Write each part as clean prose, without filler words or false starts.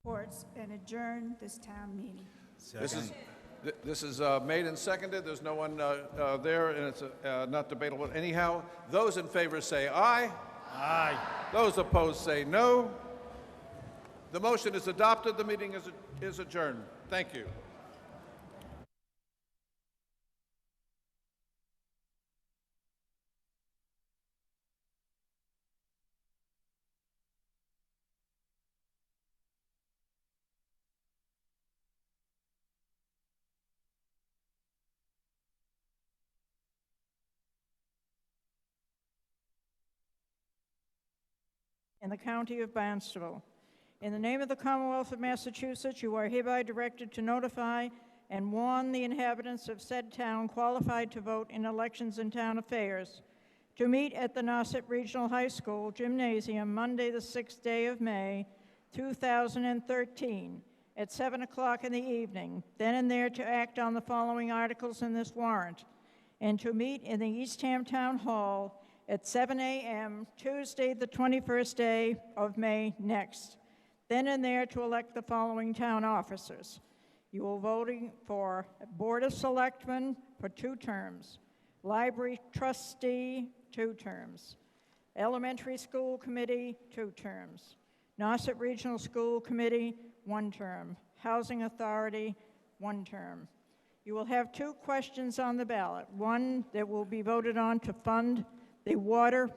Reports and adjourn this town meeting. This is made and seconded. There's no one there, and it's not debatable anyhow. Those in favor say aye. Aye. Those opposed say no. The motion is adopted. The meeting is adjourned. Thank you. In the County of Barnstable. In the name of the Commonwealth of Massachusetts, you are hereby directed to notify and warn the inhabitants of said town qualified to vote in elections and town affairs to meet at the Nauset Regional High School Gymnasium Monday, the 6th day of May, 2013, at 7 o'clock in the evening, then and there to act on the following articles in this warrant, and to meet in the Eastham Town Hall at 7 a.m. Tuesday, the 21st day of May next. Then and there to elect the following town officers. You will voting for Board of Selectmen for 2 terms, Library Trustee, 2 terms, Elementary School Committee, 2 terms, Nauset Regional School Committee, 1 term, Housing Authority, 1 term. You will have 2 questions on the ballot, one that will be voted on to fund the water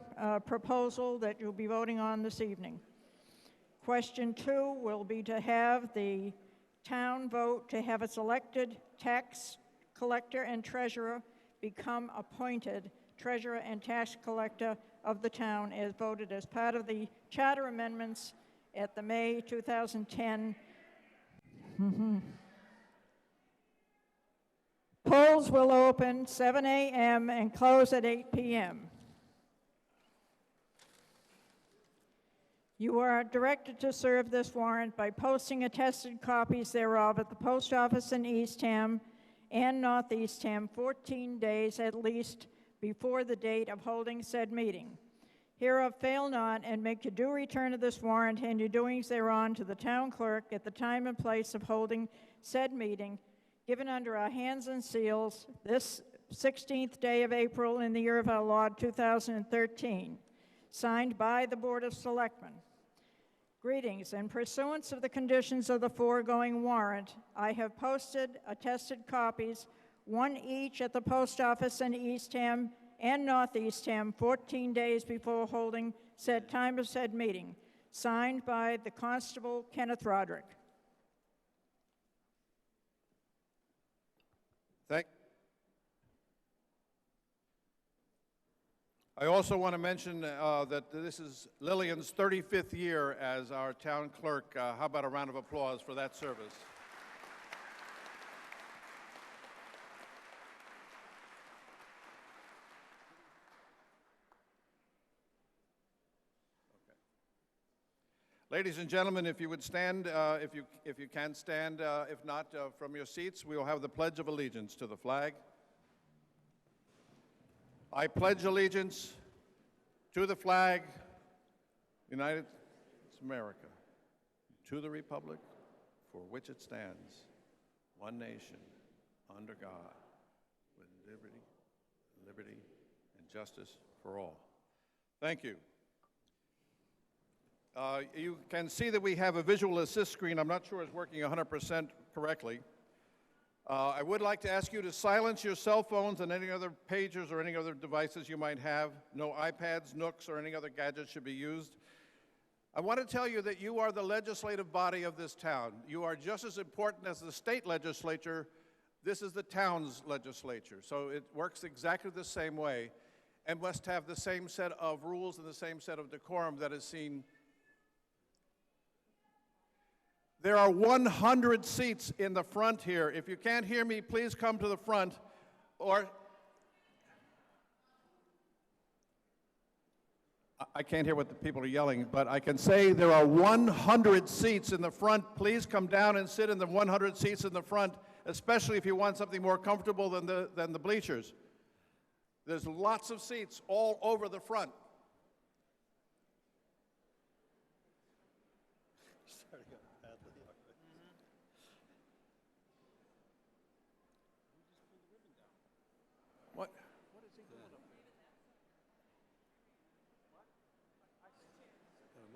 proposal that you'll be voting on this evening. Question 2 will be to have the town vote to have its elected tax collector and treasurer become appointed treasurer and tax collector of the town as voted as part of the charter amendments at the May 2010. Polls will open 7 a.m. and close at 8 p.m. You are directed to serve this warrant by posting attested copies thereof at the post office in Eastham and North Eastham 14 days at least before the date of holding said meeting. Hereof fail not, and make your due return of this warrant and your doings thereon to the town clerk at the time and place of holding said meeting, given under our hands and seals this 16th day of April in the year of our Lord 2013, signed by the Board of Selectmen. Greetings. In pursuance of the conditions of the foregoing warrant, I have posted attested copies, 1 each at the post office in Eastham and North Eastham 14 days before holding said time of said meeting, signed by the Constable Kenneth Roderick. I also want to mention that this is Lillian's 35th year as our town clerk. How about a round of applause for that service? Okay. Ladies and gentlemen, if you would stand, if you can stand, if not from your seats, we will have the Pledge of Allegiance to the flag. I pledge allegiance to the flag, United States of America, to the republic for which it stands, one nation, under God, with liberty, and justice for all. Thank you. You can see that we have a visual assist screen. I'm not sure it's working 100% correctly. I would like to ask you to silence your cell phones and any other pagers or any other devices you might have. No iPads, Nooks, or any other gadgets should be used. I want to tell you that you are the legislative body of this town. You are just as important as the state legislature. This is the town's legislature. So it works exactly the same way and must have the same set of rules and the same set of decorum that is seen. There are 100 seats in the front here. If you can't hear me, please come to the front. Or I can't hear what the people are yelling, but I can say there are 100 seats in the front. Please come down and sit in the 100 seats in the front, especially if you want something more comfortable than the bleachers. There's lots of seats all over the front. Starting out badly.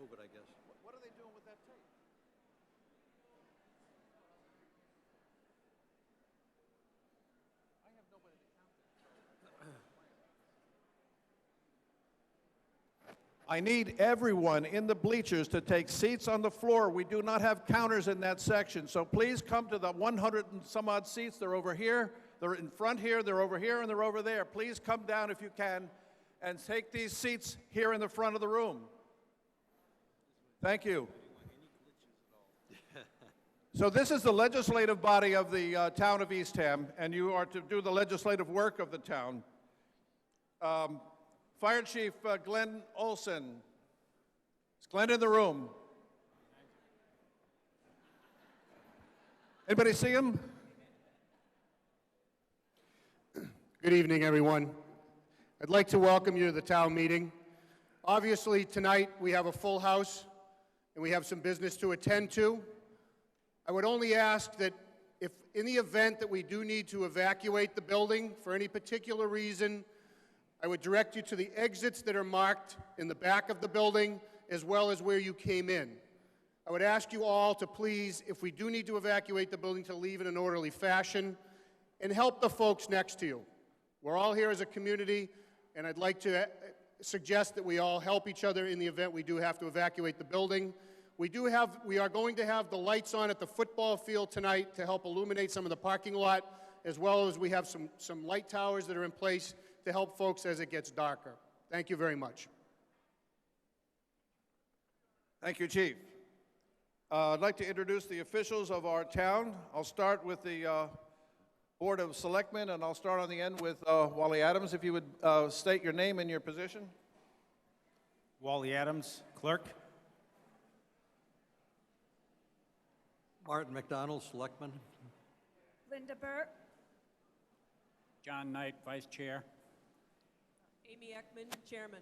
move it, I guess. What are they doing with that tape? I have nobody to count it. I need everyone in the bleachers to take seats on the floor. We do not have counters in that section, so please come to the 100 and some odd seats. They're over here, they're in front here, they're over here, and they're over there. Please come down if you can and take these seats here in the front of the room. Thank you. So this is the legislative body of the town of Eastham, and you are to do the legislative work of the town. Fire Chief Glenn Olson. Is Glenn in the room? Anybody see him? Good evening, everyone. I'd like to welcome you to the town meeting. Obviously, tonight we have a full house and we have some business to attend to. I would only ask that if in the event that we do need to evacuate the building for any particular reason, I would direct you to the exits that are marked in the back of the building as well as where you came in. I would ask you all to please, if we do need to evacuate the building, to leave in an orderly fashion and help the folks next to you. We're all here as a community, and I'd like to suggest that we all help each other in the event we do have to evacuate the building. We are going to have the lights on at the football field tonight to help illuminate some of the parking lot, as well as we have some light towers that are in place to help folks as it gets darker. Thank you very much. Thank you, Chief. I'd like to introduce the officials of our town. I'll start with the Board of Selectmen, and I'll start on the end with Wally Adams. If you would state your name and your position. Wally Adams, Clerk. Martin McDonald, Selectman. Linda Burt. John Knight, Vice Chair. Amy Ekman, Chairman.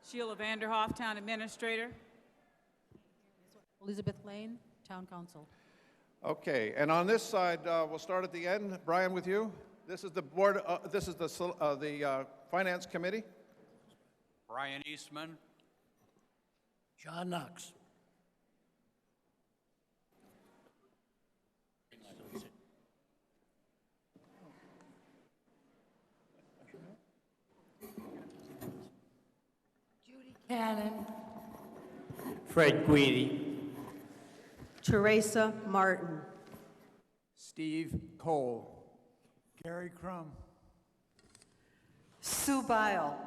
Sheila Vanderhoff, Town Administrator. Elizabeth Lane, Town Council. Okay, and on this side, we'll start at the end. Brian, with you. This is the board. This is the Finance Committee. Brian Eastman. John Knox. Cannon. Fred Guidi. Teresa Martin. Steve Cole. Gary Crum. Sue Bile.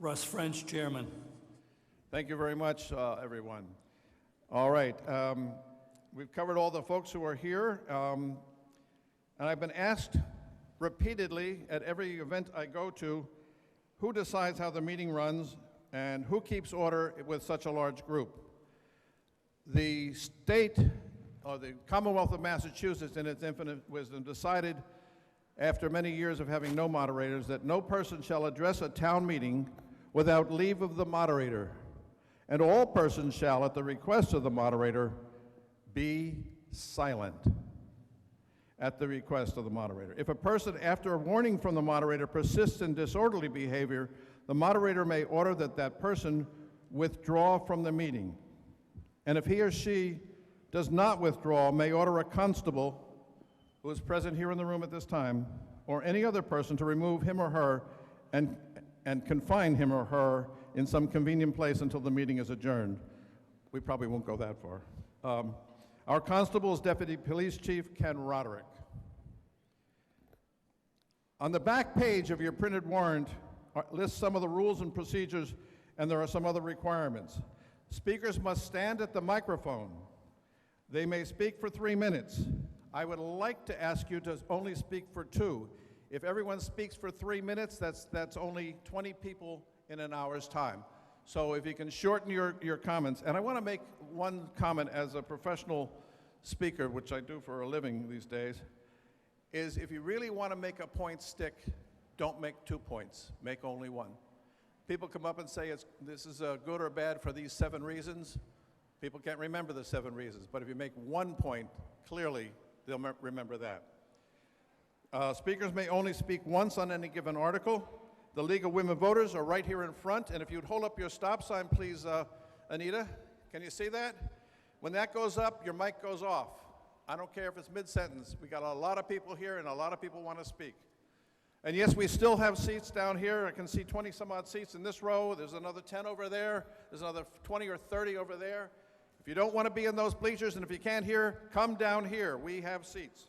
Russ French, Chairman. Thank you very much, everyone. All right, we've covered all the folks who are here, and I've been asked repeatedly at every event I go to, who decides how the meeting runs and who keeps order with such a large group. The state, or the Commonwealth of Massachusetts, in its infinite wisdom, decided after many years of having no moderators that no person shall address a town meeting without leave of the moderator, and all persons shall, at the request of the moderator, be silent at the request of the moderator. If a person, after a warning from the moderator, persists in disorderly behavior, the moderator may order that that person withdraw from the meeting. And if he or she does not withdraw, may order a constable who is present here in the room at this time, or any other person, to remove him or her and confine him or her in some convenient place until the meeting is adjourned. We probably won't go that far. Our constable is Deputy Police Chief Ken Roderick. On the back page of your printed warrant lists some of the rules and procedures, and there are some other requirements. Speakers must stand at the microphone. They may speak for 3 minutes. I would like to ask you to only speak for 2. If everyone speaks for 3 minutes, that's only 20 people in an hour's time. So if you can shorten your comments. And I want to make one comment as a professional speaker, which I do for a living these days, is if you really want to make a point stick, don't make 2 points, make only 1. People come up and say this is good or bad for these 7 reasons. People can't remember the 7 reasons, but if you make 1 point, clearly they'll remember that. Speakers may only speak once on any given article, The League of Women Voters are right here in front, and if you'd hold up your stop sign, please, Anita. Can you see that? When that goes up, your mic goes off. I don't care if it's mid-sentence. We got a lot of people here, and a lot of people want to speak. And yes, we still have seats down here. I can see 20-some-odd seats in this row. There's another 10 over there. There's another 20 or 30 over there. If you don't want to be in those bleachers, and if you can't hear, come down here. We have seats.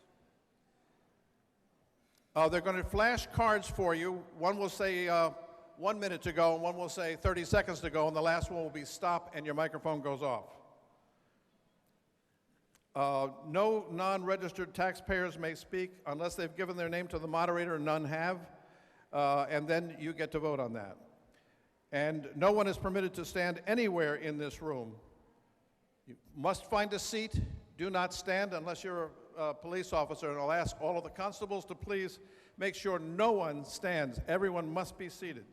They're going to flash cards for you. One will say 1 minute to go, and one will say 30 seconds to go, and the last one will be stop, and your microphone goes off. No non-registered taxpayers may speak unless they've given their name to the moderator, and none have, and then you get to vote on that. And no one is permitted to stand anywhere in this room. You must find a seat. Do not stand unless you're a police officer, and I'll ask all of the constables to please make sure no one stands. Everyone must be seated.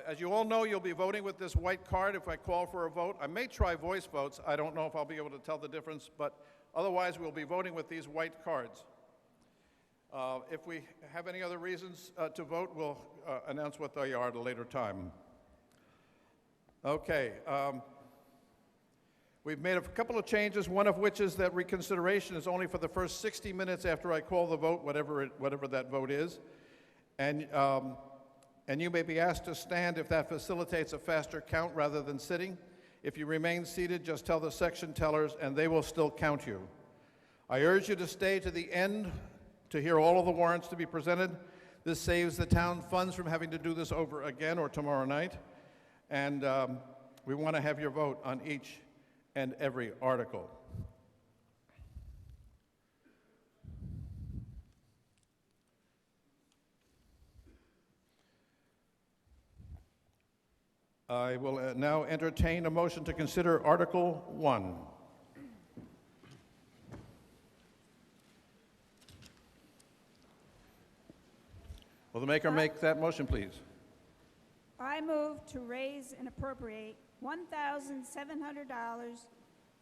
As you all know, you'll be voting with this white card if I call for a vote. I may try voice votes. I don't know if I'll be able to tell the difference, but otherwise we'll be voting with these white cards. If we have any other reasons to vote, we'll announce what they are at a later time. Okay. We've made a couple of changes, one of which is that reconsideration is only for the first 60 minutes after I call the vote, whatever that vote is. And you may be asked to stand if that facilitates a faster count rather than sitting. If you remain seated, just tell the section tellers and they will still count you. I urge you to stay to the end to hear all of the warrants to be presented. This saves the town funds from having to do this over again or tomorrow night. And we want to have your vote on each and every article. I will now entertain a motion to consider Article 1. Will the maker make that motion, please? I move to raise and appropriate $1,700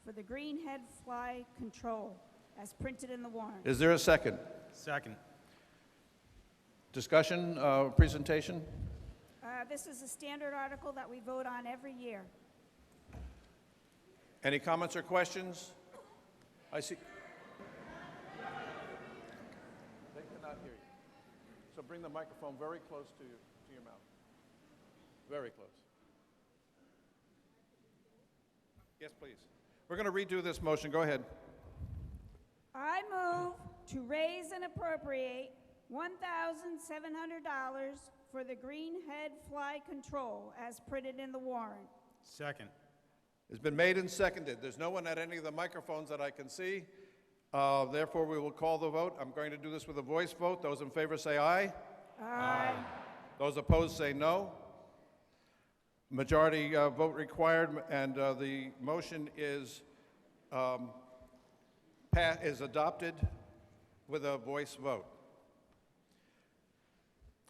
for the greenhead fly control as printed in the warrant. Is there a second? Second. Discussion, presentation? This is a standard article that we vote on every year. Any comments or questions? I see. They cannot hear you. So bring the microphone very close to your mouth. Very close. Yes, please. We're going to redo this motion. Go ahead. I move to raise and appropriate $1,700 for the greenhead fly control as printed in the warrant. Second. It's been made and seconded. There's no one at any of the microphones that I can see. Therefore, we will call the vote. I'm going to do this with a voice vote. Those in favor say aye. Aye. Those opposed say no. Majority vote required, and the motion is adopted with a voice vote.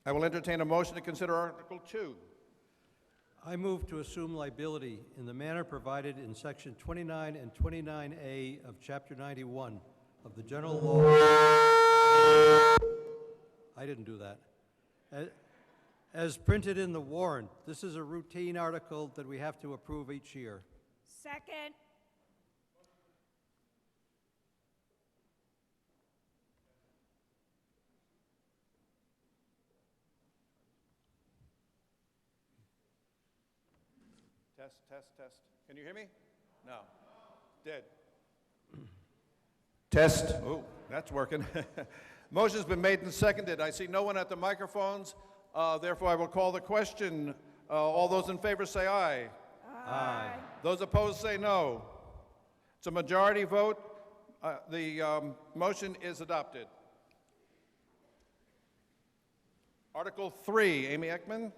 I will entertain a motion to consider Article 2. I move to assume liability in the manner provided in Section 29 and 29A of Chapter 91 of the General Law. I didn't do that. As printed in the warrant. This is a routine article that we have to approve each year. Second. Test, test, test. Can you hear me? No. Dead. Test. Oh, that's working. Motion's been made and seconded. I see no one at the microphones. Therefore, I will call the question. All those in favor say aye. Aye. Those opposed say no. It's a majority vote. The motion is adopted. Article 3, Amy Ekman.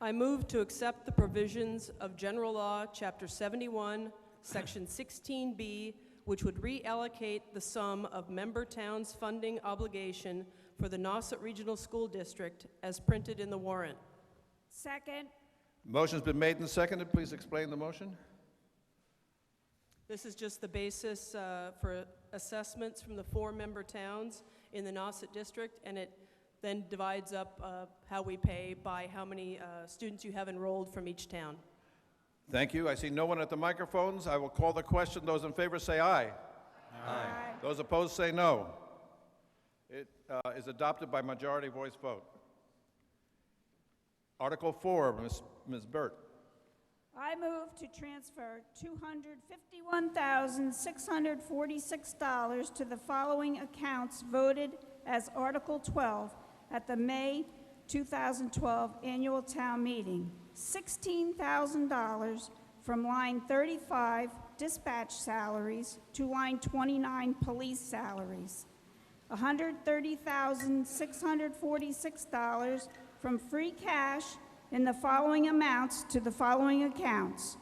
I move to accept the provisions of General Law, Chapter 71, Section 16B, which would reallocate the sum of member towns' funding obligation for the Nauset Regional School District as printed in the warrant. Second. Motion's been made and seconded. Please explain the motion. This is just the basis for assessments from the 4 member towns in the Nauset district, and it then divides up how we pay by how many students you have enrolled from each town. Thank you. I see no one at the microphones. I will call the question. Those in favor say aye. Aye. Those opposed say no. It is adopted by majority voice vote. Article 4, Ms. Burt. I move to transfer $251,646 to the following accounts voted as Article 12 at the May 2012 Annual Town Meeting. $16,000 from line 35, dispatch salaries, to line 29, police salaries. $130,646 from free cash in the following amounts to the following accounts.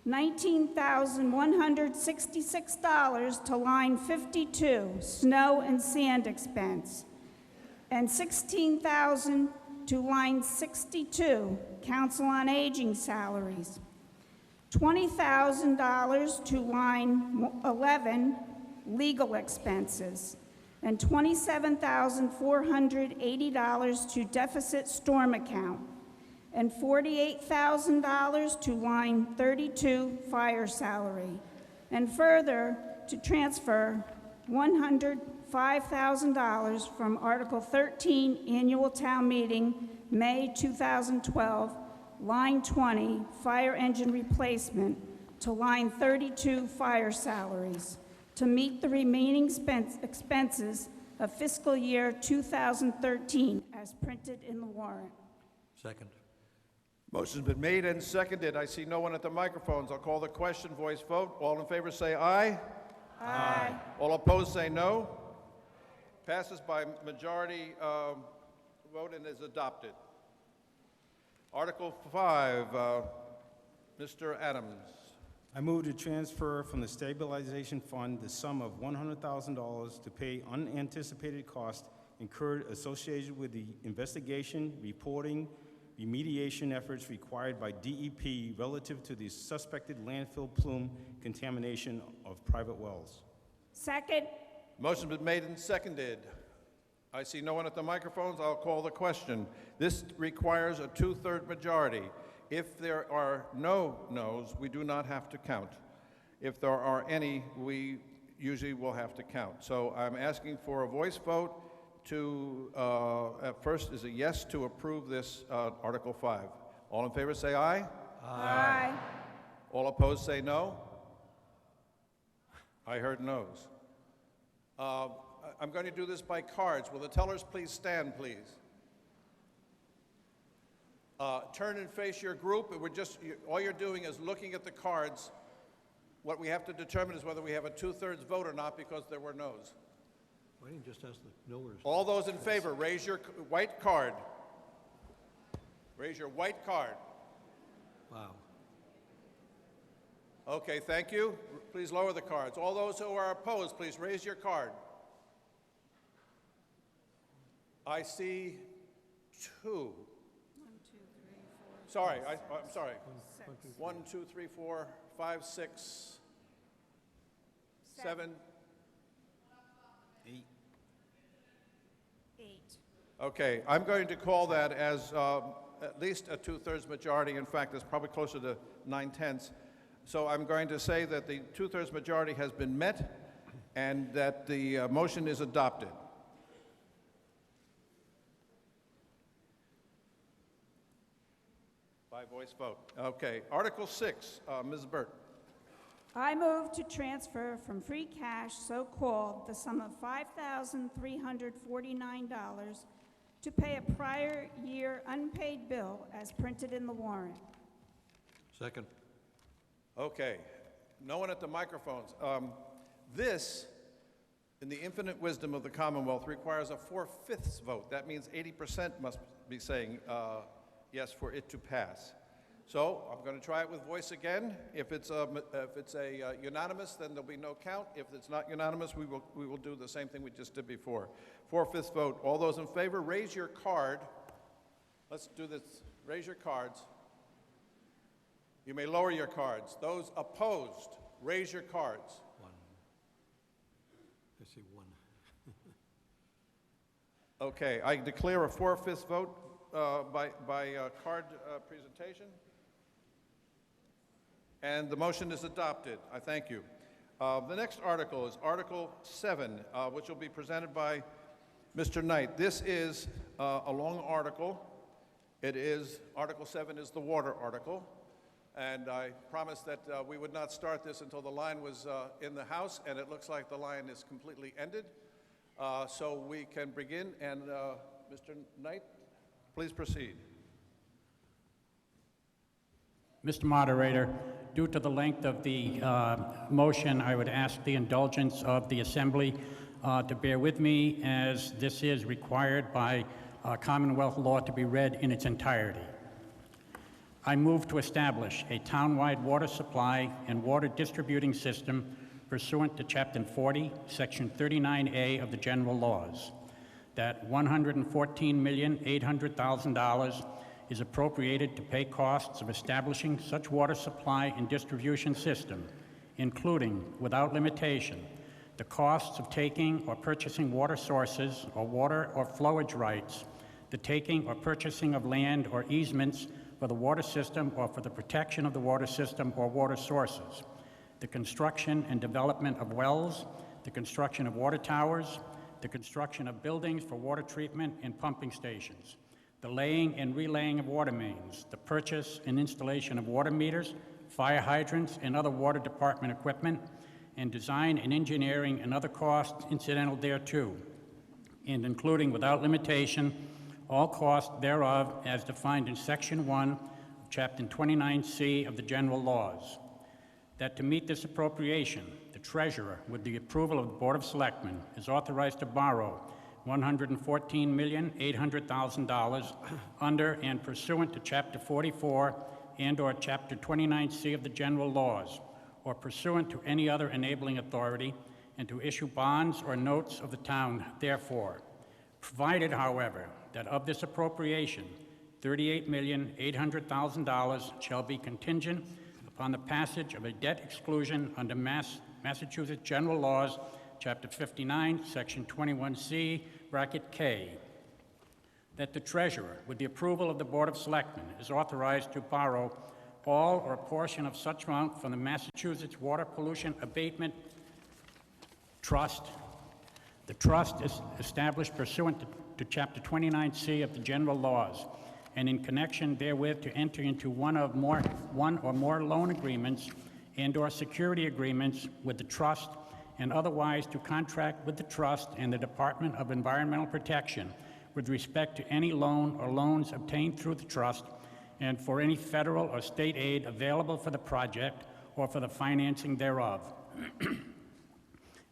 $19,166 to line 52, snow and sand expense, and $16,000 to line 62, council on aging salaries. $20,000 to line 11, legal expenses, and $27,480 to deficit storm account, and $48,000 to line 32, fire salary, and further to transfer $105,000 from Article 13, Annual Town Meeting, May 2012, line 20, fire engine replacement, to line 32, fire salaries, to meet the remaining expenses of fiscal year 2013 as printed in the warrant. Second. Motion's been made and seconded. I see no one at the microphones. I'll call the question, voice vote. All in favor say aye. Aye. All opposed say no. Passes by majority vote and is adopted. Article 5, Mr. Adams. I move to transfer from the stabilization fund the sum of $100,000 to pay unanticipated costs incurred associated with the investigation, reporting, remediation efforts required by DEP relative to the suspected landfill plume contamination of private wells. Second. Motion's been made and seconded. I see no one at the microphones. I'll call the question. This requires a 2/3 majority. If there are no noes, we do not have to count. If there are any, we usually will have to count. So I'm asking for a voice vote to, at first is a yes to approve this Article 5. All in favor say aye. Aye. All opposed say no. I heard noes. I'm going to do this by cards. Will the tellers please stand, please? Turn and face your group. All you're doing is looking at the cards. What we have to determine is whether we have a 2/3 vote or not because there were noes. Why didn't you just ask the knowers? All those in favor, raise your white card. Raise your white card. Wow. Okay, thank you. Please lower the cards. All those who are opposed, please raise your card. I see 2. 1, 2, 3, 4. Sorry, I'm sorry. 6. 1, 2, 3, 4, 5, 6, 7, 8. Okay, I'm going to call that as at least a 2/3 majority. In fact, it's probably closer to 9/10. So I'm going to say that the 2/3 majority has been met and that the motion is adopted. By voice vote. Okay, Article 6, Ms. Burt. I move to transfer from free cash, so-called, the sum of $5,349 to pay a prior year unpaid bill as printed in the warrant. Second. Okay, no one at the microphones. This, in the infinite wisdom of the Commonwealth, requires a 4/5 vote. That means 80% must be saying yes for it to pass. So I'm going to try it with voice again. If it's unanimous, then there'll be no count. If it's not unanimous, we will do the same thing we just did before. 4/5 vote. All those in favor, raise your card. Let's do this. Raise your cards. You may lower your cards. Those opposed, raise your cards. One. I see one. Okay, I declare a 4/5 vote by card presentation. And the motion is adopted. I thank you. The next article is Article 7, which will be presented by Mr. Knight. This is a long article. Article 7 is the water article. And I promised that we would not start this until the line was in the House, and it looks like the line is completely ended. So we can begin, and Mr. Knight, please proceed. Mr. Moderator, due to the length of the motion, I would ask the indulgence of the Assembly to bear with me, as this is required by Commonwealth law to be read in its entirety. I move to establish a townwide water supply and water distributing system pursuant to Chapter 40, Section 39A of the General Laws, that $114,800,000 is appropriated to pay costs of establishing such water supply and distribution system, including, without limitation, the costs of taking or purchasing water sources or water or flowage rights, the taking or purchasing of land or easements for the water system or for the protection of the water system or water sources, the construction and development of wells, the construction of water towers, the construction of buildings for water treatment and pumping stations, the laying and relaying of water mains, the purchase and installation of water meters, fire hydrants, and other water department equipment, and design and engineering and other costs incidental thereto, and including without limitation all costs thereof as defined in Section 1 of Chapter 29C of the General Laws. That to meet this appropriation, the Treasurer, with the approval of the Board of Selectmen, is authorized to borrow $114,800,000 under and pursuant to Chapter 44 and/or Chapter 29C of the General Laws, or pursuant to any other enabling authority, and to issue bonds or notes of the town therefore, provided, however, that of this appropriation, $38,800,000 shall be contingent upon the passage of a debt exclusion under Massachusetts General Laws, Chapter 59, Section 21C, bracket K, that the Treasurer, with the approval of the Board of Selectmen, is authorized to borrow all or a portion of such amount from the Massachusetts Water Pollution Abatement Trust. The trust is established pursuant to Chapter 29C of the General Laws, and in connection therewith to enter into one or more loan agreements and/or security agreements with the trust, and otherwise to contract with the trust and the Department of Environmental Protection with respect to any loan or loans obtained through the trust, and for any federal or state aid available for the project or for the financing thereof.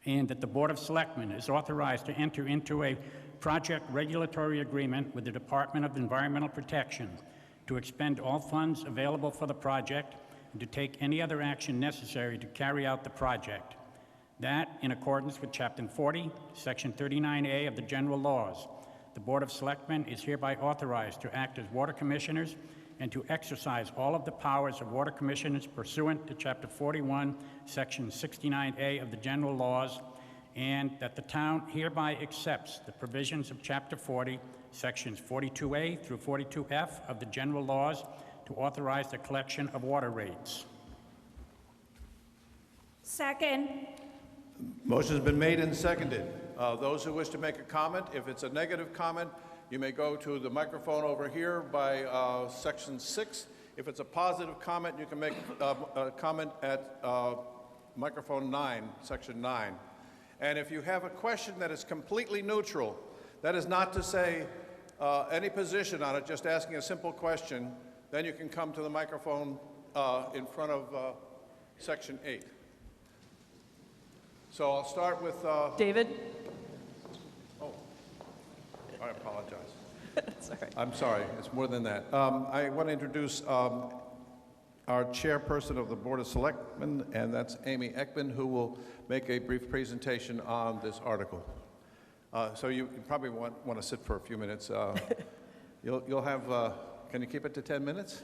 And that the Board of Selectmen is authorized to enter into a project regulatory agreement with the Department of Environmental Protection to expend all funds available for the project and to take any other action necessary to carry out the project. That, in accordance with Chapter 40, Section 39A of the General Laws, the Board of Selectmen is hereby authorized to act as water commissioners and to exercise all of the powers of water commissioners pursuant to Chapter 41, Section 69A of the General Laws, and that the town hereby accepts the provisions of Chapter 40, Sections 42A through 42F of the General Laws to authorize the collection of water rates. Second. Motion's been made and seconded. Those who wish to make a comment, if it's a negative comment, you may go to the microphone over here by Section 6. If it's a positive comment, you can make a comment at microphone 9, Section 9. And if you have a question that is completely neutral, that is not to say any position on it, just asking a simple question, then you can come to the microphone in front of Section 8. So I'll start with... David? Oh, I apologize. That's all right. I'm sorry, it's more than that. I want to introduce our chairperson of the Board of Selectmen, and that's Amy Ekman, who will make a brief presentation on this article. So you probably want to sit for a few minutes. You'll have, can you keep it to 10 minutes?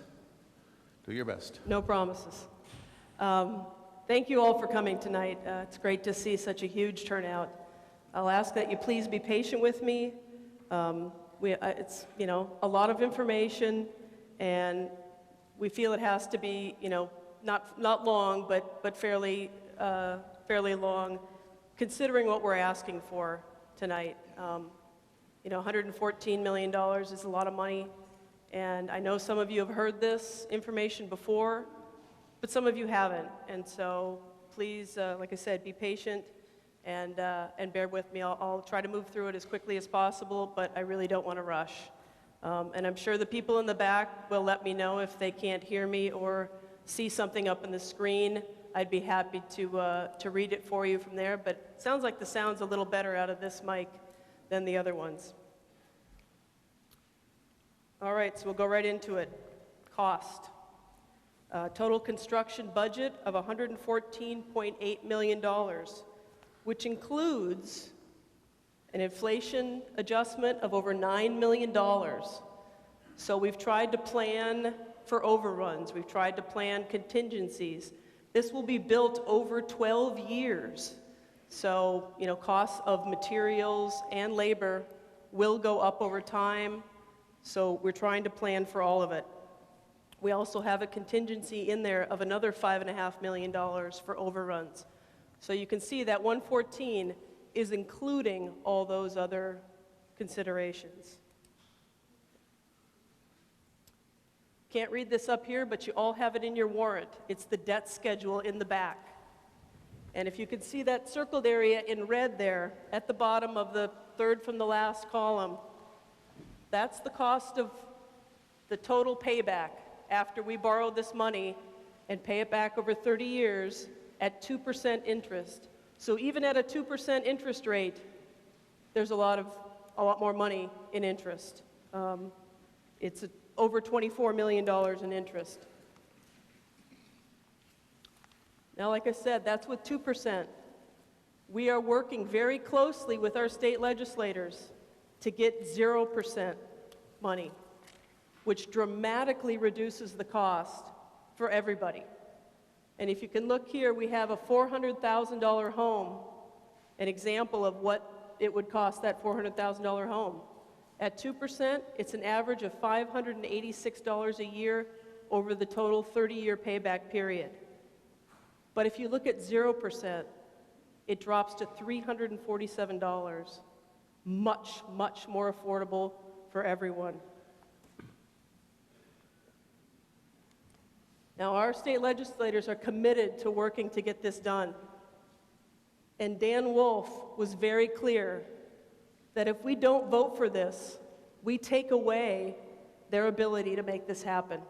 Do your best. No promises. Thank you all for coming tonight. It's great to see such a huge turnout. I'll ask that you please be patient with me. It's, a lot of information, and we feel it has to be, not long, but fairly long, considering what we're asking for tonight. $114 million is a lot of money, and I know some of you have heard this information before, but some of you haven't. And so please, like I said, be patient and bear with me. I'll try to move through it as quickly as possible, but I really don't want to rush. And I'm sure the people in the back will let me know if they can't hear me or see something up on the screen. I'd be happy to read it for you from there, but it sounds like the sound's a little better out of this mic than the other ones. All right, so we'll go right into it. Cost. Total construction budget of $114.8 million, which includes an inflation adjustment of over $9 million. So we've tried to plan for overruns. We've tried to plan contingencies. This will be built over 12 years. So, costs of materials and labor will go up over time. So we're trying to plan for all of it. We also have a contingency in there of another $5.5 million for overruns. So you can see that 114 is including all those other considerations. Can't read this up here, but you all have it in your warrant. It's the debt schedule in the back. And if you can see that circled area in red there at the bottom of the third from the last column, that's the cost of the total payback after we borrow this money and pay it back over 30 years at 2% interest. So even at a 2% interest rate, there's a lot more money in interest. It's over $24 million in interest. Now, like I said, that's with 2%. We are working very closely with our state legislators to get 0% money, which dramatically reduces the cost for everybody. And if you can look here, we have a $400,000 home, an example of what it would cost, that $400,000 home. At 2%, it's an average of $586 a year over the total 30-year payback period. But if you look at 0%, it drops to $347. Much, much more affordable for everyone. Now, our state legislators are committed to working to get this done. And Dan Wolf was very clear that if we don't vote for this, we take away their ability to make this happen.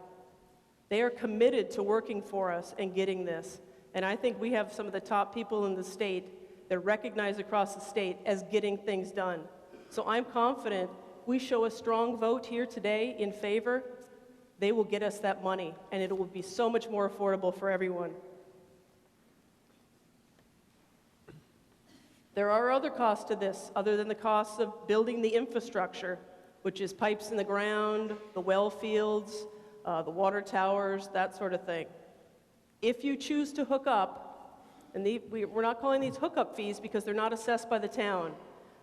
They are committed to working for us and getting this. And I think we have some of the top people in the state that are recognized across the state as getting things done. So I'm confident we show a strong vote here today in favor, they will get us that money, and it will be so much more affordable for everyone. There are other costs to this other than the costs of building the infrastructure, which is pipes in the ground, the well fields, the water towers, that sort of thing. If you choose to hook up, and we're not calling these hookup fees because they're not assessed by the town.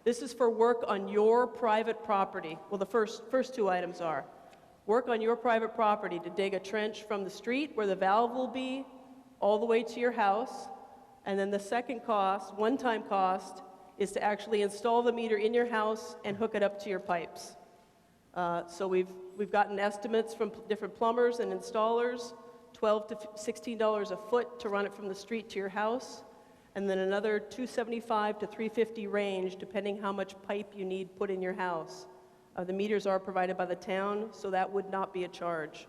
This is for work on your private property. Well, the first two items are work on your private property to dig a trench from the street where the valve will be all the way to your house. And then the second cost, one-time cost, is to actually install the meter in your house and hook it up to your pipes. So we've gotten estimates from different plumbers and installers, $12 to $16 a foot to run it from the street to your house, and then another $275 to $350 range, depending how much pipe you need put in your house. The meters are provided by the town, so that would not be a charge.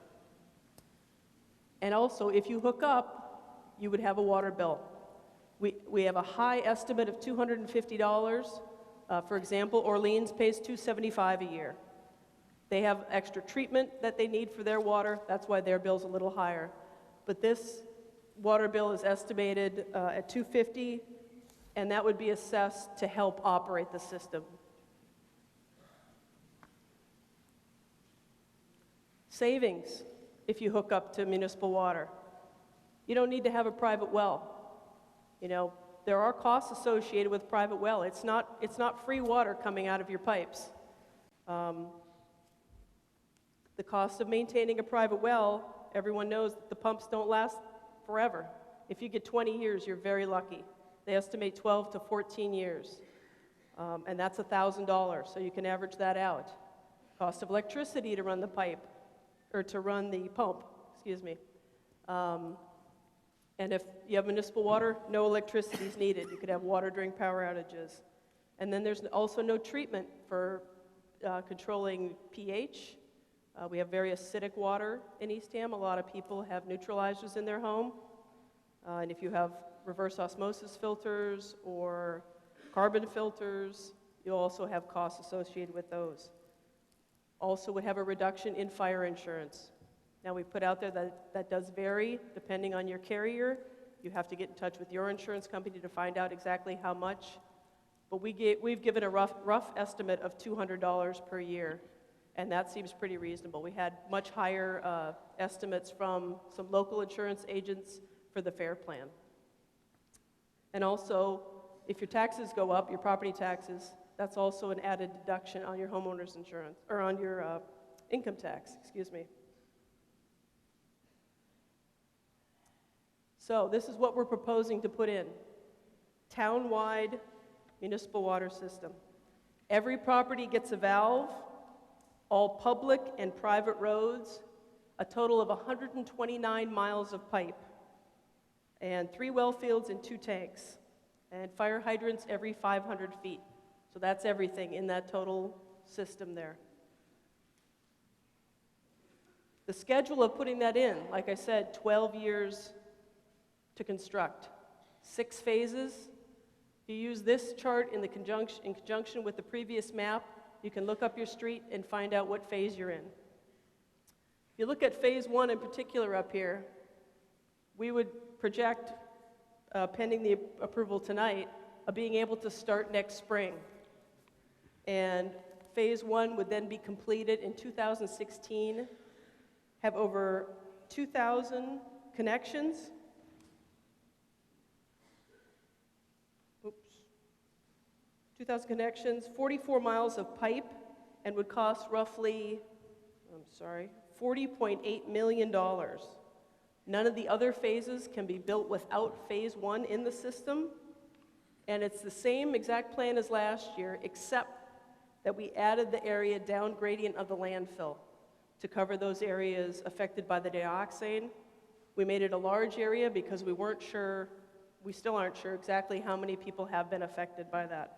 And also, if you hook up, you would have a water bill. We have a high estimate of $250. For example, Orleans pays $275 a year. They have extra treatment that they need for their water. That's why their bill's a little higher. But this water bill is estimated at $250, and that would be assessed to help operate the system. Savings if you hook up to municipal water. You don't need to have a private well. You know, there are costs associated with private well. It's not free water coming out of your pipes. The cost of maintaining a private well, everyone knows that the pumps don't last forever. If you get 20 years, you're very lucky. They estimate 12 to 14 years, and that's $1,000, so you can average that out. Cost of electricity to run the pipe, or to run the pump, excuse me. And if you have municipal water, no electricity is needed. You could have water during power outages. And then there's also no treatment for controlling pH. We have very acidic water in Eastham. A lot of people have neutralizers in their home. And if you have reverse osmosis filters or carbon filters, you'll also have costs associated with those. Also would have a reduction in fire insurance. Now we put out there that that does vary depending on your carrier. You have to get in touch with your insurance company to find out exactly how much. But we've given a rough estimate of $200 per year, and that seems pretty reasonable. We had much higher estimates from some local insurance agents for the FAIR plan. And also, if your taxes go up, your property taxes, that's also an added deduction on your homeowner's insurance, or on your income tax, excuse me. So this is what we're proposing to put in. Town-wide municipal water system. Every property gets a valve, all public and private roads, a total of 129 miles of pipe, and 3 well fields and 2 tanks, and fire hydrants every 500 feet. So that's everything in that total system there. The schedule of putting that in, like I said, 12 years to construct, 6 phases. If you use this chart in conjunction with the previous map, you can look up your street and find out what phase you're in. If you look at phase 1 in particular up here, we would project, pending the approval tonight, of being able to start next spring. And phase 1 would then be completed in 2016, have over 2,000 connections. 2,000 connections, 44 miles of pipe, and would cost roughly, $40.8 million. None of the other phases can be built without phase 1 in the system, and it's the same exact plan as last year, except that we added the area down gradient of the landfill to cover those areas affected by the dioxane. We made it a large area because we weren't sure, we still aren't sure exactly how many people have been affected by that.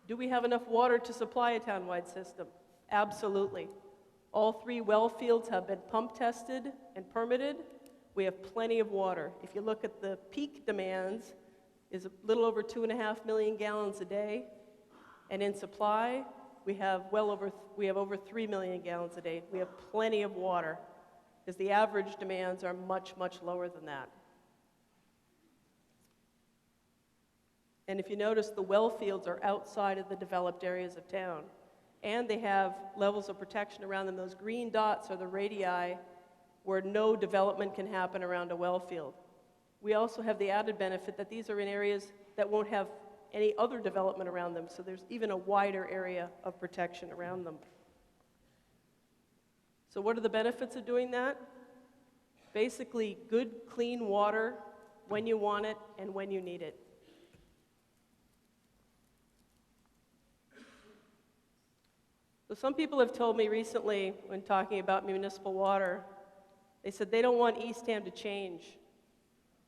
Do we have enough water to supply a town-wide system? Absolutely. All 3 well fields have been pump tested and permitted. We have plenty of water. If you look at the peak demands, is a little over 2.5 million gallons a day. And in supply, we have over 3 million gallons a day. We have plenty of water, because the average demands are much, much lower than that. And if you notice, the well fields are outside of the developed areas of town. And they have levels of protection around them. Those green dots are the radii where no development can happen around a well field. We also have the added benefit that these are in areas that won't have any other development around them, so there's even a wider area of protection around them. So what are the benefits of doing that? Basically, good, clean water when you want it and when you need it. So some people have told me recently, when talking about municipal water, they said they don't want Eastham to change.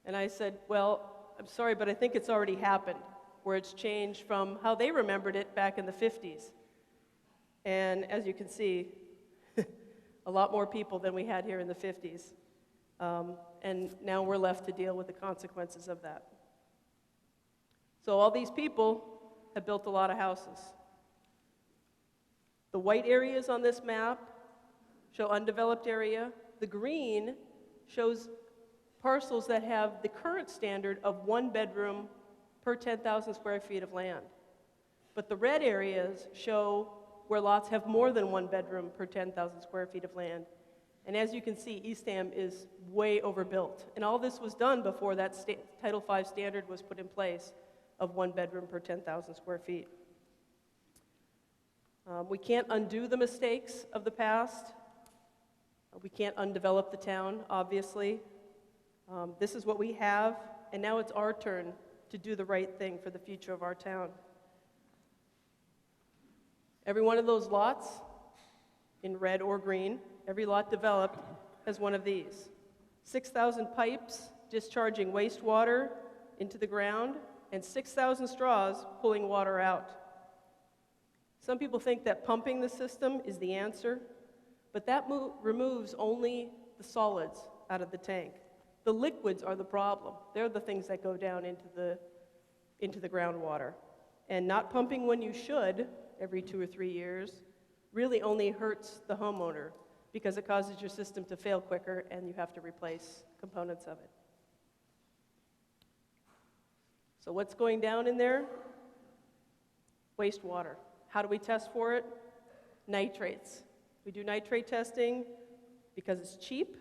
And I said, well, I'm sorry, but I think it's already happened, where it's changed from how they remembered it back in the 50s. And as you can see, a lot more people than we had here in the 50s. And now we're left to deal with the consequences of that. So all these people have built a lot of houses. The white areas on this map show undeveloped area. The green shows parcels that have the current standard of 1 bedroom per 10,000 square feet of land. But the red areas show where lots have more than 1 bedroom per 10,000 square feet of land. And as you can see, Eastham is way overbuilt. And all this was done before that Title V standard was put in place of 1 bedroom per 10,000 square feet. We can't undo the mistakes of the past. We can't undevelop the town, obviously. This is what we have, and now it's our turn to do the right thing for the future of our town. Every one of those lots, in red or green, every lot developed has one of these. 6,000 pipes discharging wastewater into the ground, and 6,000 straws pulling water out. Some people think that pumping the system is the answer, but that removes only the solids out of the tank. The liquids are the problem. They're the things that go down into the groundwater. And not pumping when you should, every 2 or 3 years, really only hurts the homeowner because it causes your system to fail quicker and you have to replace components of it. So what's going down in there? Wastewater. How do we test for it? Nitrates. We do nitrate testing because it's cheap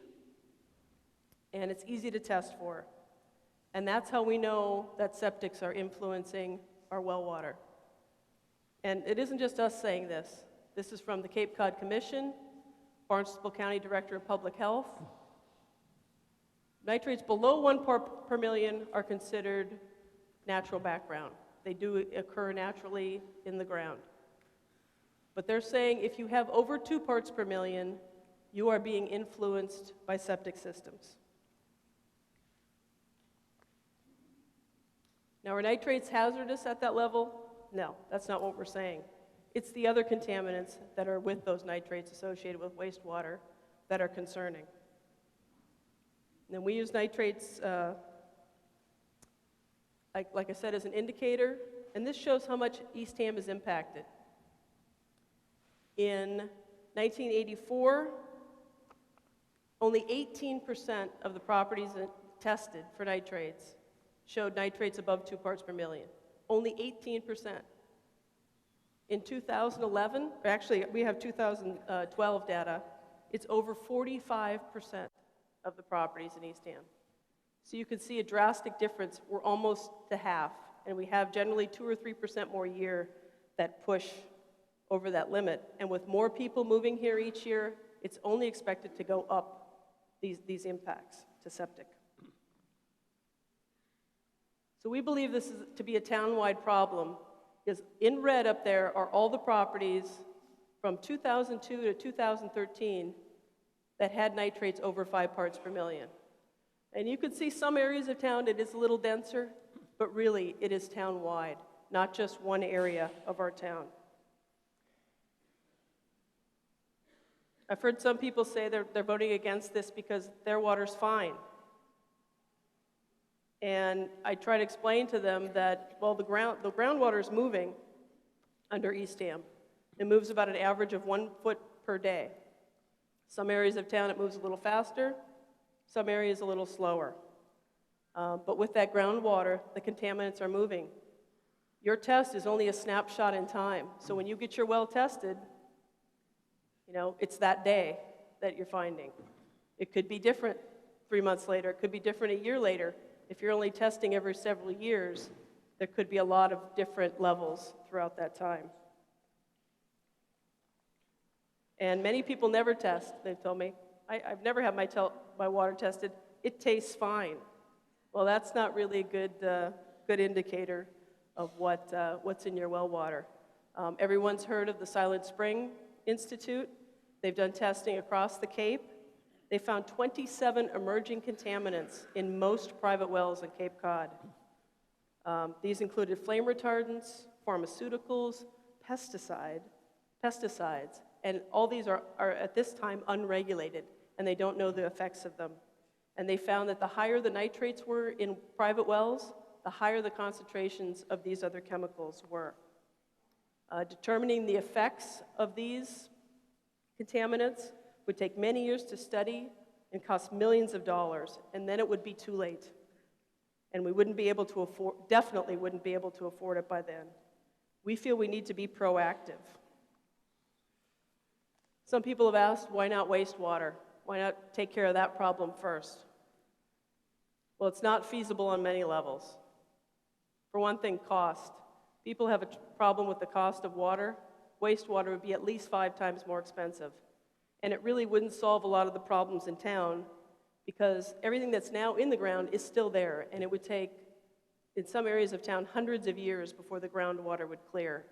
and it's easy to test for. And that's how we know that septics are influencing our well water. And it isn't just us saying this. This is from the Cape Cod Commission, Barnstable County Director of Public Health. Nitrates below 1 part per million are considered natural background. They do occur naturally in the ground. But they're saying if you have over 2 parts per million, you are being influenced by septic systems. Now, are nitrates hazardous at that level? No, that's not what we're saying. It's the other contaminants that are with those nitrates associated with wastewater that are concerning. And we use nitrates, like I said, as an indicator, and this shows how much Eastham is impacted. In 1984, only 18% of the properties tested for nitrates showed nitrates above 2 parts per million. Only 18%. In 2011, or actually we have 2012 data, it's over 45% of the properties in Eastham. So you can see a drastic difference. We're almost to half, and we have generally 2 or 3% more a year that push over that limit. And with more people moving here each year, it's only expected to go up, these impacts to septic. So we believe this is to be a town-wide problem, because in red up there are all the properties from 2002 to 2013 that had nitrates over 5 parts per million. And you can see some areas of town it is a little denser, but really it is town-wide, not just one area of our town. I've heard some people say they're voting against this because their water's fine. And I try to explain to them that, well, the groundwater is moving under Eastham. It moves about an average of 1 foot per day. Some areas of town it moves a little faster, some areas a little slower. But with that groundwater, the contaminants are moving. Your test is only a snapshot in time. So when you get your well tested, it's that day that you're finding. It could be different 3 months later. It could be different a year later. If you're only testing every several years, there could be a lot of different levels throughout that time. And many people never test, they've told me. I've never had my water tested. It tastes fine. Well, that's not really a good indicator of what's in your well water. Everyone's heard of the Silent Spring Institute. They've done testing across the Cape. They found 27 emerging contaminants in most private wells in Cape Cod. These included flame retardants, pharmaceuticals, pesticides, and all these are at this time unregulated, and they don't know the effects of them. And they found that the higher the nitrates were in private wells, the higher the concentrations of these other chemicals were. Determining the effects of these contaminants would take many years to study and cost millions of dollars, and then it would be too late. And we definitely wouldn't be able to afford it by then. We feel we need to be proactive. Some people have asked, why not wastewater? Why not take care of that problem first? Well, it's not feasible on many levels. For one thing, cost. People have a problem with the cost of water. Wastewater would be at least 5 times more expensive. And it really wouldn't solve a lot of the problems in town because everything that's now in the ground is still there, and it would take, in some areas of town, hundreds of years before the groundwater would clear.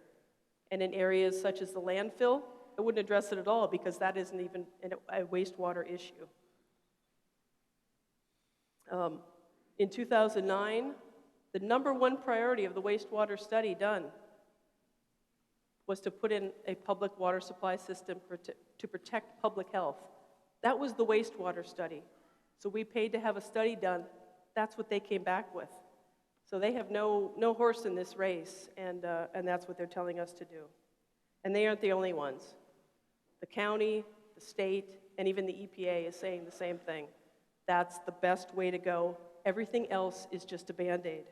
And in areas such as the landfill, it wouldn't address it at all because that isn't even a wastewater issue. In 2009, the #1 priority of the wastewater study done was to put in a public water supply system to protect public health. That was the wastewater study. So we paid to have a study done. That's what they came back with. So they have no horse in this race, and that's what they're telling us to do. And they aren't the only ones. The county, the state, and even the EPA is saying the same thing. That's the best way to go. Everything else is just a Band-Aid.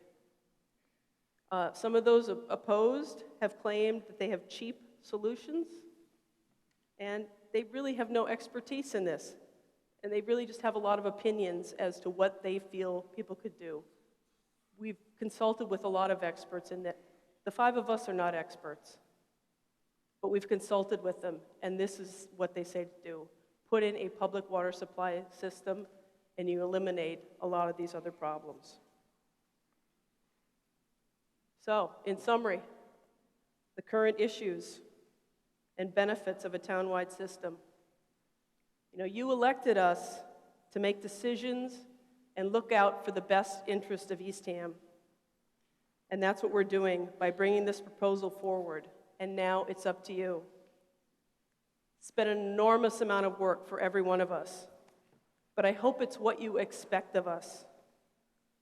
Some of those opposed have claimed that they have cheap solutions, and they really have no expertise in this. And they really just have a lot of opinions as to what they feel people could do. We've consulted with a lot of experts in that. The 5 of us are not experts, but we've consulted with them, and this is what they say to do. Put in a public water supply system, and you eliminate a lot of these other problems. So, in summary, the current issues and benefits of a townwide system. You elected us to make decisions and look out for the best interest of Eastham. And that's what we're doing by bringing this proposal forward. And now it's up to you. It's been an enormous amount of work for every one of us. But I hope it's what you expect of us.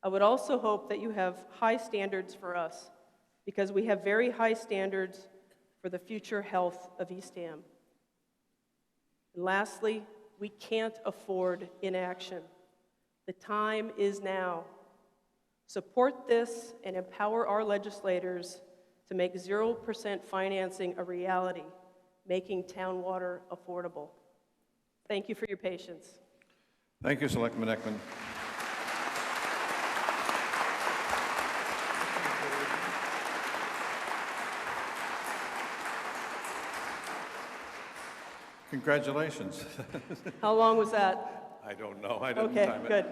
I would also hope that you have high standards for us, because we have very high standards for the future health of Eastham. And lastly, we can't afford inaction. The time is now. Support this and empower our legislators to make 0% financing a reality, making town water affordable. Thank you for your patience. Thank you, Selectman Ekman. Congratulations. How long was that? I don't know. I didn't Okay, time it. good.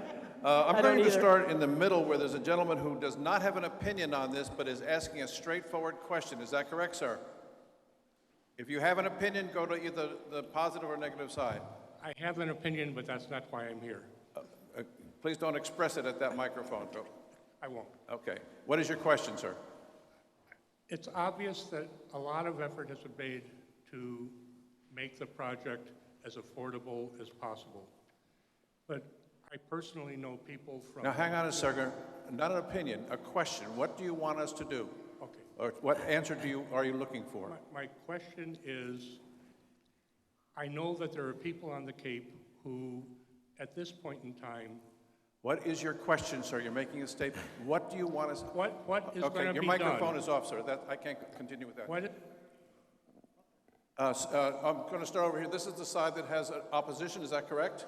I'm going to start in the middle where there's a gentleman who does not have an opinion on this but is asking a straightforward question. Is that correct, sir? If you have an opinion, go to either the positive or negative side. I have an opinion, but that's not why I'm here. Please don't express it at that microphone. Go. I won't. Okay. What is your question, sir? It's obvious that a lot of effort has been made to make the project as affordable as possible. But I personally know people from... Now, hang on a second. Not an opinion, a question. What do you want us to do? Okay. Or what answer are you looking for? My question is, I know that there are people on the Cape who, at this point in time... What is your question, sir? You're making a statement. What do you want us... What is going to be done? Okay, your microphone is off, sir. I can't continue with that. I'm going to start over here. This is the side that has opposition. Is that correct?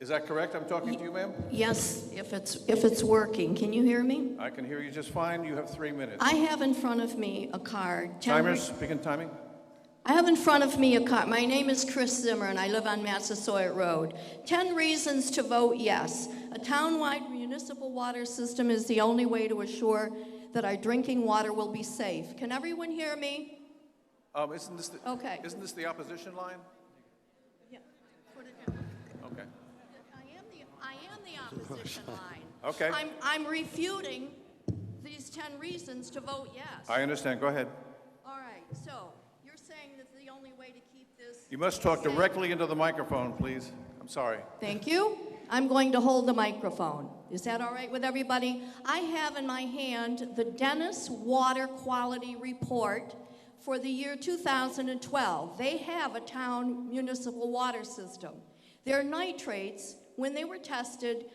Is that correct? I'm talking to you, ma'am? Yes, if it's working. Can you hear me? I can hear you just fine. You have 3 minutes. I have in front of me a card. Timers, begin timing. I have in front of me a card. My name is Chris Zimmer, and I live on Massasoit Road. 10 reasons to vote yes. A town-wide municipal water system is the only way to assure that our drinking water will be safe. Can everyone hear me? Isn't this Okay. Isn't this the opposition line? Yeah. Put it down. Okay. I am the opposition line. Okay. I'm refuting these 10 reasons to vote yes. I understand. Go ahead. All right. So you're saying that the only way to keep this... You must talk safe... directly into the microphone, please. I'm sorry. Thank you. I'm going to hold the microphone. Is that all right with everybody? I have in my hand the Dennis Water Quality Report for the year 2012. They have a town municipal water system. Their nitrates, when they were tested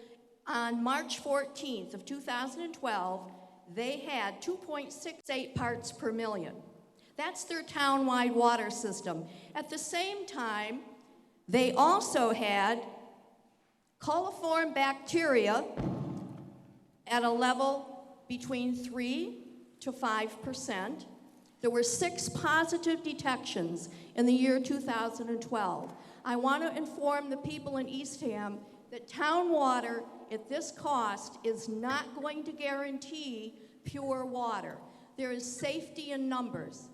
on March 14th of 2012, they had 2.68 parts per million. That's their town-wide water system. At the same time, They also had coliform bacteria at a level between 3 to 5%. There were 6 positive detections in the year 2012. I want to inform the people in Eastham that town water at this cost is not going to guarantee pure water. There is safety in numbers.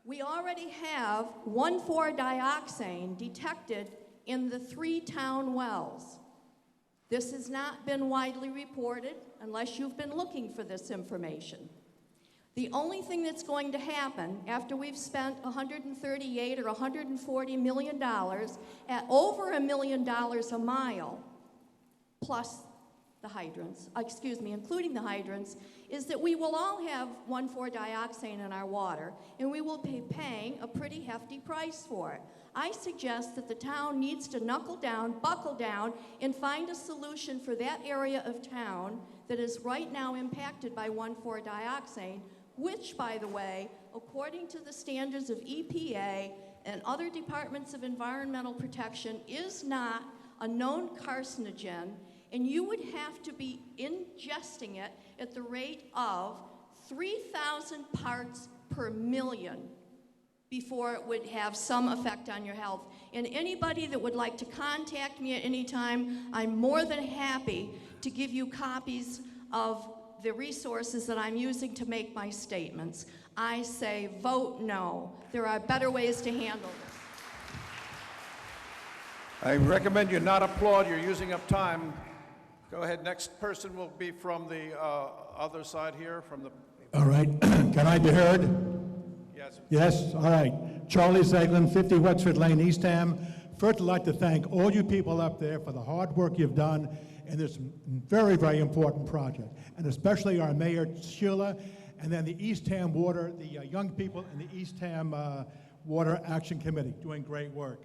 We already have 1,4-dioxane detected in the 3 town wells. This has not been widely reported unless you've been looking for this information. The only thing that's going to happen after we've spent $138 or $140 million at over $1 million a mile, plus the hydrants, including the hydrants, is that we will all have 1,4-dioxane in our water, and we will be paying a pretty hefty price for it. I suggest that the town needs to knuckle down, buckle down, and find a solution for that area of town that is right now impacted by 1,4-dioxane, which, by the way, according to the standards of EPA and other departments of environmental protection, is not a known carcinogen, and you would have to be ingesting it at the rate of 3,000 parts per million before it would have some effect on your health. And anybody that would like to contact me at any time, I'm more than happy to give you copies of the resources that I'm using to make my statements. I say vote no. There are better ways to handle this. I recommend you not applaud. You're using up time. Go ahead. Next person will be from the other side here, from the... All right. Can I be heard? Yes. Yes? All right. Charlie Zeglin, 50 Wexford Lane, Eastham. First, I'd like to thank all you people up there for the hard work you've done in this very, very important project, and especially our Mayor Sheila, and then the Eastham Water, the young people in the Eastham Water Action Committee doing great work.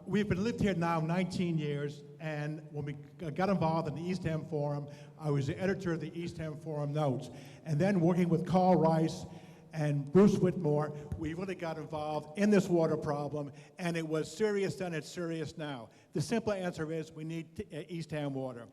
We've been lived here now 19 years, and when we got involved in the Eastham Forum, I was the editor of the Eastham Forum Notes. And then working with Carl Rice and Bruce Whitmore, we really got involved in this water problem, and it was serious then, it's serious now. The simple answer is we need Eastham water.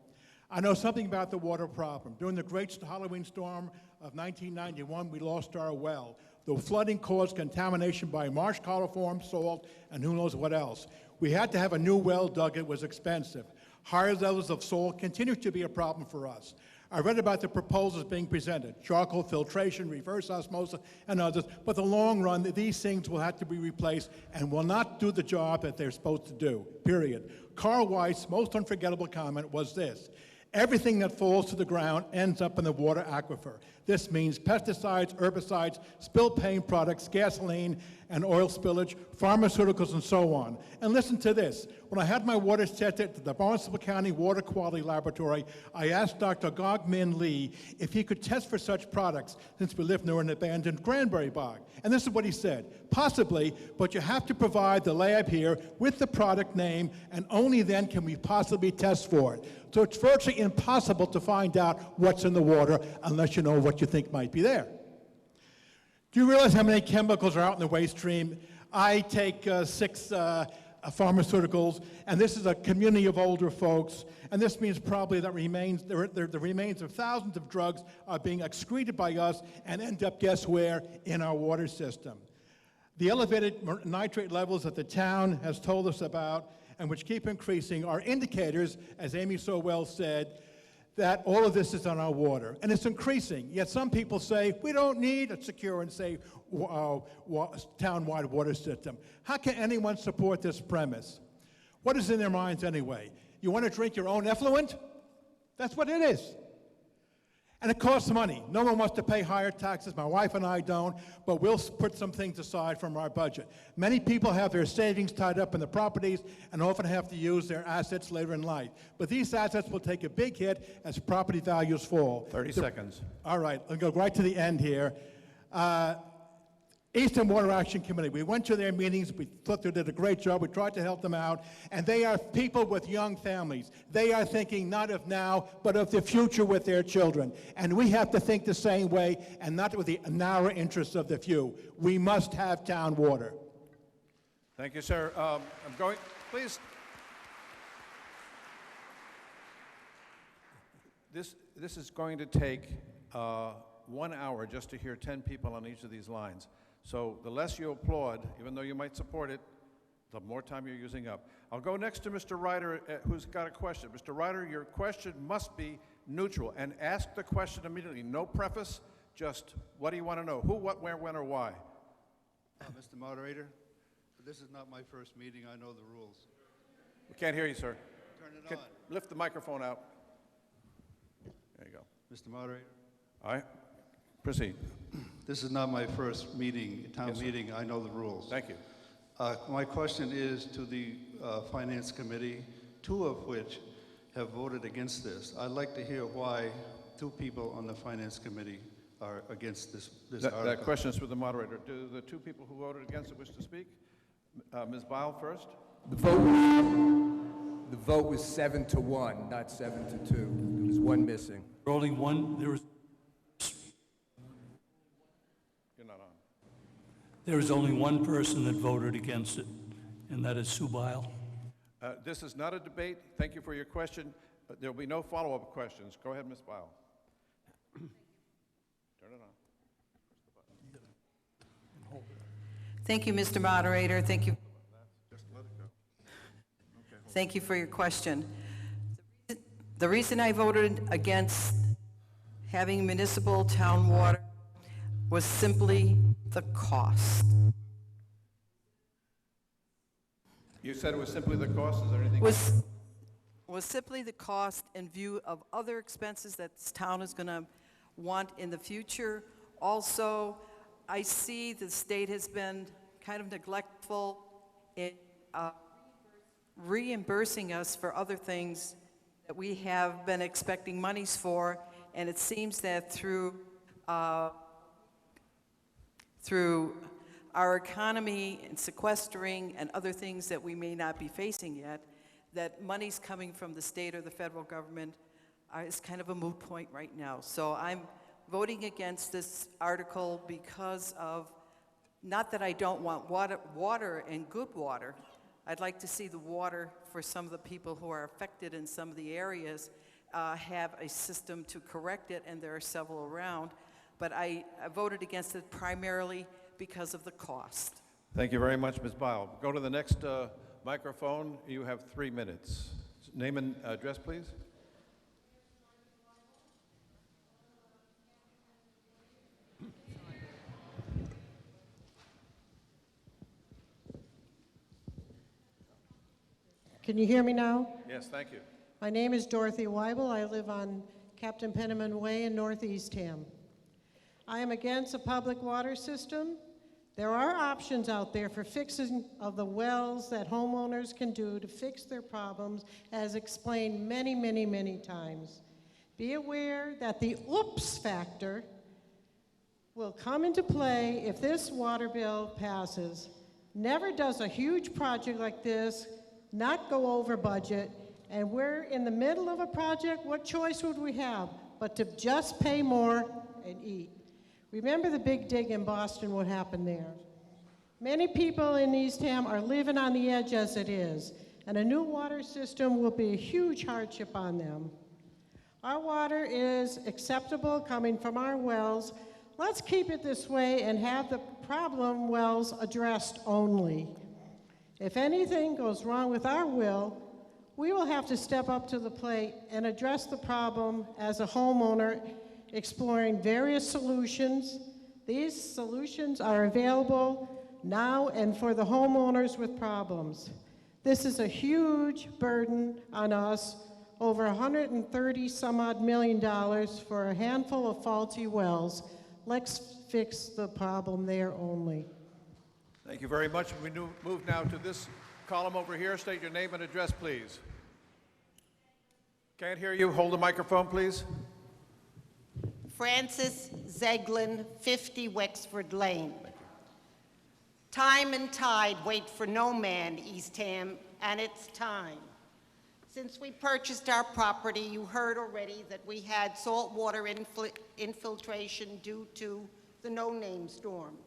I know something about the water problem. During the great Halloween storm of 1991, we lost our well. The flooding caused contamination by marsh coliform, salt, and who knows what else. We had to have a new well dug. It was expensive. Higher levels of salt continue to be a problem for us. I read about the proposals being presented, charcoal filtration, reverse osmosis, and others, but in the long run, these things will have to be replaced and will not do the job that they're supposed to do, period. Carl Weiss' most unforgettable comment was this: everything that falls to the ground ends up in the water aquifer. This means pesticides, herbicides, spilled paint products, gasoline and oil spillage, pharmaceuticals, and so on. And listen to this. When I had my water tested at the Barnstable County Water Quality Laboratory, I asked Dr. Gog Min Lee if he could test for such products since we live near an abandoned cranberry bog. And this is what he said: possibly, but you have to provide the lab here with the product name, and only then can we possibly test for it. So it's virtually impossible to find out what's in the water unless you know what you think might be there. Do you realize how many chemicals are out in the waste stream? I take 6 pharmaceuticals, and this is a community of older folks, and this means probably that the remains of thousands of drugs are being excreted by us and end up, guess where? In our water system. The elevated nitrate levels that the town has told us about, and which keep increasing, are indicators, as Amy so well said, that all of this is on our water, and it's increasing. Yet some people say, we don't need a secure and safe town-wide water system. How can anyone support this premise? What is in their minds anyway? You want to drink your own effluent? That's what it is. And it costs money. No one wants to pay higher taxes. My wife and I don't, but we'll put some things aside from our budget. Many people have their savings tied up in the properties and often have to use their assets later in life. But these assets will take a big hit as property values fall. 30 seconds. All right, I'll go right to the end here. Eastham Water Action Committee, we went to their meetings, we thought they did a great job, we tried to help them out, and they are people with young families. They are thinking not of now, but of the future with their children. And we have to think the same way, and not with the narrow interests of the few. We must have town water. Thank you, sir. I'm going, please. This is going to take 1 hour just to hear 10 people on each of these lines. So the less you applaud, even though you might support it, the more time you're using up. I'll go next to Mr. Ryder, who's got a question. Mr. Ryder, your question must be neutral, and ask the question immediately. No preface, just what do you want to know? Who, what, where, when, or why? Mr. Moderator, this is not my first meeting. I know the rules. We can't hear you, sir. Turn it on. Lift the microphone out. There you go. Mr. Moderator? All right. Proceed. This is not my first meeting, town meeting. I know the rules. Thank you. My question is to the Finance Committee, 2 of which have voted against this. I'd like to hear why 2 people on the Finance Committee are against this article. That question is for the moderator. Do the 2 people who voted against it wish to speak? Ms. Bile first. The vote was 7-1, not 7-2. There was 1 missing. Only one, there is only one person that voted against it, and that is Sue Bile. This is not a debate. Thank you for your question. There will be no follow-up questions. Go ahead, Ms. Bile. Turn it on. Thank you, Mr. Moderator. Thank you. Just let it go. Okay, Thank you for your question. The reason I voted against having municipal town water was simply the cost. You said it was simply the cost. Is there anything Was simply the cost in view of other expenses that this town is going to want in the future. Also, I see the state has been kind of neglectful in reimbursing us for other things that we have been expecting monies for, and it seems that through our economy and sequestering and other things that we may not be facing yet, that money's coming from the state or the federal government is kind of a moot point right now. So I'm voting against this article because of, not that I don't want water and good water. I'd like to see the water for some of the people who are affected in some of the areas have a system to correct it, and there are several around. But I voted against it primarily because of the cost. Thank you very much, Ms. Bile. Go to the next microphone. You have 3 minutes. Name and address, please. Can you hear me now? Yes, thank you. My name is Dorothy Weibel. I live on Captain Penniman Way in North Eastham. I am against a public water system. There are options out there for fixing of the wells that homeowners can do to fix their problems, as explained many, many, many times. Be aware that the oops factor will come into play if this water bill passes. Never does a huge project like this not go over budget, and we're in the middle of a project. What choice would we have but to just pay more and eat? Remember the big dig in Boston, what happened there? Many people in Eastham are living on the edge as it is, and a new water system will be a huge hardship on them. Our water is acceptable coming from our wells. Let's keep it this way and have the problem wells addressed only. If anything goes wrong with our well, we will have to step up to the plate and address the problem as a homeowner, exploring various solutions. These solutions are available now and for the homeowners with problems. This is a huge burden on us, over $130 some odd million for a handful of faulty wells. Let's fix the problem there only. Thank you very much. We move now to this column over here. State your name and address, please. Can't hear you. Hold the microphone, please. Francis Zeglin, 50 Wexford Lane. Time and tide wait for no man, Eastham, and it's time. Since we purchased our property, you heard already that we had saltwater infiltration due to the no-name storm.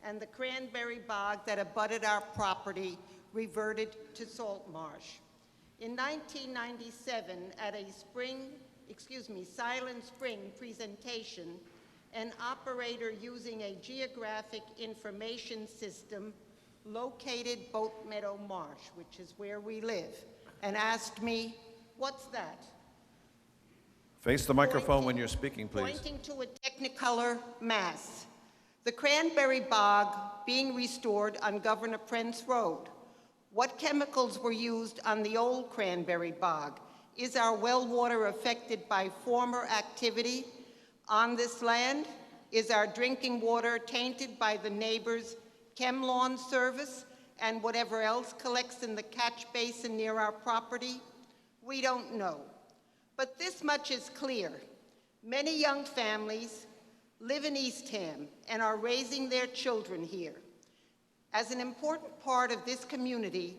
and the cranberry bog that abutted our property reverted to salt marsh. In 1997, at a Silent Spring presentation, an operator using a geographic information system located Boat Meadow Marsh, which is where we live, and asked me, "What's that?" Face the microphone when you're speaking, please. Pointing to a technicolor mass. The cranberry bog being restored on Governor Prince Road. What chemicals were used on the old cranberry bog? Is our well water affected by former activity on this land? Is our drinking water tainted by the neighbors' chem lawn service and whatever else collects in the catch basin near our property? We don't know. But this much is clear. Many young families live in Eastham and are raising their children here. As an important part of this community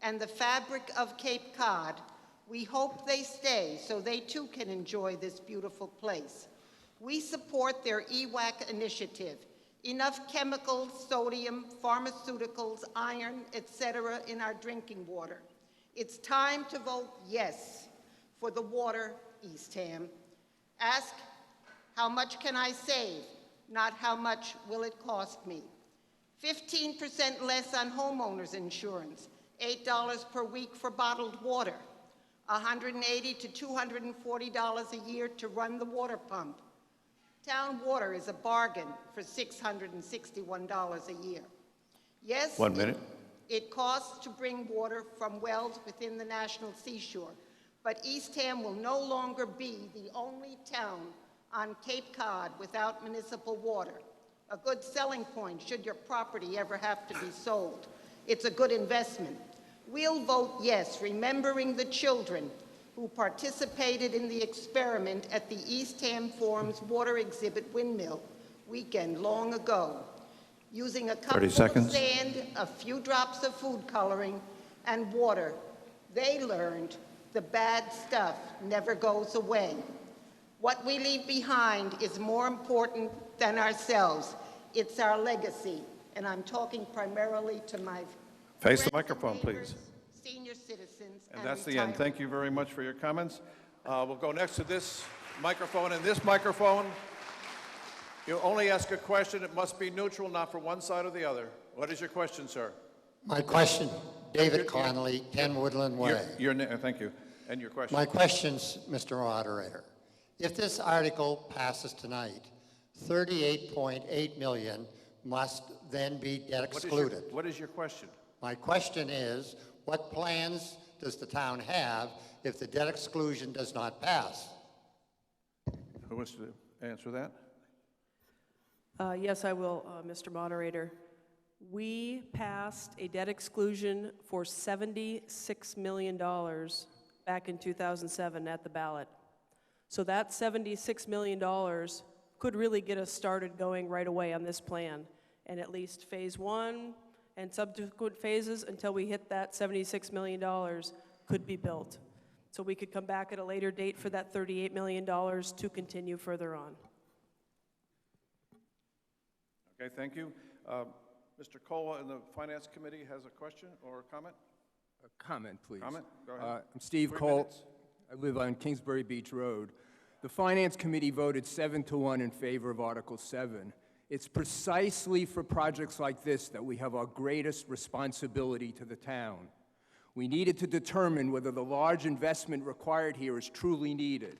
and the fabric of Cape Cod, we hope they stay so they too can enjoy this beautiful place. We support their EWAC initiative. Enough chemicals, sodium, pharmaceuticals, iron, etc. in our drinking water. It's time to vote yes for the water, Eastham. Ask, how much can I save? Not how much will it cost me? 15% less on homeowners insurance, $8 per week for bottled water, $180 to $240 a year to run the water pump. Town water is a bargain for $661 a year. Yes, 1 minute. It costs to bring water from wells within the National Seashore, but Eastham will no longer be the only town on Cape Cod without municipal water. A good selling point should your property ever have to be sold. It's a good investment. We'll vote yes, remembering the children who participated in the experiment at the Eastham Forum's water exhibit windmill weekend long ago. Using a cup 30 of seconds. sand, a few drops of food coloring, and water, they learned the bad stuff never goes away. What we leave behind is more important than ourselves. It's our legacy, and I'm talking primarily to my Face the friends and microphone, neighbors, please. senior citizens, And that's the end. retired. Thank you very much for your comments. We'll go next to this microphone. And this microphone, you only ask a question. It must be neutral, not for one side or the other. What is your question, sir? My question, David Connolly, 10 Woodland Way. Thank you. And your question? My question's, Mr. Moderator. If this article passes tonight, 38.8 million must then be debt excluded. What is your question? My question is, what plans does the town have if the debt exclusion does not pass? Who wants to answer that? Yes, I will, Mr. Moderator. We passed a debt exclusion for $76 million back in 2007 at the ballot. So that $76 million could really get us started going right away on this plan. And at least phase one and subsequent phases until we hit that $76 million could be built. So we could come back at a later date for that $38 million to continue further on. Okay, thank you. Mr. Cole in the Finance Committee has a question or a comment? A comment, please. Comment? Go ahead. I'm Steve 3 Cole. minutes. I live on Kingsbury Beach Road. The Finance Committee voted 7-1 in favor of Article 7. It's precisely for projects like this that we have our greatest responsibility to the town. We needed to determine whether the large investment required here is truly needed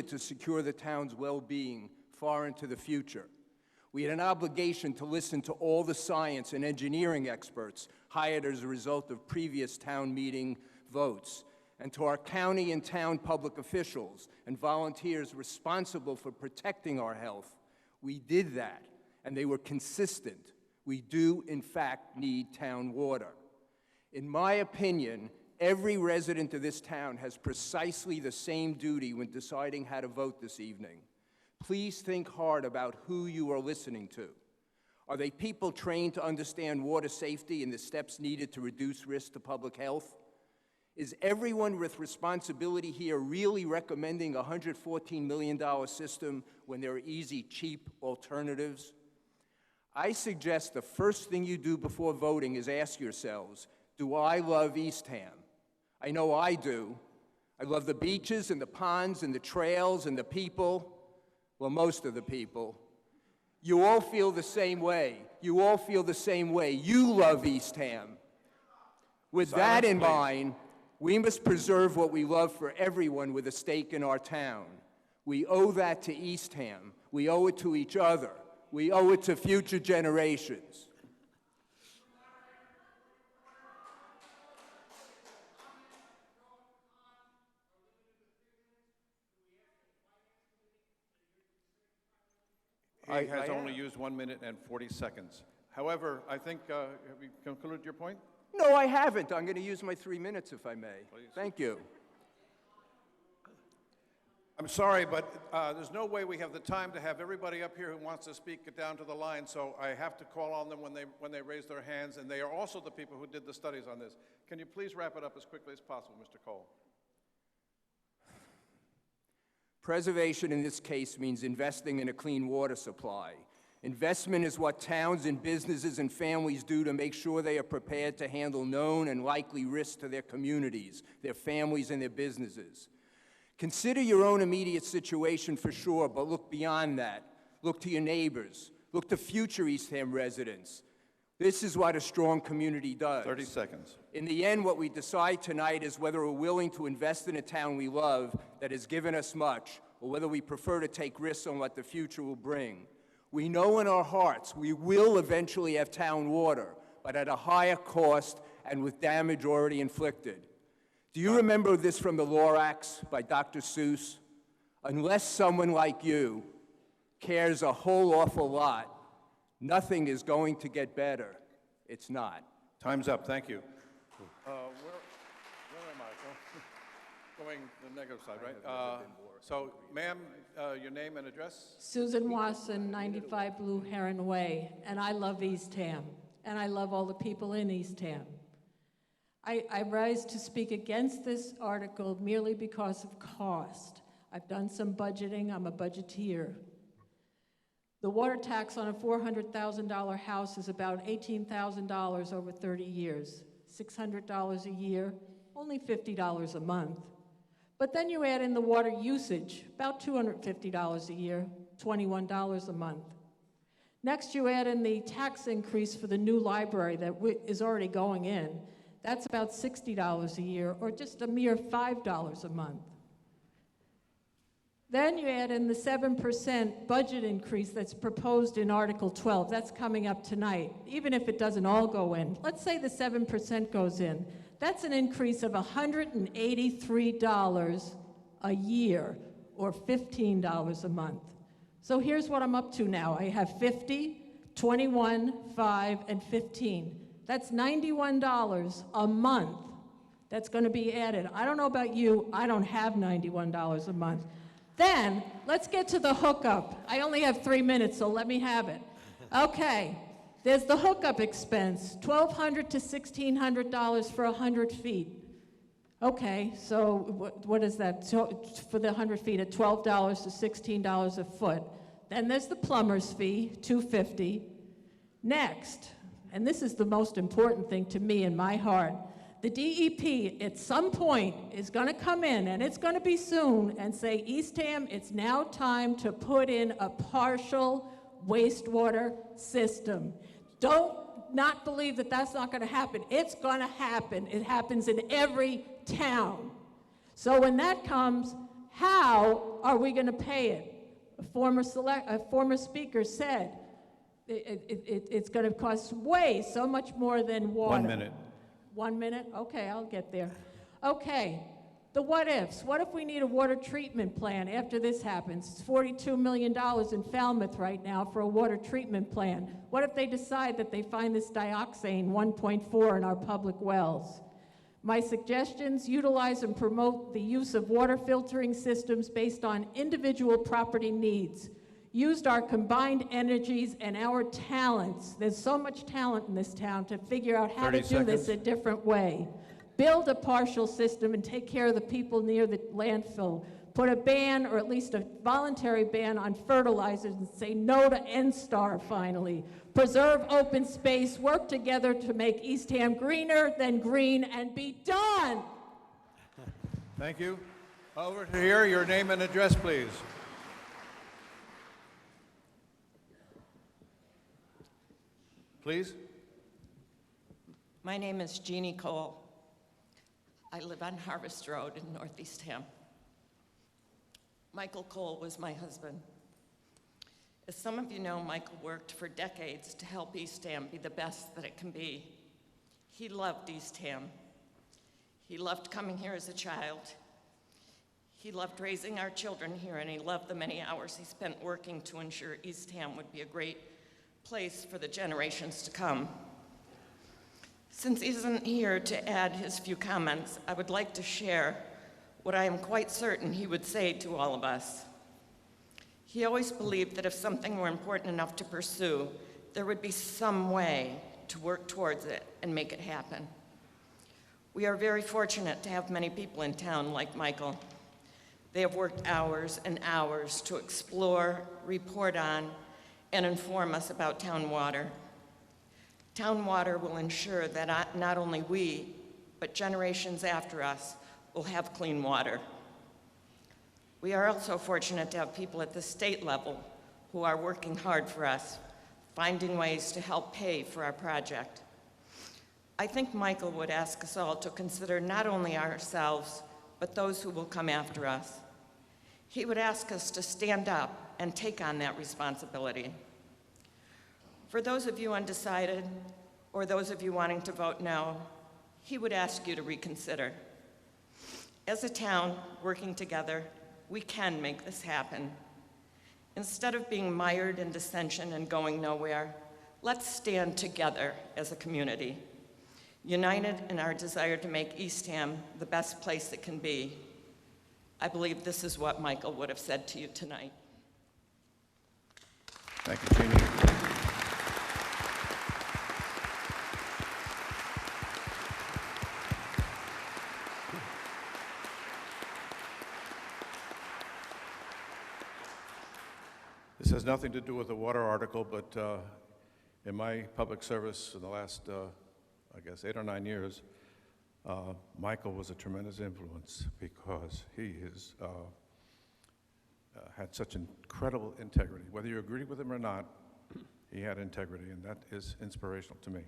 to secure the town's well-being far into the future. We had an obligation to listen to all the science and engineering experts hired as a result of previous town meeting votes, and to our county and town public officials and volunteers responsible for protecting our health. We did that, and they were consistent. We do, in fact, need town water. In my opinion, every resident of this town has precisely the same duty when deciding how to vote this evening. Please think hard about who you are listening to. Are they people trained to understand water safety and the steps needed to reduce risk to public health? Is everyone with responsibility here really recommending a $114 million system when there are easy, cheap alternatives? I suggest the first thing you do before voting is ask yourselves, do I love Eastham? I know I do. I love the beaches and the ponds and the trails and the people. Well, most of the people. You all feel the same way. You all feel the same way. You love Eastham. With that in mind, we must preserve what we love for everyone with a stake in our town. We owe that to Eastham. We owe it to each other. We owe it to future generations. He has only used 1 minute and 40 seconds. However, I think, have you concluded your point? No, I haven't. I'm going to use my 3 minutes, if I may. Please. Thank you. I'm sorry, but there's no way we have the time to have everybody up here who wants to speak get down to the line, so I have to call on them when they raise their hands, and they are also the people who did the studies on this. Can you please wrap it up as quickly as possible, Mr. Cole? Preservation in this case means investing in a clean water supply. Investment is what towns and businesses and families do to make sure they are prepared to handle known and likely risks to their communities, their families, and their businesses. Consider your own immediate situation for sure, but look beyond that. Look to your neighbors. Look to future Eastham residents. This is what a strong community does. 30 seconds. In the end, what we decide tonight is whether we're willing to invest in a town we love that has given us much, or whether we prefer to take risks on what the future will bring. We know in our hearts we will eventually have town water, but at a higher cost and with damage already inflicted. Do you remember this from the Lorax by Dr. Seuss? Unless someone like you cares a whole awful lot, nothing is going to get better. It's not. Time's up. Thank you. Where am I? Going the negative side, right? So, ma'am, your name and address? Susan Wasson, 95 Blue Heron Way, and I love Eastham, and I love all the people in Eastham. I rise to speak against this article merely because of cost. I've done some budgeting. I'm a budgeteer. The water tax on a $400,000 house is about $18,000 over 30 years, $600 a year, only $50 a month. But then you add in the water usage, about $250 a year, $21 a month. Next, you add in the tax increase for the new library that is already going in. That's about $60 a year, or just a mere $5 a month. Then you add in the 7% budget increase that's proposed in Article 12. That's coming up tonight, even if it doesn't all go in. Let's say the 7% goes in. That's an increase of $183 a year, or $15 a month. So here's what I'm up to now. I have 50, 21, 5, and 15. That's $91 a month that's going to be added. I don't know about you, I don't have $91 a month. Then, let's get to the hookup. I only have 3 minutes, so let me have it. Okay, there's the hookup expense, $1,200 to $1,600 for 100 feet. Okay, so what is that? So for the 100 feet at $12 to $16 a foot. Then there's the plumber's fee, $250. Next, and this is the most important thing to me in my heart, the DEP at some point is going to come in, and it's going to be soon, and say, Eastham, it's now time to put in a partial wastewater system. Don't not believe that that's not going to happen. It's going to happen. It happens in every town. So when that comes, how are we going to pay it? A former speaker said it's going to cost way so much more than water. 1 minute. 1 minute? Okay, I'll get there. Okay, the what ifs. What if we need a water treatment plan after this happens? It's $42 million in Falmouth right now for a water treatment plan. What if they decide that they find this dioxane 1.4 in our public wells? My suggestions: utilize and promote the use of water filtering systems based on individual property needs. Used our combined energies and our talents. There's so much talent in this town to figure out how to do this a different way. Build a partial system and take care of the people near the landfill. Put a ban, or at least a voluntary ban, on fertilizers and say no to N-Star finally. preserve open space, work together to make Eastham greener than green, and be done. Thank you. Over to here, your name and address, please. Please. My name is Jeannie Cole. I live on Harvest Road in North Eastham. Michael Cole was my husband. As some of you know, Michael worked for decades to help Eastham be the best that it can be. He loved Eastham. He loved coming here as a child. He loved raising our children here, and he loved the many hours he spent working to ensure Eastham would be a great place for the generations to come. Since he isn't here to add his few comments, I would like to share what I am quite certain he would say to all of us. He always believed that if something were important enough to pursue, there would be some way to work towards it and make it happen. We are very fortunate to have many people in town like Michael. They have worked hours and hours to explore, report on, and inform us about town water. Town water will ensure that not only we, but generations after us will have clean water. We are also fortunate to have people at the state level who are working hard for us, finding ways to help pay for our project. I think Michael would ask us all to consider not only ourselves, but those who will come after us. He would ask us to stand up and take on that responsibility. For those of you undecided, or those of you wanting to vote no, he would ask you to reconsider. As a town, working together, we can make this happen. Instead of being mired in dissension and going nowhere, let's stand together as a community, united in our desire to make Eastham the best place it can be. I believe this is what Michael would have said to you tonight. Thank you, Jeannie. This has nothing to do with the water article, but in my public service in the last, I guess, 8 or 9 years, Michael was a tremendous influence because he is, had such incredible integrity. Whether you agree with him or not, he had integrity, and that is inspirational to me.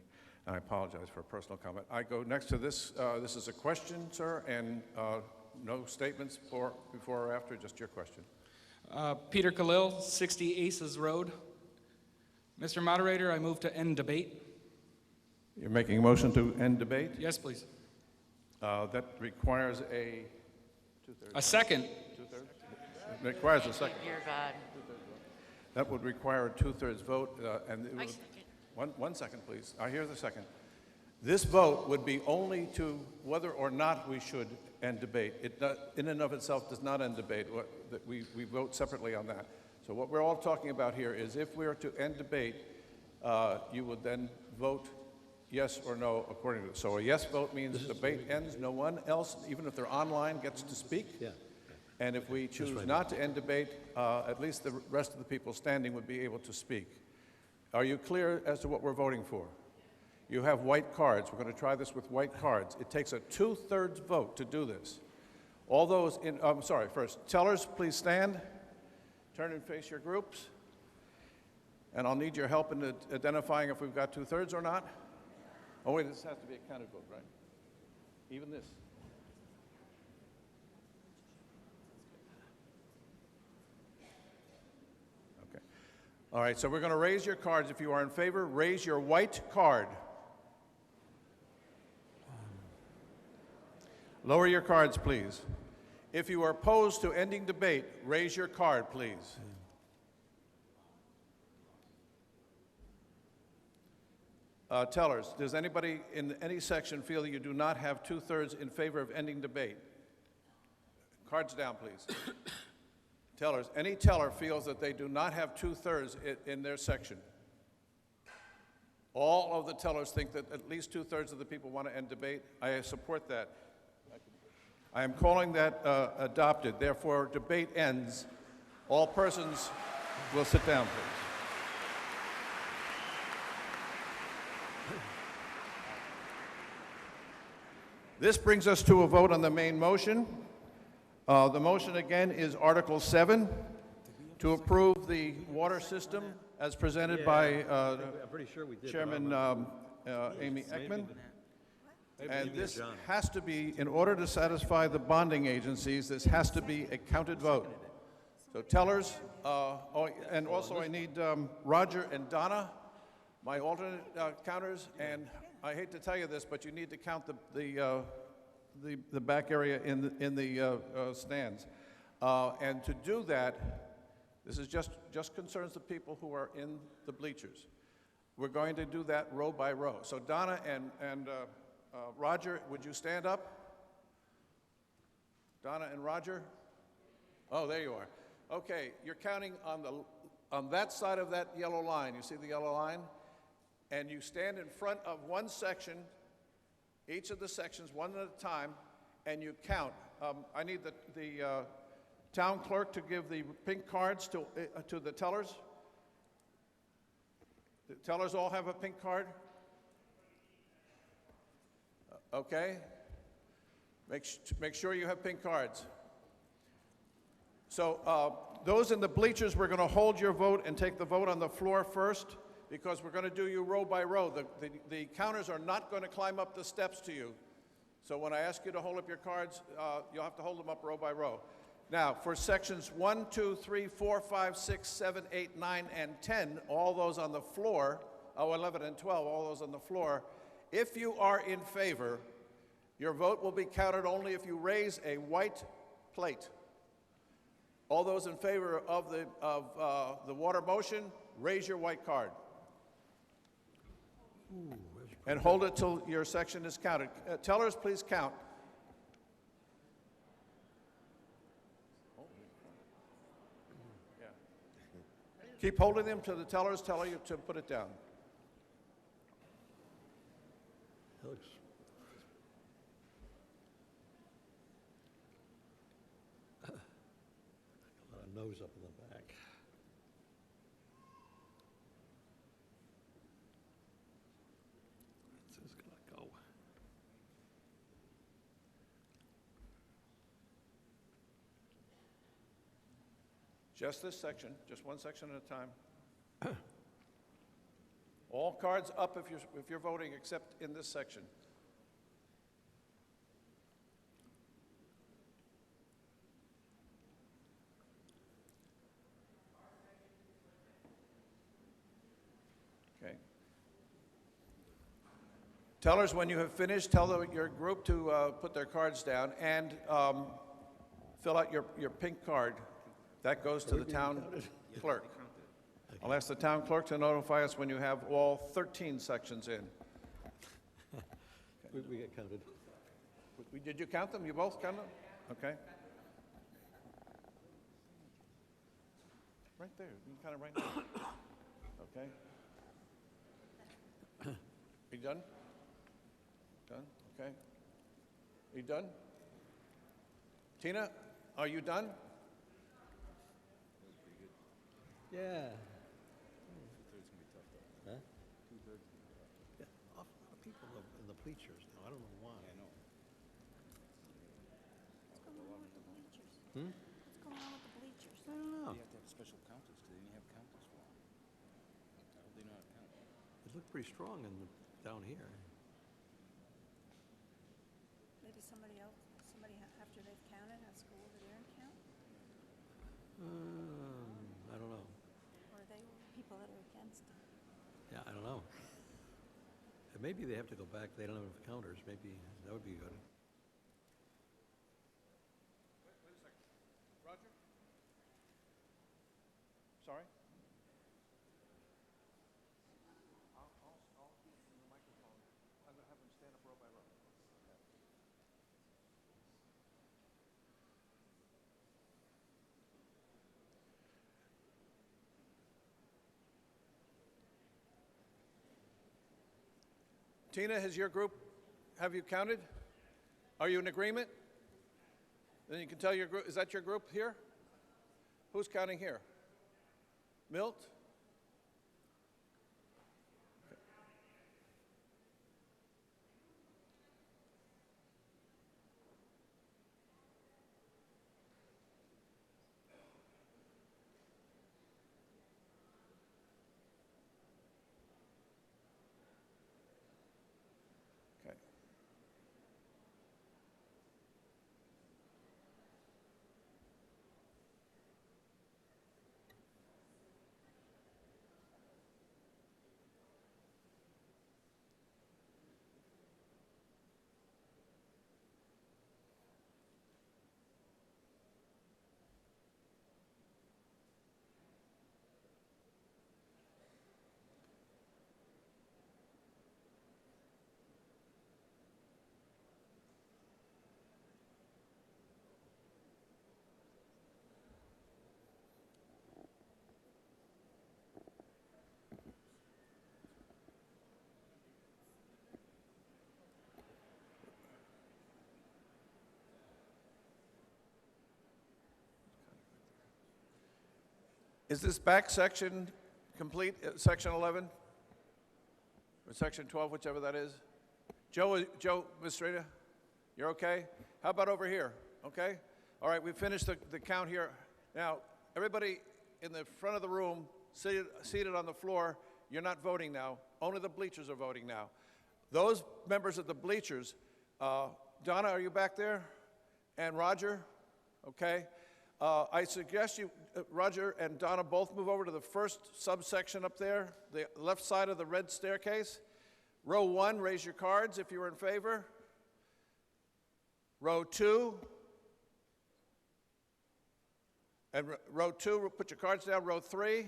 And I apologize for a personal comment. I go next to this. This is a question, sir, and no statements before or after, just your question. Peter Khalil, 60 Aces Road. Mr. Moderator, I move to end debate. You're making a motion to end debate? Yes, please. That requires a two-thirds. A second. Two-thirds? It requires a second. Dear God. That would require a two-thirds vote, and it would, one second, please. I hear the second. This vote would be only to whether or not we should end debate. It in and of itself does not end debate. We vote separately on that. So what we're all talking about here is if we are to end debate, you would then vote yes or no according to it. So a yes vote means debate ends. No one else, even if they're online, gets to speak. Yeah. And if we choose not to end debate, at least the rest of the people standing would be able to speak. Are you clear as to what we're voting for? You have white cards. We're going to try this with white cards. It takes a two-thirds vote to do this. All those in, I'm sorry, first, tellers, please stand. Turn and face your groups. And I'll need your help in identifying if we've got two-thirds or not. Oh, wait, this has to be a counted vote, right? Even this. Okay. All right, so we're going to raise your cards. If you are in favor, raise your white card. Lower your cards, please. If you are opposed to ending debate, raise your card, please. Tellers, does anybody in any section feel that you do not have two-thirds in favor of ending debate? Cards down, please. Tellers, any teller feels that they do not have two-thirds in their section? All of the tellers think that at least two-thirds of the people want to end debate. I support that. I am calling that adopted. Therefore, debate ends. All persons will sit down, please. This brings us to a vote on the main motion. The motion again is Article 7, to approve the water system as presented by I'm pretty sure we did. Chairman Amy Ekman. And this has to be, in order to satisfy the bonding agencies, this has to be a counted vote. So tellers, and also I need Roger and Donna, my alternate counters, and I hate to tell you this, but you need to count the back area in the stands. And to do that, this is just concerns the people who are in the bleachers. We're going to do that row by row. So Donna and Roger, would you stand up? Donna and Roger? Oh, there you are. Okay, you're counting on that side of that yellow line. You see the yellow line? And you stand in front of one section, each of the sections, one at a time, and you count. I need the town clerk to give the pink cards to the tellers. The tellers all have a pink card? Okay. Make sure you have pink cards. So those in the bleachers, we're going to hold your vote and take the vote on the floor first, because we're going to do you row by row. The counters are not going to climb up the steps to you. So when I ask you to hold up your cards, you'll have to hold them up row by row. Now, for sections 1, 2, 3, 4, 5, 6, 7, 8, 9, and 10, all those on the floor, 11 and 12, all those on the floor, if you are in favor, your vote will be counted only if you raise a white plate. All those in favor of the water motion, raise your white card. And hold it till your section is counted. Tellers, please count. Yeah. Keep holding them till the tellers tell you to put it down. That looks... a lot of nose up in the back. This is gonna go. Just this section, just one section at a time. All cards up if you're voting, except in this section. Okay. Tellers, when you have finished, tell your group to put their cards down and fill out your pink card. That goes to the town clerk. I'll ask the town clerk to notify us when you have all 13 sections in. We get counted. Did you count them? You both count them? Okay. Right there. You can count it right now. Okay. Are you done? Done? Okay. Are you done? Tina, are you done? Yeah. Huh? Yeah, awful lot of people in the bleachers now. I don't know why. I know. What's going on with the bleachers? Hmm? What's going on with the bleachers? I don't know. You have to have special counters. They didn't have counters for them. How would they know how to count? It looked pretty strong down here. Maybe somebody after they've counted has to go over there and count? I don't know. Or are they people that are against it? Yeah, I don't know. And maybe they have to go back. They don't have counters. Maybe that would be good. Wait a second. Roger? Sorry? I'll give him the microphone. I'm going to have him stand up row by row. Tina, has your group, have you counted? Are you in agreement? Then you can tell your group, is that your group here? Who's counting here? Milt? Is this back section complete, section 11? Or section 12, whichever that is? Joe, Ms. Strata, you're okay? How about over here, okay? All right, we've finished the count here. Now, everybody in the front of the room, seated on the floor, you're not voting now. Only the bleachers are voting now. Those members of the bleachers, Donna, are you back there? And Roger? Okay. I suggest you, Roger and Donna, both move over to the first subsection up there, the left side of the red staircase. Row 1, raise your cards if you're in favor. Row 2. And row 2, put your cards down. Row 3.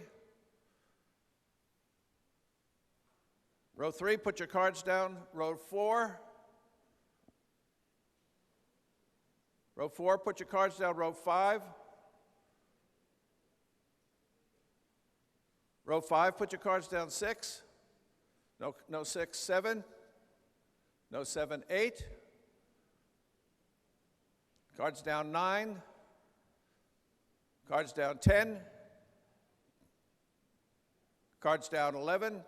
Row 3, put your cards down. Row 4. Row 4, put your cards down. Row 5. Row 5, put your cards down. 6. No 6, 7. No 7, 8. Cards down 9. Cards down 10. Cards down 11.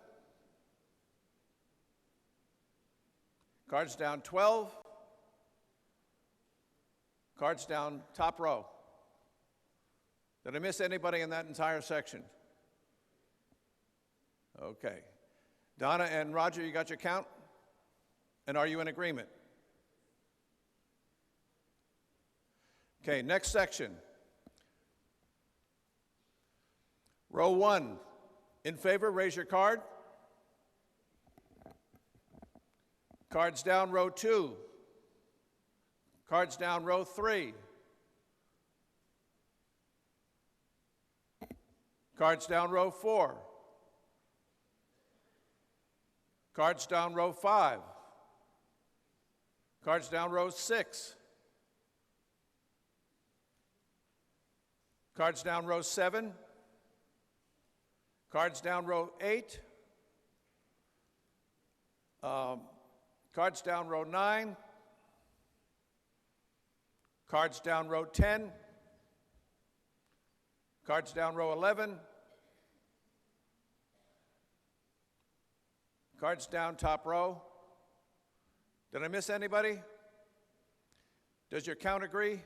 Cards down 12. Cards down top row. Did I miss anybody in that entire section? Okay. Donna and Roger, you got your count? And are you in agreement? Okay, next section. Row 1, in favor, raise your card. Cards down, row 2. Cards down, row 3. Cards down, row 4. Cards down, row 5. Cards down, row 6. Cards down, row 7. Cards down, row 8. Cards down, row 9. Cards down, row 10. Cards down, row 11. Cards down, top row. Did I miss anybody? Does your count agree?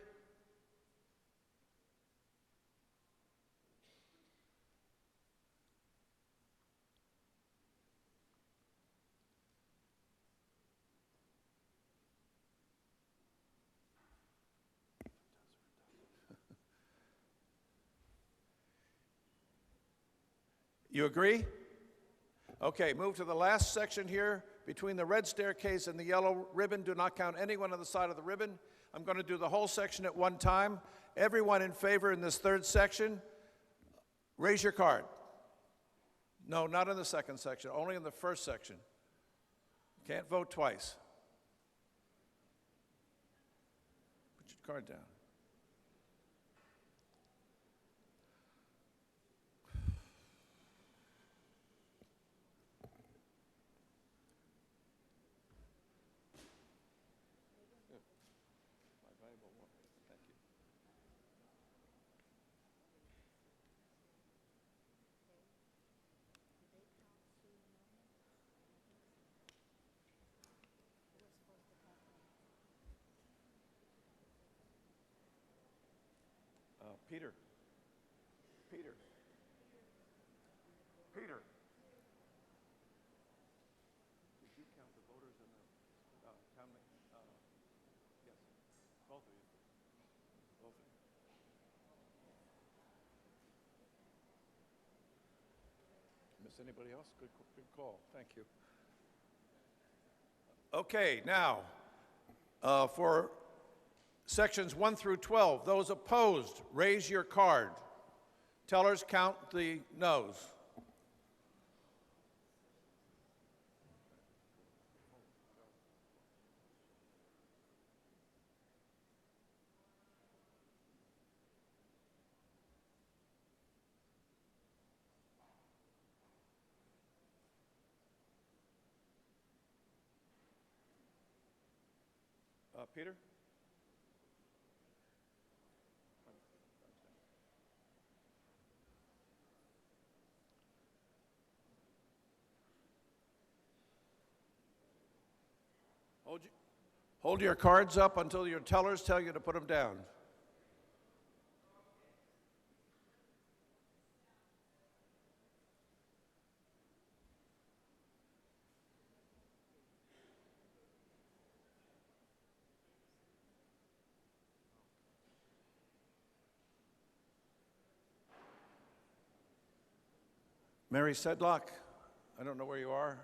You agree? Okay, move to the last section here. Between the red staircase and the yellow ribbon, do not count anyone on the side of the ribbon. I'm going to do the whole section at one time. Everyone in favor in this third section, raise your card. No, not in the second section, only in the first section. Can't vote twice. Put your card down. Peter. Peter. Peter. Did you count the voters in the town? Yes. Both of you. Both of you. Miss anybody else? Good call. Thank you. Okay, now, for sections 1 through 12, those opposed, raise your card. Tellers, count the noes. Peter? Hold your cards up until your tellers tell you to put them down. Mary Sedlock, I don't know where you are.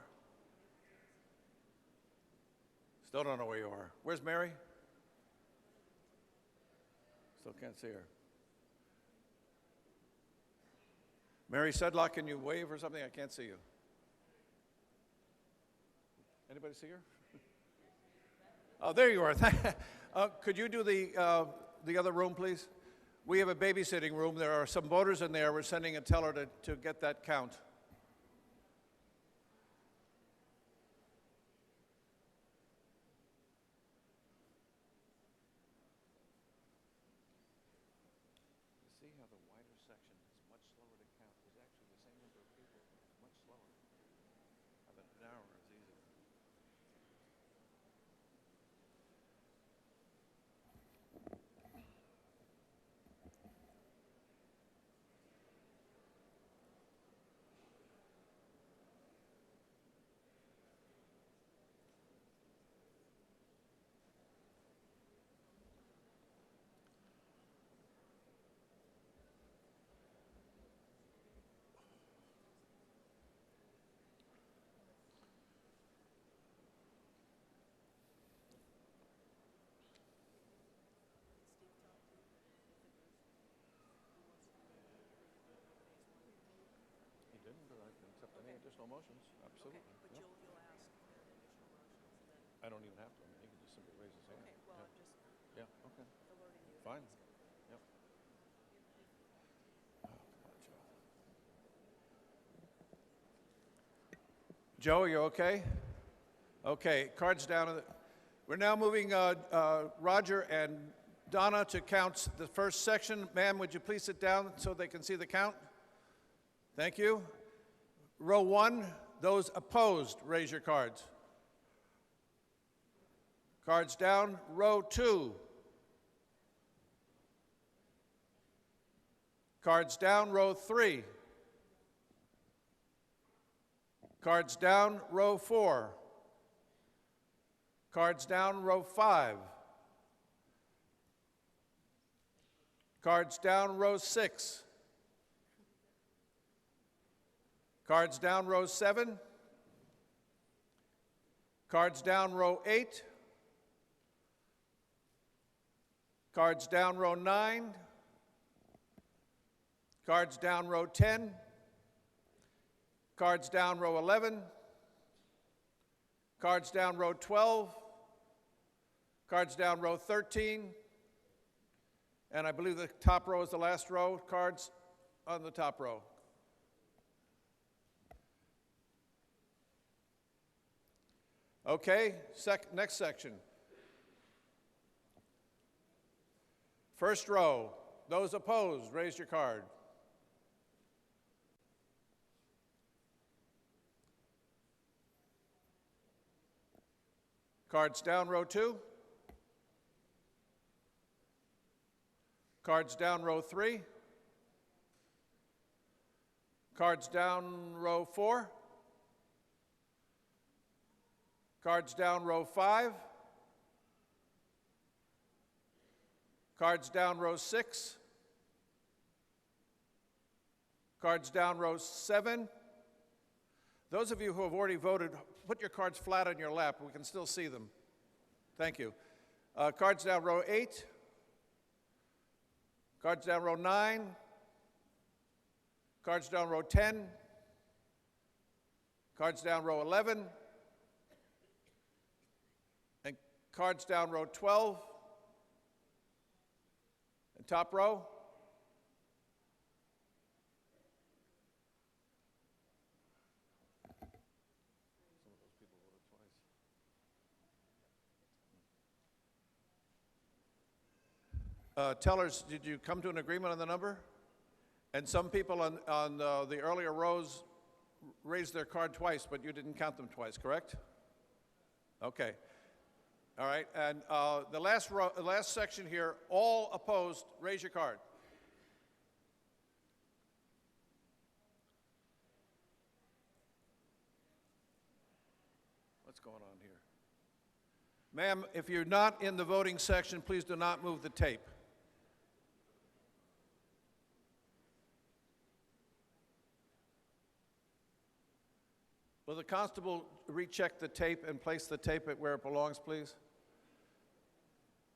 Still don't know where you are. Where's Mary? Still can't see her. Mary Sedlock, can you wave or something? I can't see you. Anybody see her? Oh, there you are. Could you do the other room, please? We have a babysitting room. There are some voters in there. We're sending a teller to get that count. See how the wider section is much slower to count. There's actually the same number of people. It's much slower. How about narrower? It's easier. He didn't, but I can accept any additional motions. Absolutely. But Yep. you'll ask for additional motions and then. I don't even have to. I mean, he can just simply raise his hand. Okay, well, I'm just Yeah, okay. alerting you. that Fine. he's gonna- Yep. Oh, come on, Joe. Joe, are you okay? Okay, cards down. We're now moving Roger and Donna to count the first section. Ma'am, would you please sit down so they can see the count? Thank you. Row 1, those opposed, raise your cards. Cards down. Row 2. Cards down. Row 3. Cards down. Row 4. Cards down. Row 5. Cards down. Row 6. Cards down, row 7. Cards down, row 8. Cards down, row 9. Cards down, row 10. Cards down, row 11. Cards down, row 12. Cards down, row 13. And I believe the top row is the last row. Cards on the top row. Okay, next section. First row, those opposed, raise your card. Cards down, row 2. Cards down, row 3. Cards down, row 4. Cards down, row 5. Cards down, row 6. Cards down, row 7. Those of you who have already voted, put your cards flat on your lap. We can still see them. Thank you. Cards down, row 8. Cards down, row 9. Cards down, row 10. Cards down, row 11. And cards down, row 12. And top row. Tellers, did you come to an agreement on the number? And some people on the earlier rows raised their card twice, but you didn't count them twice, correct? Okay. All right, and the last section here, all opposed, raise your card. What's going on here? Ma'am, if you're not in the voting section, please do not move the tape. Will the constable recheck the tape and place the tape at where it belongs, please?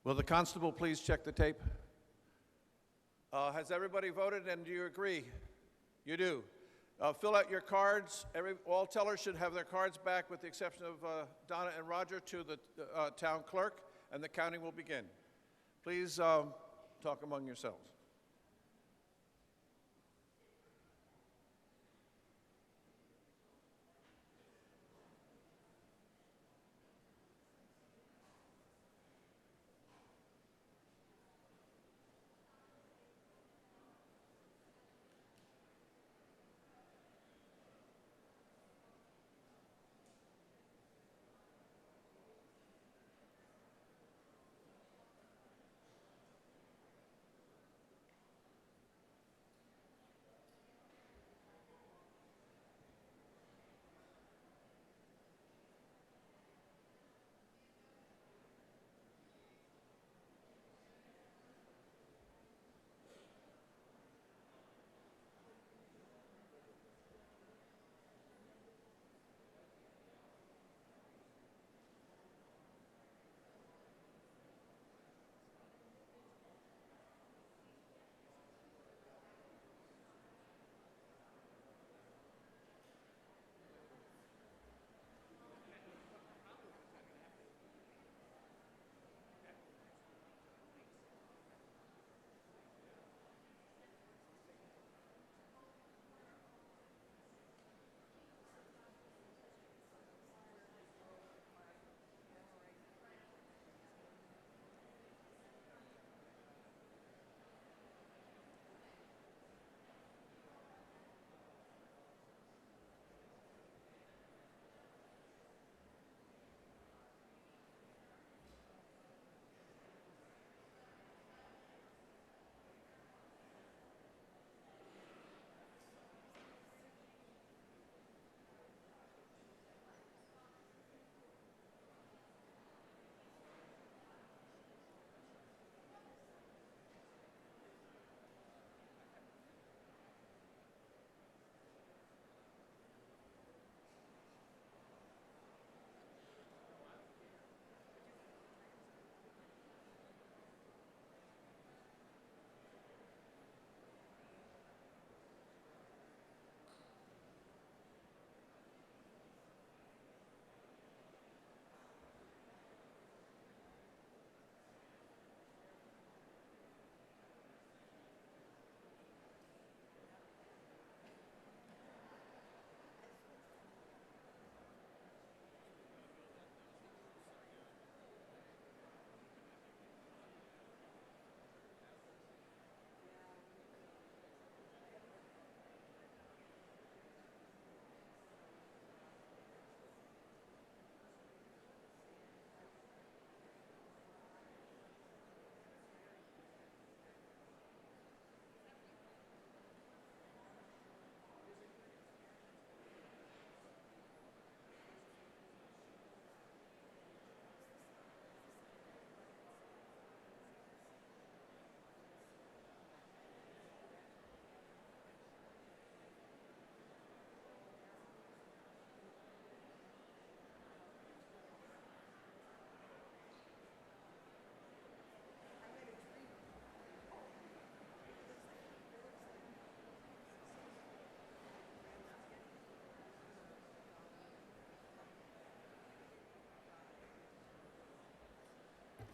Will the constable please check the tape? Has everybody voted, and do you agree? You do. Fill out your cards. All tellers should have their cards back, with the exception of Donna and Roger, to the town clerk, and the counting will begin. Please talk among yourselves.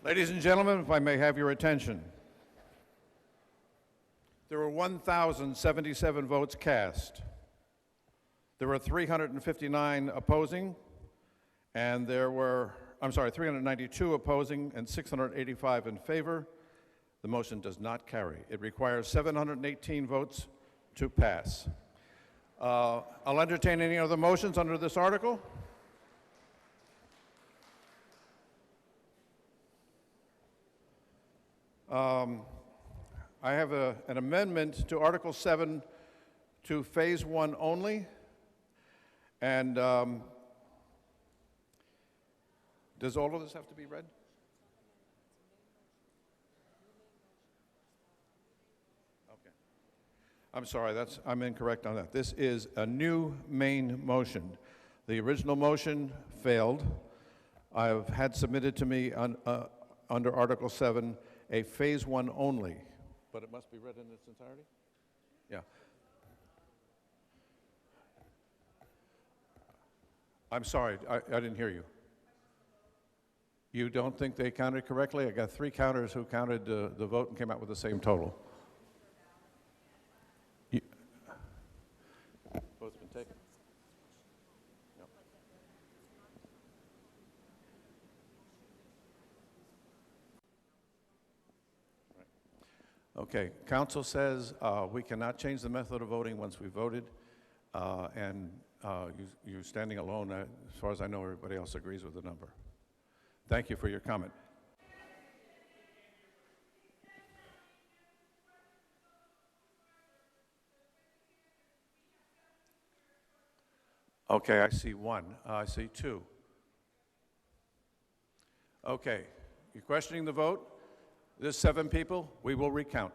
Ladies and gentlemen, if I may have your attention. There were 1,077 votes cast. There were 359 opposing, and there were, 392 opposing and 685 in favor. The motion does not carry. It requires 718 votes to pass. I'll entertain any other motions under this article. I have an amendment to Article 7 to Phase 1 only. And does all of this have to be read? Okay. I'm sorry, I'm incorrect on that. This is a new main motion. The original motion failed. I've had submitted to me under Article 7 a Phase 1 only, but it must be read in its entirety? Yeah. I'm sorry, I didn't hear you. You don't think they counted correctly? I got 3 counters who counted the vote and came out with the same total. Vote's been taken. Yep. Right. Okay, council says we cannot change the method of voting once we voted, and you're standing alone. As far as I know, everybody else agrees with the number. Thank you for your comment. Okay, I see 1. I see 2. Okay, you're questioning the vote? There's 7 people. We will recount.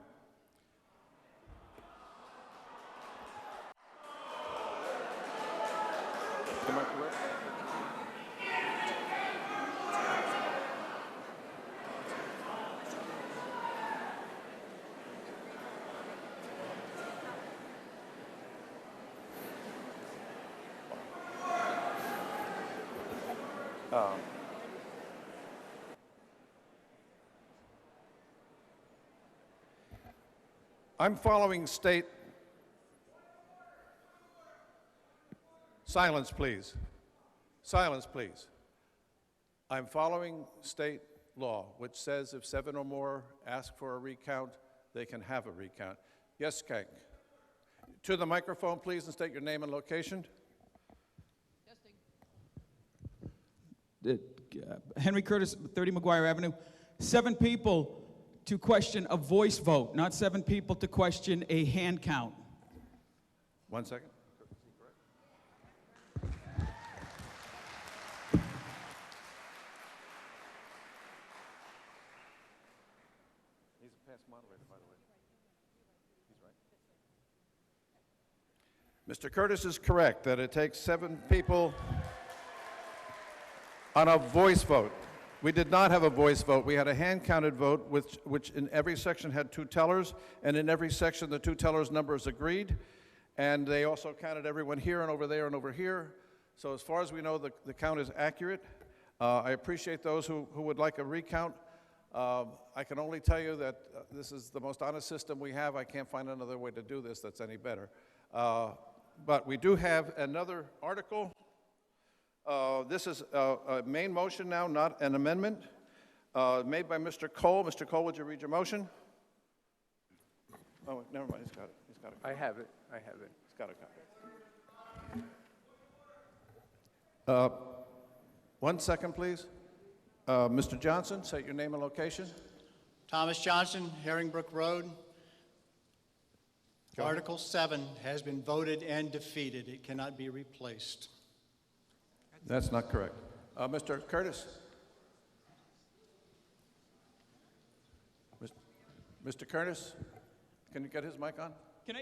Am I correct? I'm following state. Silence, please. Silence, please. I'm following state law, which says if 7 or more ask for a recount, they can have a recount. Yes, Kank. To the microphone, please, and state your name and location. Henry Curtis, 30 McGuire Avenue. 7 people to question a voice vote, not 7 people to question a hand count. 1 second. He's a past moderator, by the way. He's right. Mr. Curtis is correct that it takes 7 people on a voice vote. We did not have a voice vote. We had a hand-counted vote, which in every section had 2 tellers, and in every section the 2 tellers' numbers agreed, and they also counted everyone here and over there and over here. So as far as we know, the count is accurate. I appreciate those who would like a recount. I can only tell you that this is the most honest system we have. I can't find another way to do this that's any better. But we do have another article. This is a main motion now, not an amendment, made by Mr. Cole. Mr. Cole, would you read your motion? Oh, never mind, he's got it. He's got it. I have it. I have it. He's got a copy. 1 second, please. Mr. Johnson, state your name and location. Thomas Johnson, Herringbrook Road. Article 7 has been voted and defeated. It cannot be replaced. That's not correct. Mr. Curtis? Mr. Curtis, can you get his mic on? Can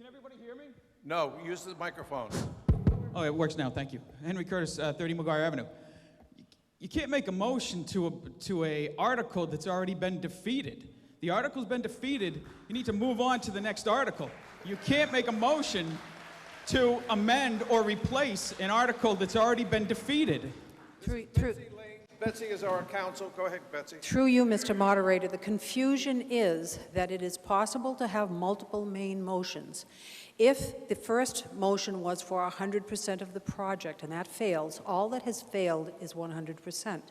everybody hear me? No, use the microphone. Oh, it works now, thank you. Henry Curtis, 30 McGuire Avenue. You can't make a motion to a article that's already been defeated. The article's been defeated. You need to move on to the next article. You can't make a motion to amend or replace an article that's already been defeated. Betsy is our counsel. Go ahead, Betsy. Through you, Mr. Moderator, the confusion is that it is possible to have multiple main motions. If the first motion was for 100% of the project and that fails, all that has failed is 100%.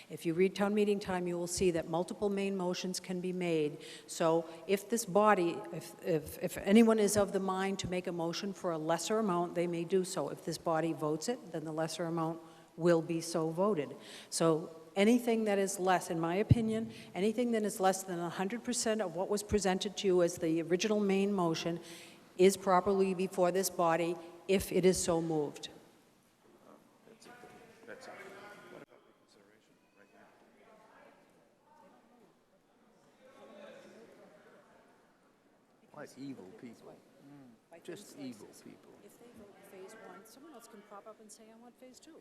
If you read town meeting time, you will see that multiple main motions can be made. So if this body, if anyone is of the mind to make a motion for a lesser amount, they may do so. If this body votes it, then the lesser amount will be so voted. So Anything that is less, in my opinion, anything that is less than 100% of what was presented to you as the original main motion is properly before this body if it is so moved. What evil people. Just evil people. If they vote phase one, someone else can pop up and say, I want phase two.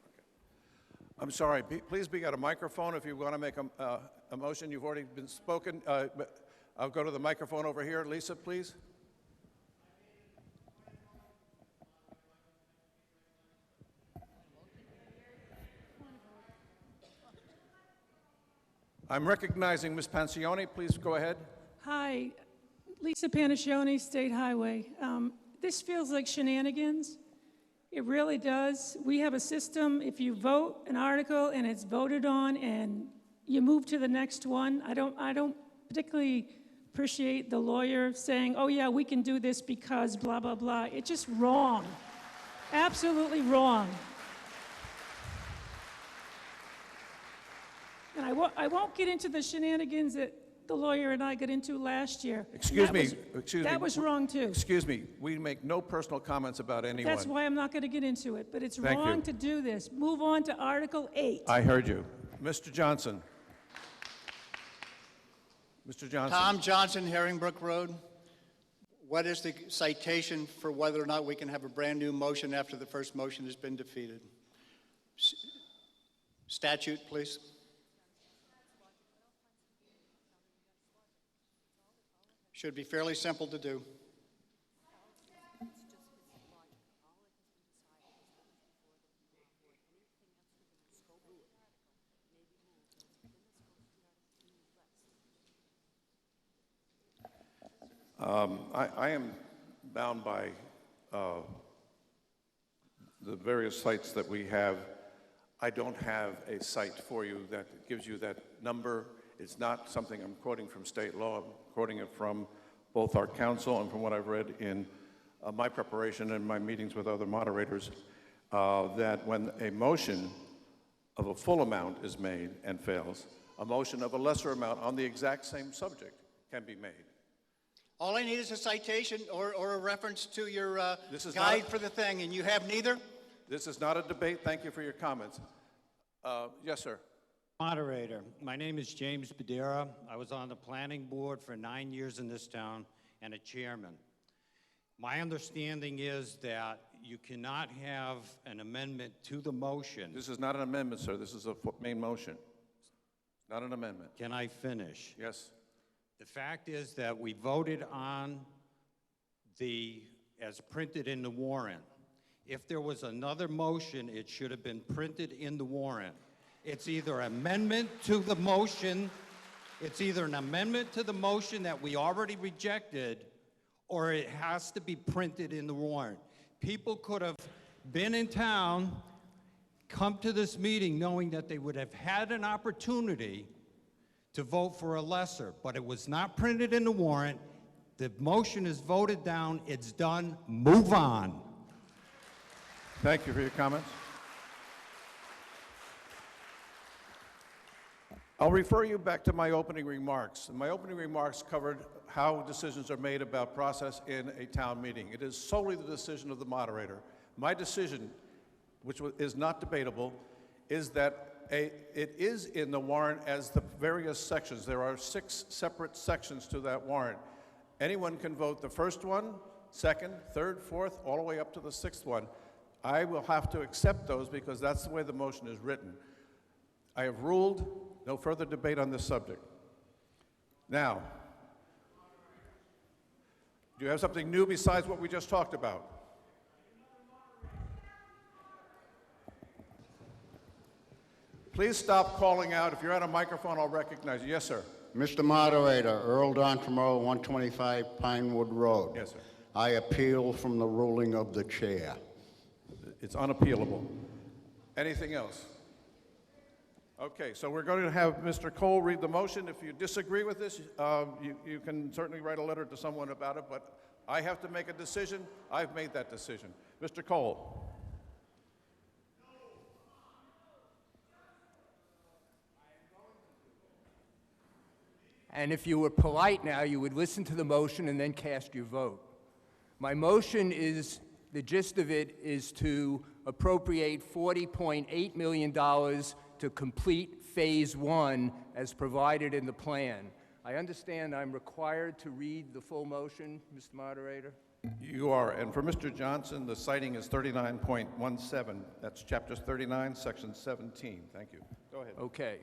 I'm sorry, please be at a microphone if you want to make a motion. You've already been spoken. But I'll go to the microphone over here. Lisa, please. I'm recognizing Ms. Pancioni. Please go ahead. Hi, Lisa Panascione, State Highway. This feels like shenanigans. It really does. We have a system, if you vote an article and it's voted on and you move to the next one, I don't particularly appreciate the lawyer saying, oh yeah, we can do this because blah, blah, blah. It's just wrong. Absolutely wrong. And I won't get into the shenanigans that the lawyer and I got into last year. Excuse me. That was wrong too. Excuse me. We make no personal comments about anyone. That's why I'm not going to get into it. But it's Thank wrong you. to do this. Move on to Article 8. I heard you. Mr. Johnson. Mr. Johnson. Tom Johnson, Herringbrook Road. What is the citation for whether or not we can have a brand-new motion after the first motion has been defeated? Statute, please. Should be fairly simple to do. I am bound by the various sites that we have. I don't have a site for you that gives you that number. It's not something I'm quoting from state law. I'm quoting it from both our council and from what I've read in my preparation and my meetings with other moderators, that when a motion of a full amount is made and fails, a motion of a lesser amount on the exact same subject can be made. All I need is a citation or a reference to your This guide for the thing, and you have neither? This is not a debate. Thank you for your comments. Yes, sir. Moderator, my name is James Badera. I was on the planning board for 9 years in this town and a chairman. My understanding is that you cannot have an amendment to the motion. This is not an amendment, sir. This is a main motion. Not an amendment. Can I finish? Yes. The fact is that we voted on as printed in the warrant. If there was another motion, it should have been printed in the warrant. It's either amendment to the motion, it's either an amendment to the motion that we already rejected, or it has to be printed in the warrant. People could have been in town, come to this meeting knowing that they would have had an opportunity to vote for a lesser, but it was not printed in the warrant. The motion is voted down, it's done, move on. Thank you for your comments. I'll refer you back to my opening remarks. My opening remarks covered how decisions are made about process in a town meeting. It is solely the decision of the moderator. My decision, which is not debatable, is that it is in the warrant as the various sections. There are 6 separate sections to that warrant. Anyone can vote the first one, second, third, fourth, all the way up to the 6th one. I will have to accept those because that's the way the motion is written. I have ruled no further debate on this subject. Now, do you have something new besides what we just talked about? Please stop calling out. If you're on a microphone, I'll recognize you. Yes, sir. Mr. Moderator, Earl Dontremo, 125 Pinewood Road. Yes, sir. I appeal from the ruling of the chair. It's unappealable. Anything else? Okay, so we're going to have Mr. Cole read the motion. If you disagree with this, you can certainly write a letter to someone about it, but I have to make a decision. I've made that decision. Mr. Cole. And if you were polite now, you would listen to the motion and then cast your vote. My motion is, the gist of it is to appropriate $40.8 million to complete Phase 1 as provided in the plan. I understand I'm required to read the full motion, Mr. Moderator? You are, and for Mr. Johnson, the citing is 39.17. That's Chapter 39, Section 17. Thank you. Go ahead. Okay.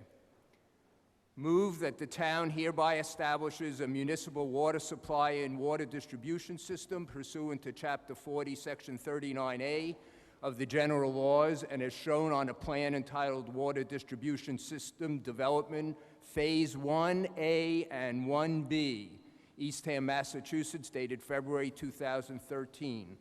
Move that the town hereby establishes a municipal water supply and water distribution system pursuant to Chapter 40, Section 39A of the general laws and as shown on a plan entitled Water Distribution System Development, Phase 1A and 1B, Eastham, Massachusetts, dated February 2013.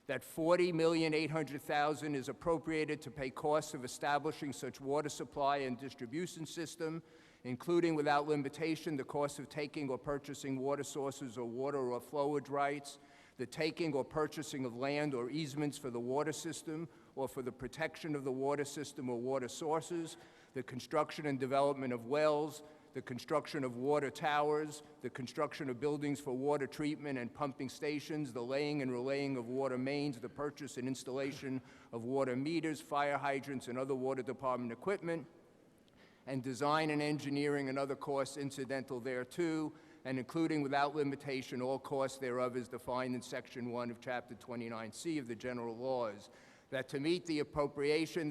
That $40,800,000 is appropriated to pay costs of establishing such water supply and distribution system, including without limitation the cost of taking or purchasing water sources or water or flowage rights, the taking or purchasing of land or easements for the water system or for the protection of the water system or water sources, the construction and development of wells, the construction of water towers, the construction of buildings for water treatment and pumping stations, the laying and relaying of water mains, the purchase and installation of water meters, fire hydrants, and other water department equipment, and design and engineering and other costs incidental thereto, and including without limitation all costs thereof as defined in Section 1 of Chapter 29C of the general laws. That to meet the appropriation,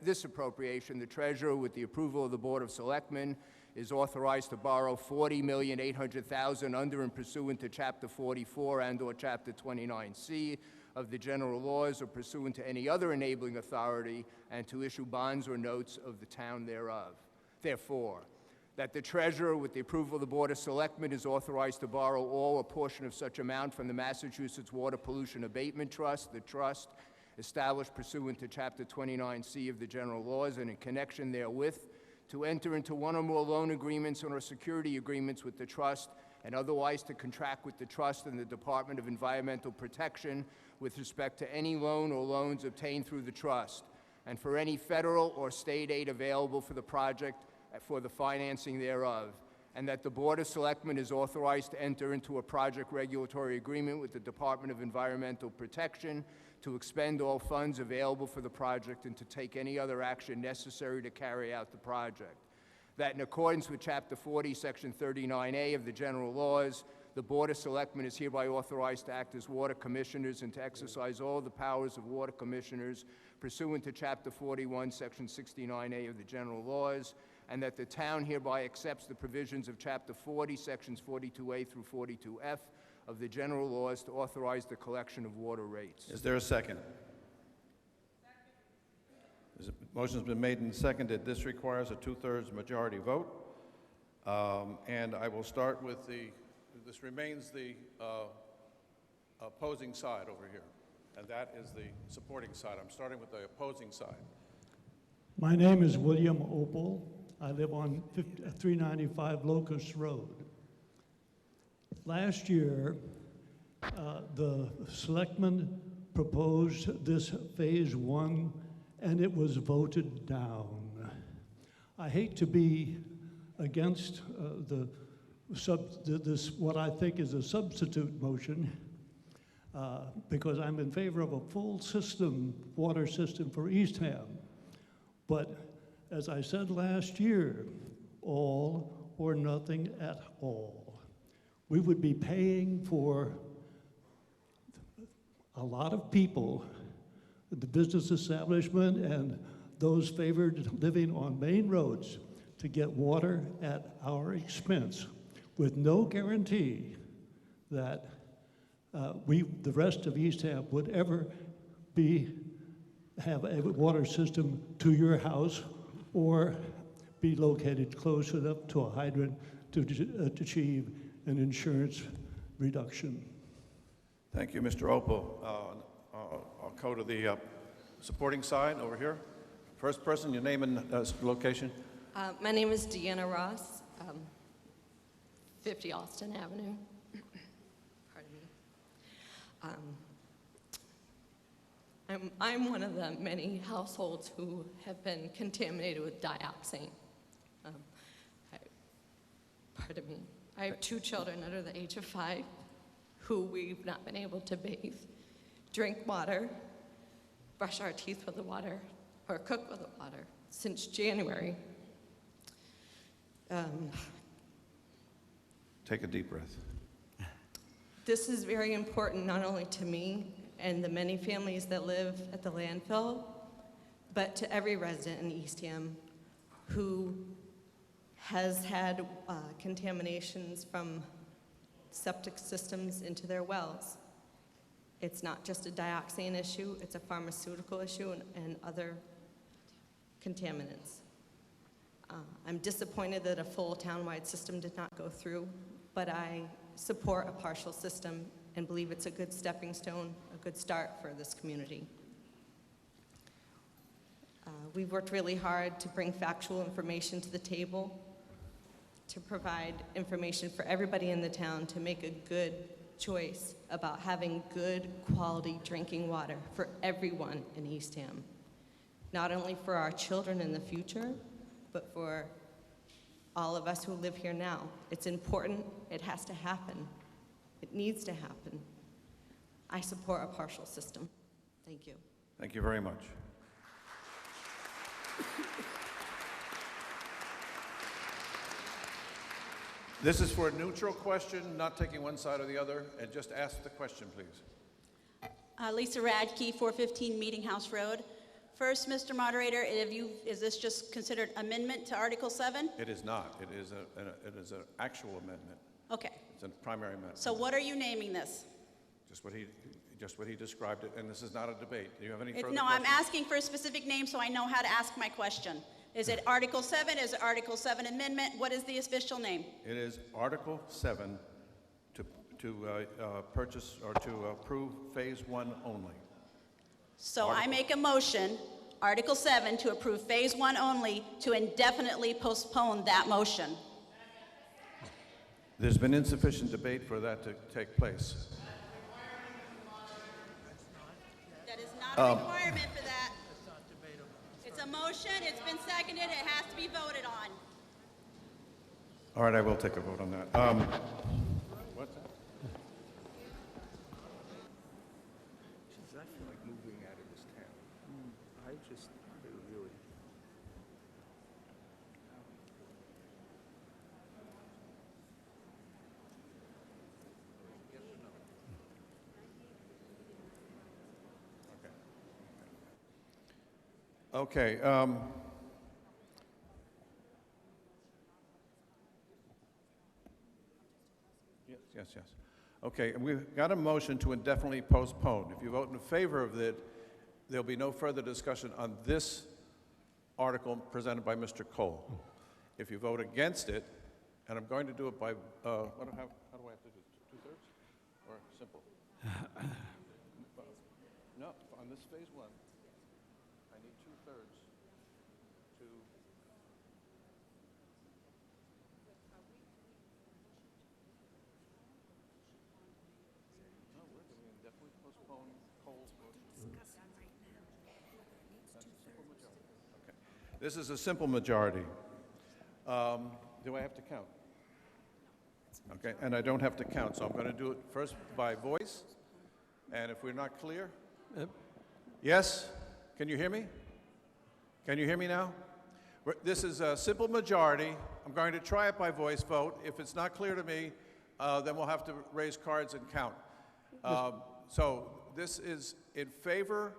this appropriation, the treasurer, with the approval of the Board of Selectmen, is authorized to borrow $40,800,000 under and pursuant to Chapter 44 and/or Chapter 29C of the general laws or pursuant to any other enabling authority, and to issue bonds or notes of the town thereof. Therefore, that the treasurer, with the approval of the Board of Selectmen, is authorized to borrow all or portion of such amount from the Massachusetts Water Pollution Abatement Trust, the trust established pursuant to Chapter 29C of the general laws, and in connection therewith, to enter into one or more loan agreements or security agreements with the trust, and otherwise to contract with the trust and the Department of Environmental Protection with respect to any loan or loans obtained through the trust, and for any federal or state aid available for the project for the financing thereof, and that the Board of Selectmen is authorized to enter into a project regulatory agreement with the Department of Environmental Protection to expend all funds available for the project and to take any other action necessary to carry out the project. That in accordance with Chapter 40, Section 39A of the general laws, the Board of Selectmen is hereby authorized to act as water commissioners and to exercise all the powers of water commissioners pursuant to Chapter 41, Section 69A of the general laws, and that the town hereby accepts the provisions of Chapter 40, Sections 42A through 42F of the general laws to authorize the collection of water rates. Is there a second? Motion's been made and seconded. This requires a 2/3 majority vote. And I will start with this remains the opposing side over here. And that is the supporting side. I'm starting with the opposing side. My name is William Opal. I live on 395 Locust Road. Last year, the selectmen proposed this Phase 1, and it was voted down. I hate to be against this, what I think is a substitute motion, because I'm in favor of a full system, water system for Eastham. But as I said last year, all or nothing at all. We would be paying for a lot of people, the business establishment and those favored living on main roads, to get water at our expense with no guarantee that the rest of Eastham would ever have a water system to your house or be located close enough to a hydrant to achieve an insurance reduction. Thank you, Mr. Opal. I'll go to the supporting side over here. First person, your name and location. My name is Deanna Ross, 50 Austin Avenue. Pardon me. I'm one of the many households who have been contaminated with dioxin. Part to me. I have 2 children under the age of 5 who we've not been able to bathe, drink water, brush our teeth with the water, or cook with the water since January. Take a deep breath. This is very important not only to me and the many families that live at the landfill, but to every resident in Eastham who has had contaminations from septic systems into their wells. It's not just a dioxin issue, it's a pharmaceutical issue and other contaminants. I'm disappointed that a full townwide system did not go through, but I support a partial system and believe it's a good stepping stone, a good start for this community. We've worked really hard to bring factual information to the table, to provide information for everybody in the town to make a good choice about having good quality drinking water for everyone in Eastham. Not only for our children in the future, but for all of us who live here now. It's important, it has to happen. It needs to happen. I support a partial system. Thank you. Thank you very much. This is for a neutral question, not taking one side or the other, and just ask the question, please. Lisa Radke, 415 Meeting House Road. First, Mr. Moderator, is this just considered amendment to Article 7? It is not. It is an actual amendment. Okay. It's a primary amendment. So what are you naming this? Just what he described it, and this is not a debate. Do you have any further No, questions? I'm asking for a specific name so I know how to ask my question. Is it Article 7? Is it Article 7 Amendment? What is the official name? It is Article 7 to purchase or to approve Phase 1 only. So I make a motion, Article 7, to approve Phase 1 only, to indefinitely postpone that motion. There's been insufficient debate for that to take place. That is not a requirement for that. It's a motion, it's been seconded, it has to be voted on. All right, I will take a vote on that. What's that? I feel like moving out of this town. I just really. Okay. Yes. Okay, and we've got a motion to indefinitely postpone. If you vote in favor of it, there'll be no further discussion on this article presented by Mr. Cole. If you vote against it, and I'm going to do it by, how do I have to do it? Two-thirds or simple? No, on this Phase 1, I need two-thirds to... No, we're going to indefinitely postpone Cole's motion. That's a simple majority. Okay. This is a simple majority. Do I have to count? Okay, and I don't have to count, so I'm going to do it first by voice. And if we're not clear? Yes? Can you hear me? Can you hear me now? This is a simple majority. I'm going to try it by voice vote. If it's not clear to me, then we'll have to raise cards and count. So this is in favor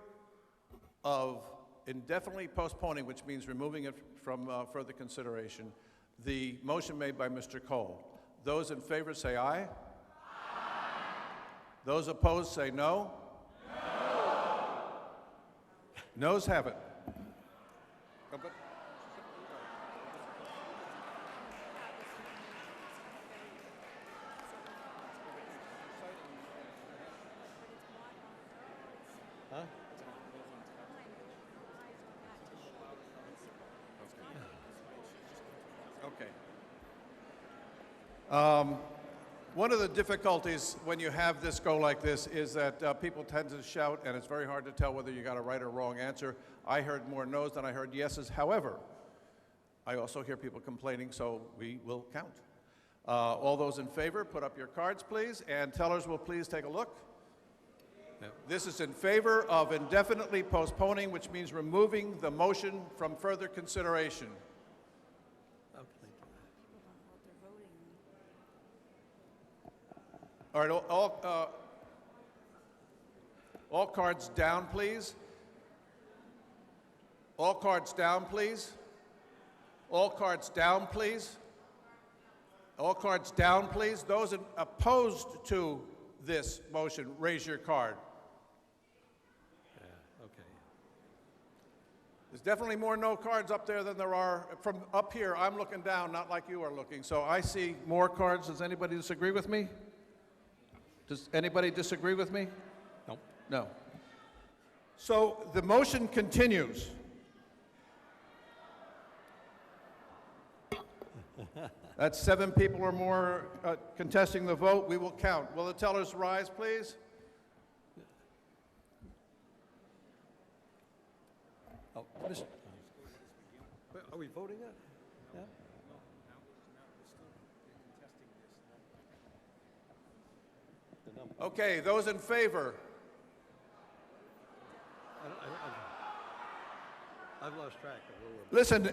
of indefinitely postponing, which means removing it from further consideration, the motion made by Mr. Cole. Those in favor say aye. Aye. Those opposed say no. No. Noes have it. Huh? Okay. One of the difficulties when you have this go like this is that people tend to shout, and it's very hard to tell whether you got a right or wrong answer. I heard more no's than I heard yeses. However, I also hear people complaining, so we will count. All those in favor, put up your cards, please, and tellers will please take a look. This is in favor of indefinitely postponing, which means removing the motion from further consideration. All right, all cards down, please. All cards down, please. All cards down, please. All cards down, please. Those opposed to this motion, raise your card. Okay. There's definitely more no cards up there than there are from up here. I'm looking down, not like you are looking. So I see more cards. Does anybody disagree with me? Does anybody disagree with me? No. No. So the motion continues. That's 7 people or more contesting the vote. We will count. Will the tellers rise, please? Oh, are we voting yet? Yeah? Okay, those in favor. I've lost track of where we're... Listen,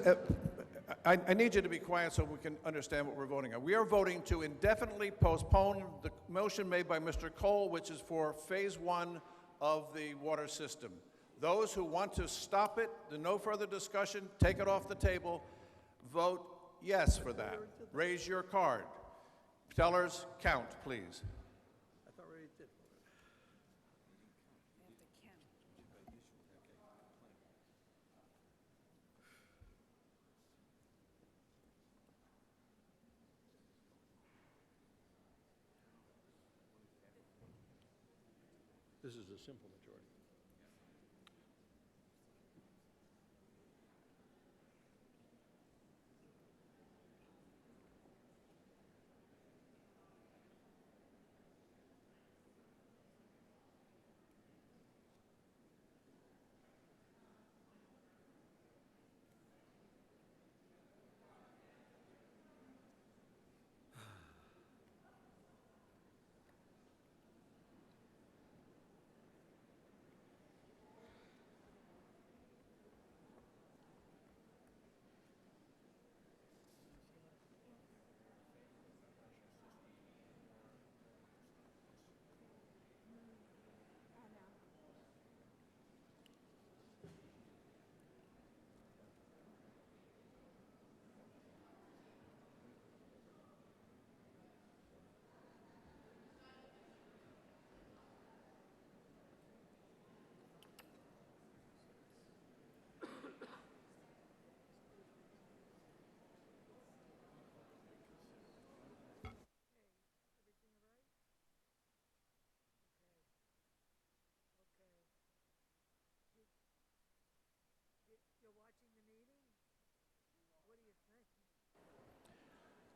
I need you to be quiet so we can understand what we're voting on. We are voting to indefinitely postpone the motion made by Mr. Cole, which is for phase 1 of the water system. Those who want to stop it, no further discussion, take it off the table, vote yes for that. Raise your card. Tellers, count, please. I thought we already did. This is a simple majority.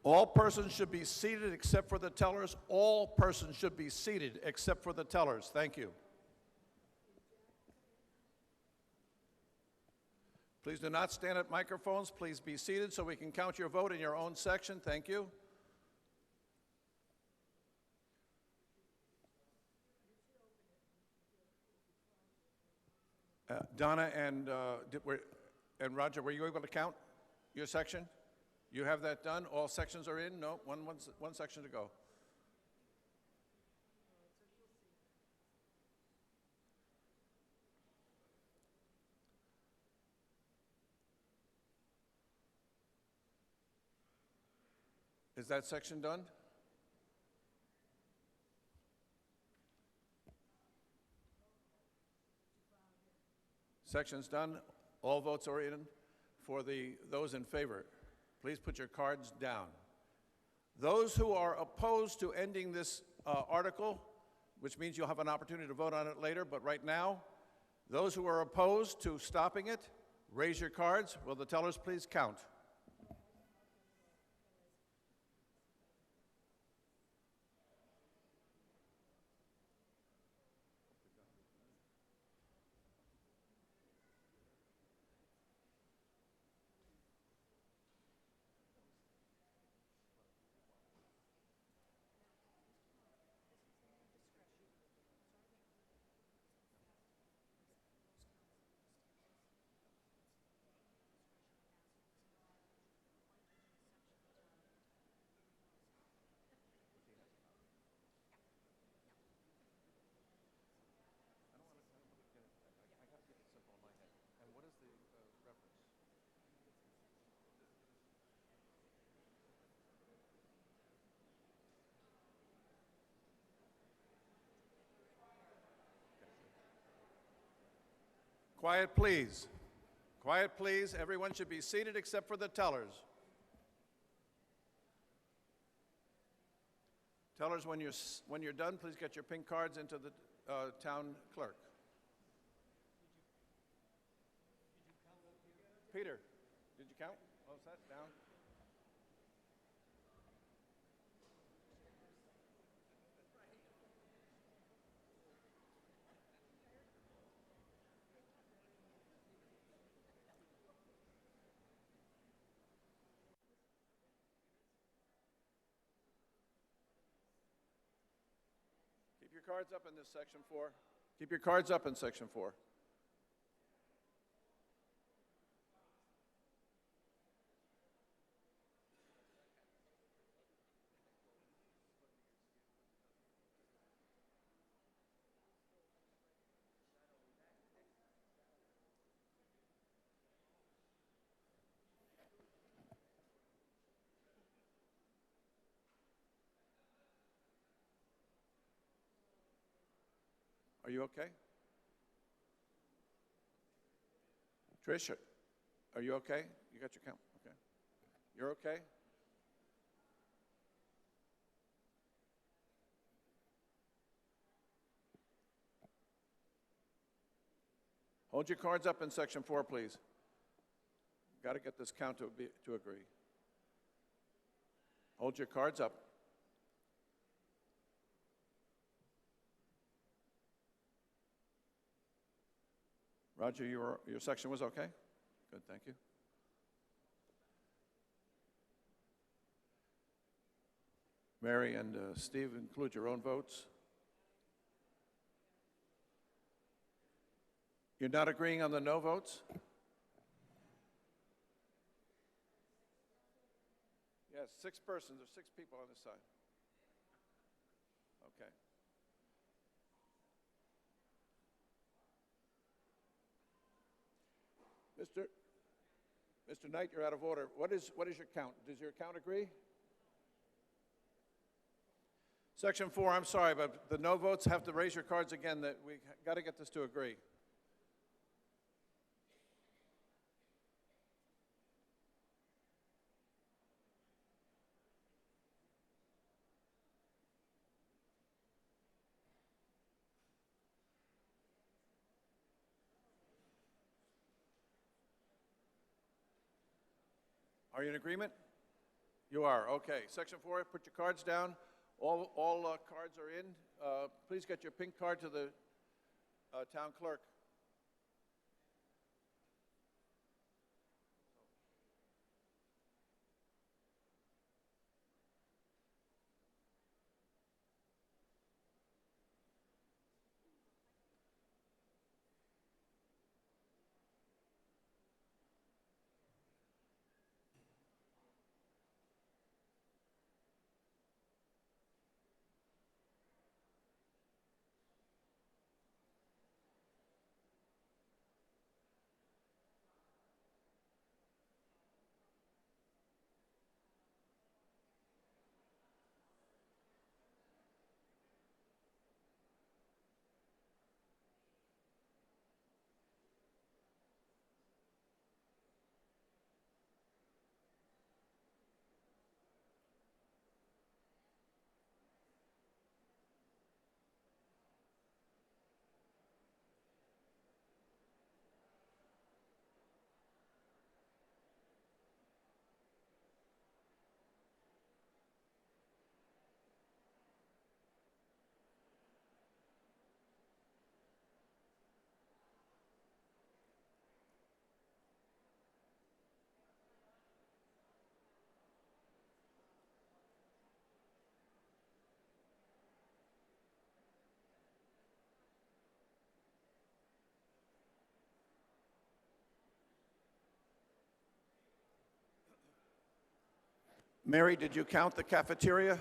All persons should be seated except for the tellers. All persons should be seated except for the tellers. Thank you. Please do not stand at microphones. Please be seated so we can count your vote in your own section. Thank you. Donna and Roger, were you able to count your section? You have that done? All sections are in? No, one section to go. Is that section done? Section's done. All votes are in for those in favor. Please put your cards down. Those who are opposed to ending this article, which means you'll have an opportunity to vote on it later, but right now, those who are opposed to stopping it, raise your cards. Will the tellers please count? Quiet, please. Quiet, please. Everyone should be seated except for the tellers. Tellers, when you're done, please get your pink cards into the town clerk. Peter, did you count? Oh, is that down? Keep your cards up in this section 4. Keep your cards up in section 4. Are you okay? Tricia, are you okay? You got your count? Okay. You're okay? Hold your cards up in section 4, please. Got to get this count to agree. Hold your cards up. Roger, your section was okay? Good, thank you. Mary and Steve, include your own votes. You're not agreeing on the no votes? Yes, 6 persons. There's 6 people on this side. Okay. Mr. Knight, you're out of order. What is your count? Does your count agree? Section 4, I'm sorry, but the no votes have to raise your cards again. That we got to get this to agree. Are you in agreement? You are, okay. Section 4, put your cards down. All cards are in. Please get your pink card to the town clerk. Mary, did you count the cafeteria?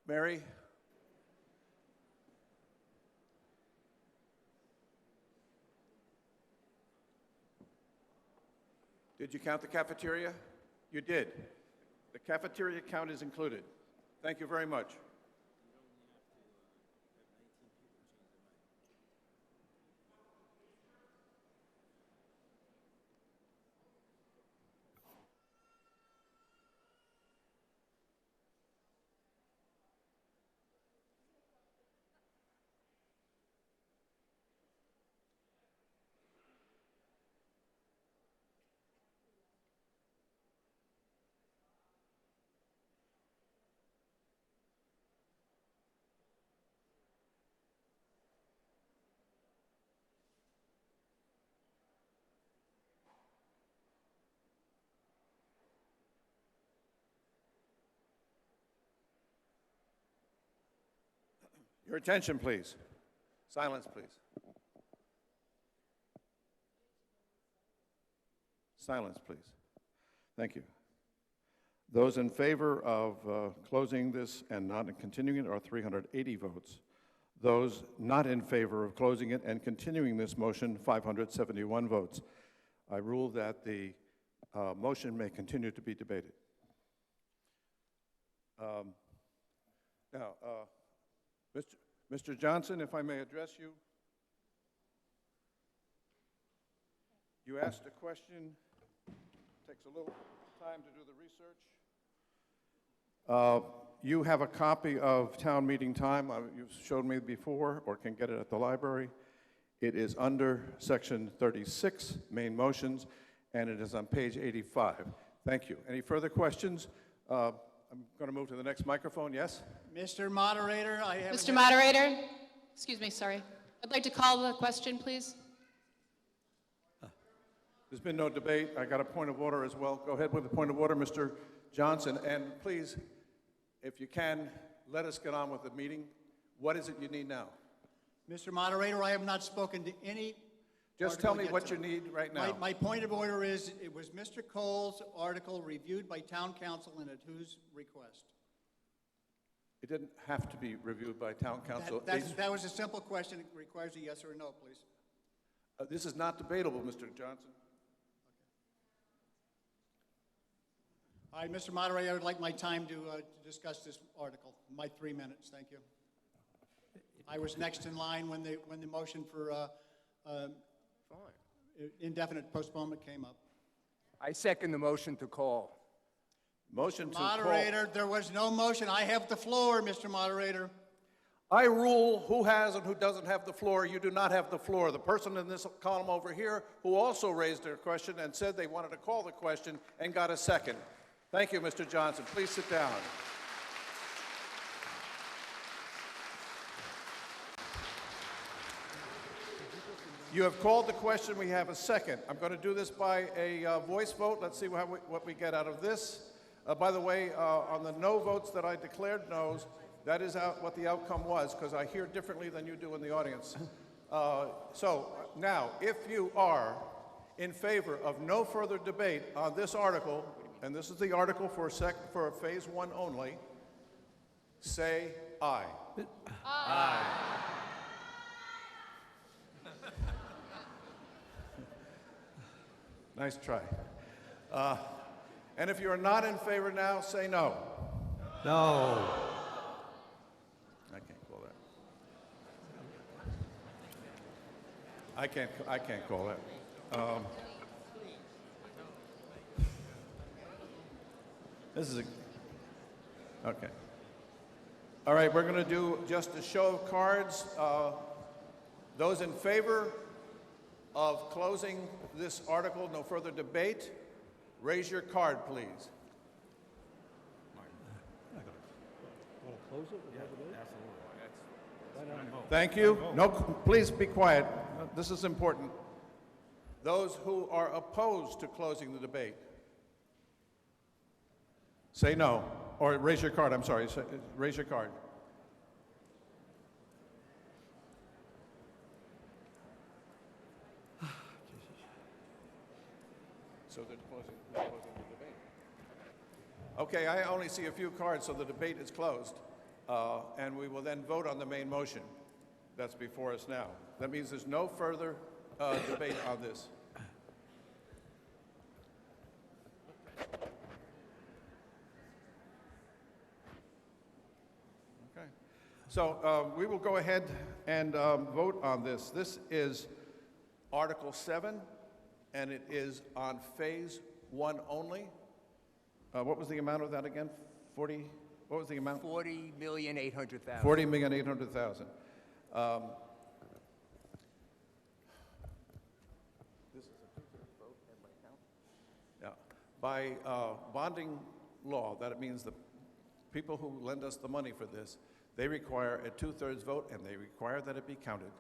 Mary? Did you count the cafeteria? You did. The cafeteria count is included. Thank you very much. Your attention, please. Silence, please. Silence, please. Thank you. Those in favor of closing this and not continuing it are 380 votes. Those not in favor of closing it and continuing this motion, 571 votes. I rule that the motion may continue to be debated. Now, Mr. Johnson, if I may address you. You asked a question. Takes a little time to do the research. You have a copy of town meeting time. You've showed me before, or can get it at the library. It is under section 36, main motions, and it is on page 85. Thank you. Any further questions? I'm going to move to the next microphone. Yes? Mr. Moderator, I have... Mr. Moderator, excuse me, sorry. I'd like to call the question, please. There's been no debate. I got a point of order as well. Go ahead with the point of order, Mr. Johnson. And please, if you can, let us get on with the meeting. What is it you need now? Mr. Moderator, I have not spoken to any... Just tell me what you need right now. My point of order is, it was Mr. Cole's article reviewed by town council and at whose request? It didn't have to be reviewed by town council. That was a simple question. It requires a yes or a no, please. This is not debatable, Mr. Johnson. All right, Mr. Moderator, I would like my time to discuss this article. My 3 minutes, thank you. I was next in line when the motion for indefinite postponement came up. I second the motion to call. Motion to Moderator, call. there was no motion. I have the floor, Mr. Moderator. I rule who has and who doesn't have the floor. You do not have the floor. The person in this column over here who also raised their question and said they wanted to call the question and got a second. Thank you, Mr. Johnson. Please sit down. You have called the question. We have a second. I'm going to do this by a voice vote. Let's see what we get out of this. By the way, on the no votes that I declared no's, that is what the outcome was, because I hear differently than you do in the audience. So now, if you are in favor of no further debate on this article, and this is the article for phase one only, say aye. Aye. Nice try. And if you are not in favor now, say no. No. I can't call that. I can't call that. This is okay. All right, we're going to do just a show of cards. Those in favor of closing this article, no further debate, raise your card, please. Thank you. No, please be quiet. This is important. Those who are opposed to closing the debate, say no. Or raise your card, I'm sorry. Raise your card. So they're closing the debate. Okay, I only see a few cards, so the debate is closed. And we will then vote on the main motion that's before us now. That means there's no further debate on this. Okay. So we will go ahead and vote on this. This is Article 7. And it is on phase one only. What was the amount of that again? 40, what was the amount? 40,800,000. 40,800,000. This is a two-thirds vote, everybody count? Yeah. By bonding law, that means the people who lend us the money for this, they require a two-thirds vote, and they require that it be counted.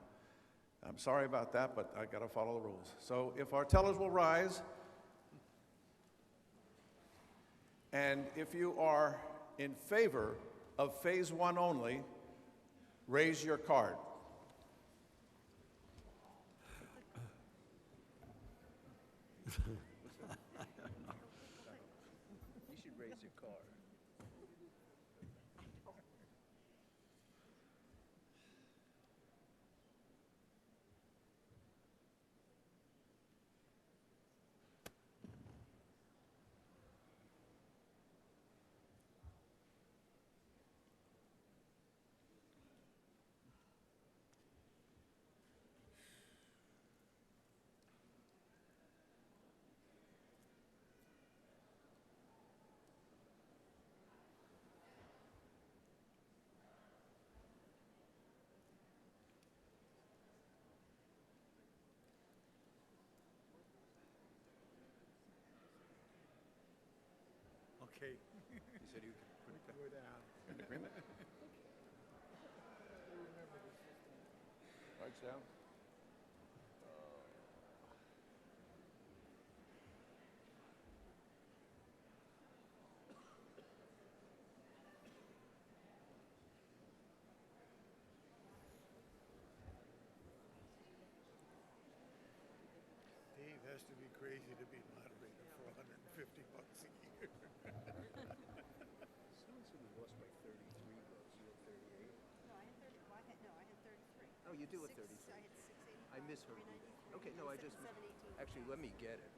I'm sorry about that, but I got to follow the rules. So if our tellers will rise, and if you are in favor of phase one only, raise your card. You should raise your card. Okay. You said you could put it down. In agreement? Lights down. Dave has to be crazy to be moderator for $150 a year. Someone said we lost by 33 votes. You had 38? No, I had 30, well, I had 33. Oh, you do have Six- 33. I had 685. I misheard you. 393, Okay, no, I and just... 718. Actually, let me get it.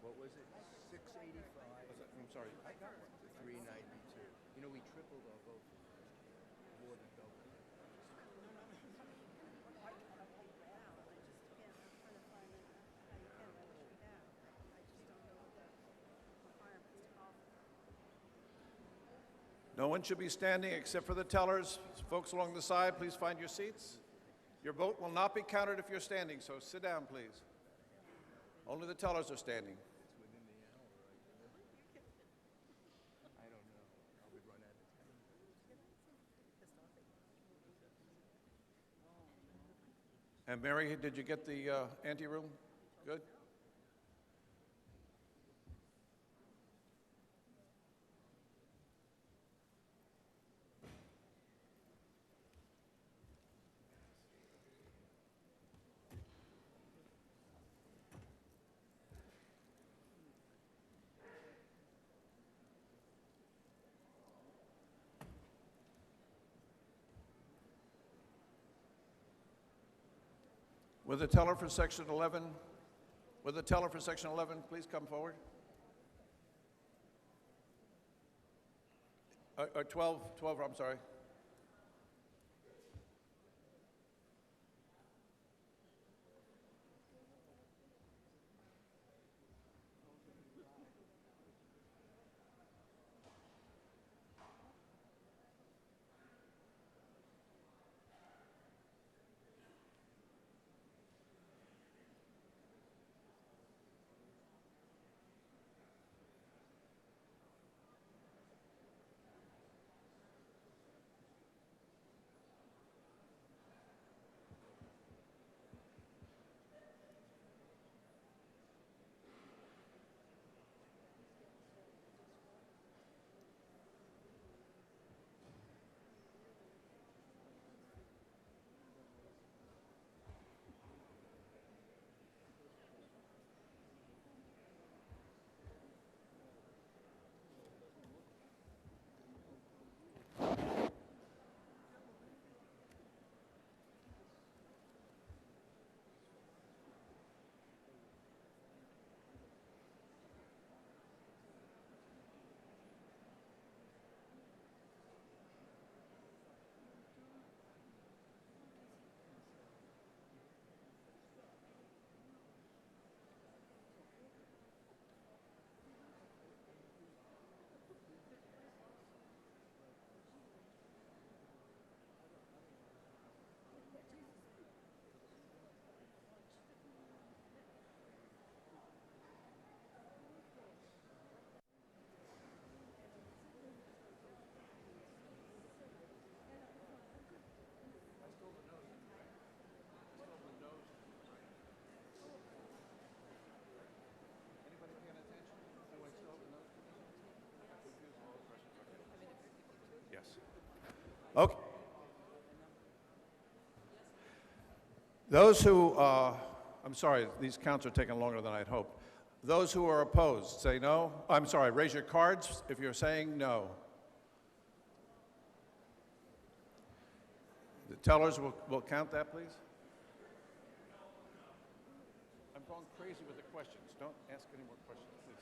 What was it? 685? I'm sorry. I got one. 392. You know, we tripled our vote. More than double. No one should be standing except for the tellers. Folks along the side, please find your seats. Your vote will not be counted if you're standing, so sit down, please. Only the tellers are standing. I don't know. I'll be run out of time. And Mary, did you get the ante-room? Good? Will the teller for section 11, will the teller for section 11 please come forward? 12, I'm sorry. Yes. Okay. Those who, I'm sorry, these counts are taking longer than I'd hoped. Those who are opposed, say no. I'm sorry, raise your cards if you're saying no. The tellers will count that, please. I'm going crazy with the questions. Don't ask any more questions, please.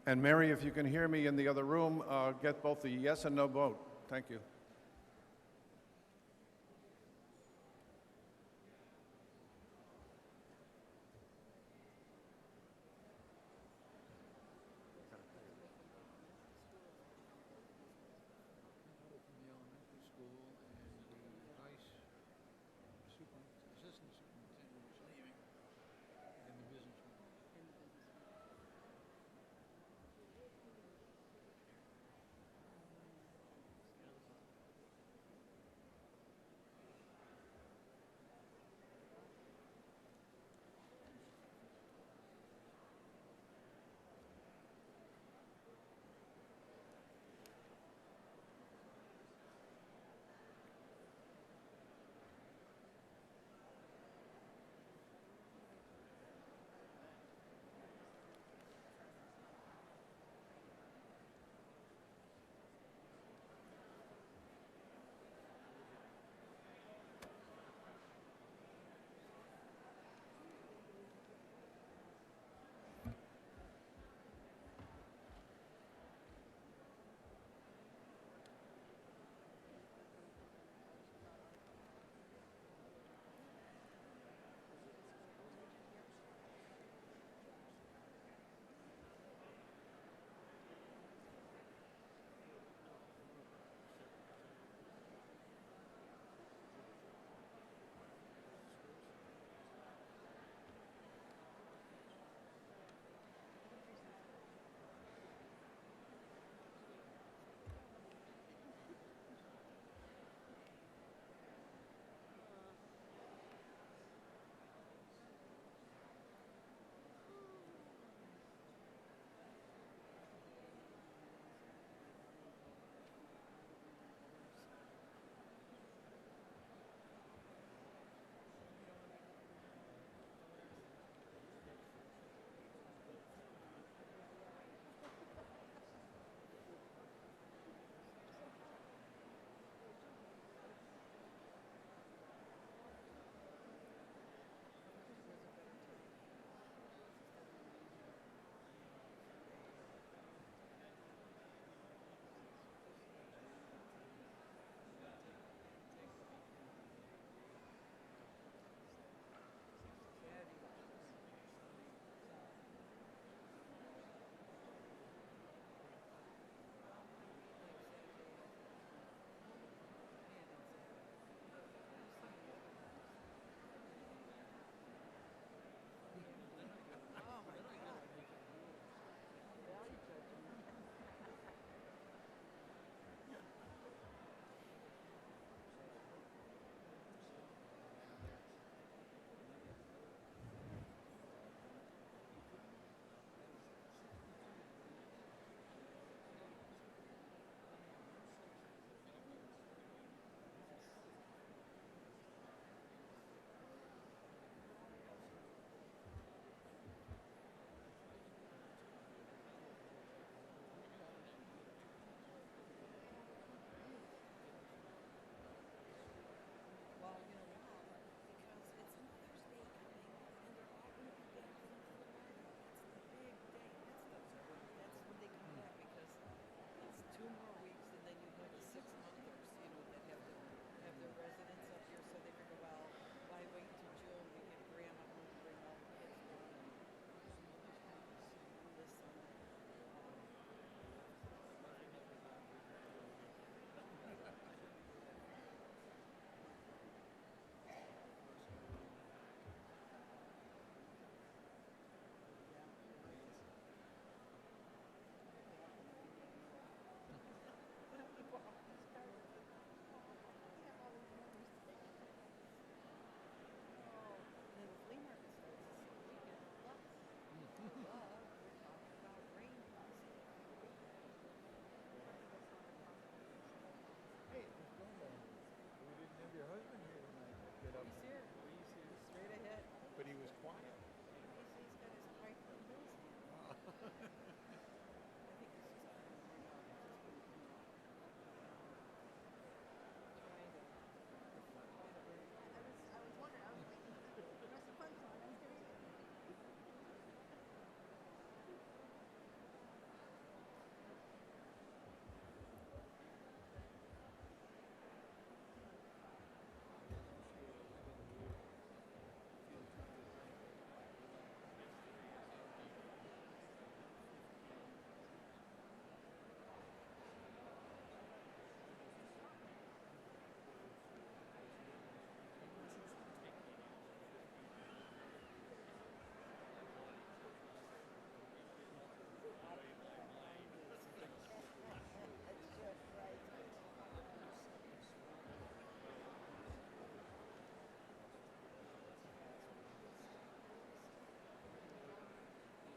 And Mary, if you can hear me in the other room, get both the yes and no vote. Thank you.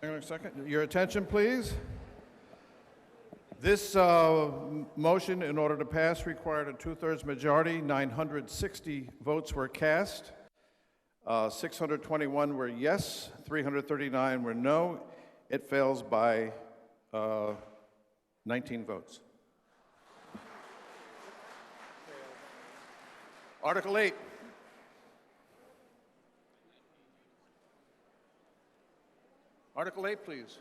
Hang on a second. Your attention, please. This motion, in order to pass, required a 2/3 majority. 960 votes were cast. 621 were yes. 339 were no. It fails by 19 votes. Article 8. Article 8, please.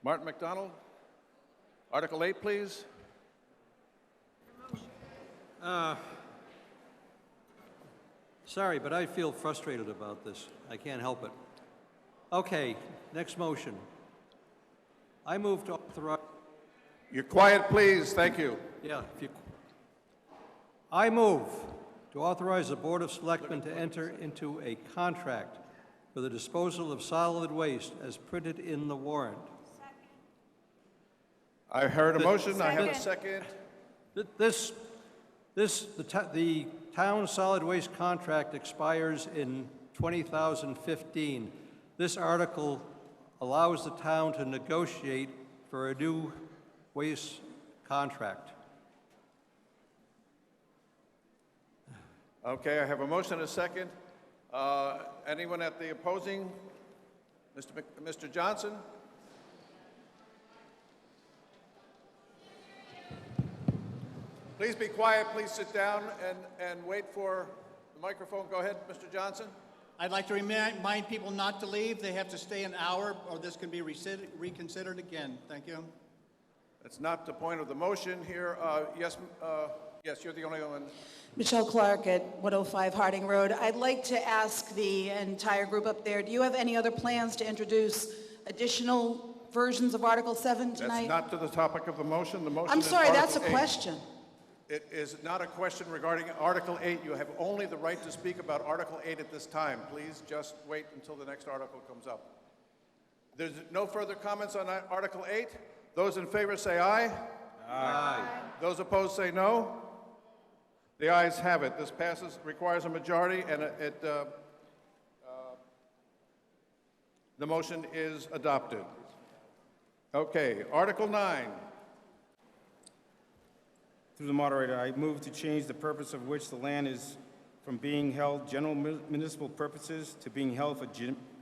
Martin McDonald. Article 8, please. Sorry, but I feel frustrated about this. I can't help it. Okay, next motion. I move to authorize... You're quiet, please. Thank you. Yeah, if you... I move to authorize the Board of Selectmen to enter into a contract for the disposal of solid waste as printed in the warrant. I heard a motion. I have a second. The town solid waste contract expires in 2015. This article allows the town to negotiate for a new waste contract. Okay, I have a motion and a second. Anyone at the opposing? Mr. Johnson? Please be quiet. Please sit down and wait for the microphone. Go ahead, Mr. Johnson. I'd like to remind people not to leave. They have to stay an hour, or this can be reconsidered again. Thank you. That's not the point of the motion here. Yes, you're the only one. Michelle Clark at 105 Harding Road. I'd like to ask the entire group up there, do you have any other plans to introduce additional versions of Article 7 tonight? That's not to the topic of the motion. The motion I'm is sorry, that's a Article 8. question. It is not a question regarding Article 8. You have only the right to speak about Article 8 at this time. Please just wait until the next article comes up. There's no further comments on Article 8. Those in favor say aye. Aye. Those opposed say no. The ayes have it. This passes, requires a majority, and the motion is adopted. Okay, Article 9. Through the moderator, I move to change the purpose of which the land is from being held general municipal purposes to being held for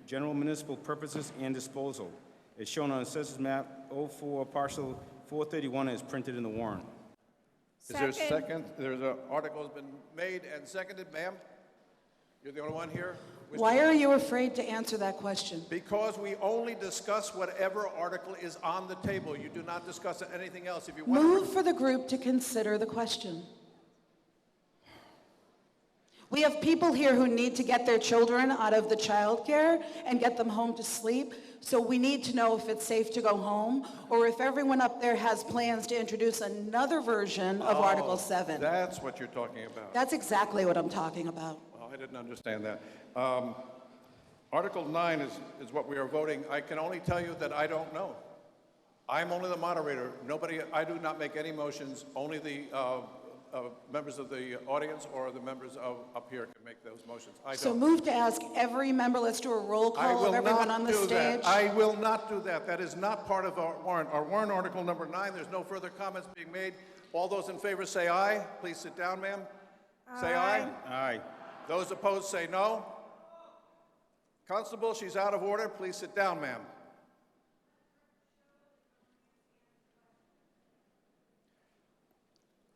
general municipal purposes and disposal. It's shown on Assessors Map 04, parcel 431, as printed in the warrant. Is there a second? There's an article has been made and seconded. Ma'am, you're the only one here. Why are you afraid to answer that question? Because we only discuss whatever article is on the table. You do not discuss anything else. If you want Move for the group to consider the question. We have people here who need to get their children out of the childcare and get them home to sleep. So we need to know if it's safe to go home, or if everyone up there has plans to introduce another version of Article 7. That's what you're talking about. That's exactly what I'm talking about. Oh, I didn't understand that. Article 9 is what we are voting. I can only tell you that I don't know. I'm only the moderator. I do not make any motions. Only the members of the audience or the members up here can make those motions. I don't. So move to ask every member, let's do a roll call of everyone on the stage. I will not do that. That is not part of our warrant. Our warrant article number 9, there's no further comments being made. All those in favor say aye. Please sit down, ma'am. Say aye. Aye. Those opposed say no. Constable, she's out of order. Please sit down, ma'am.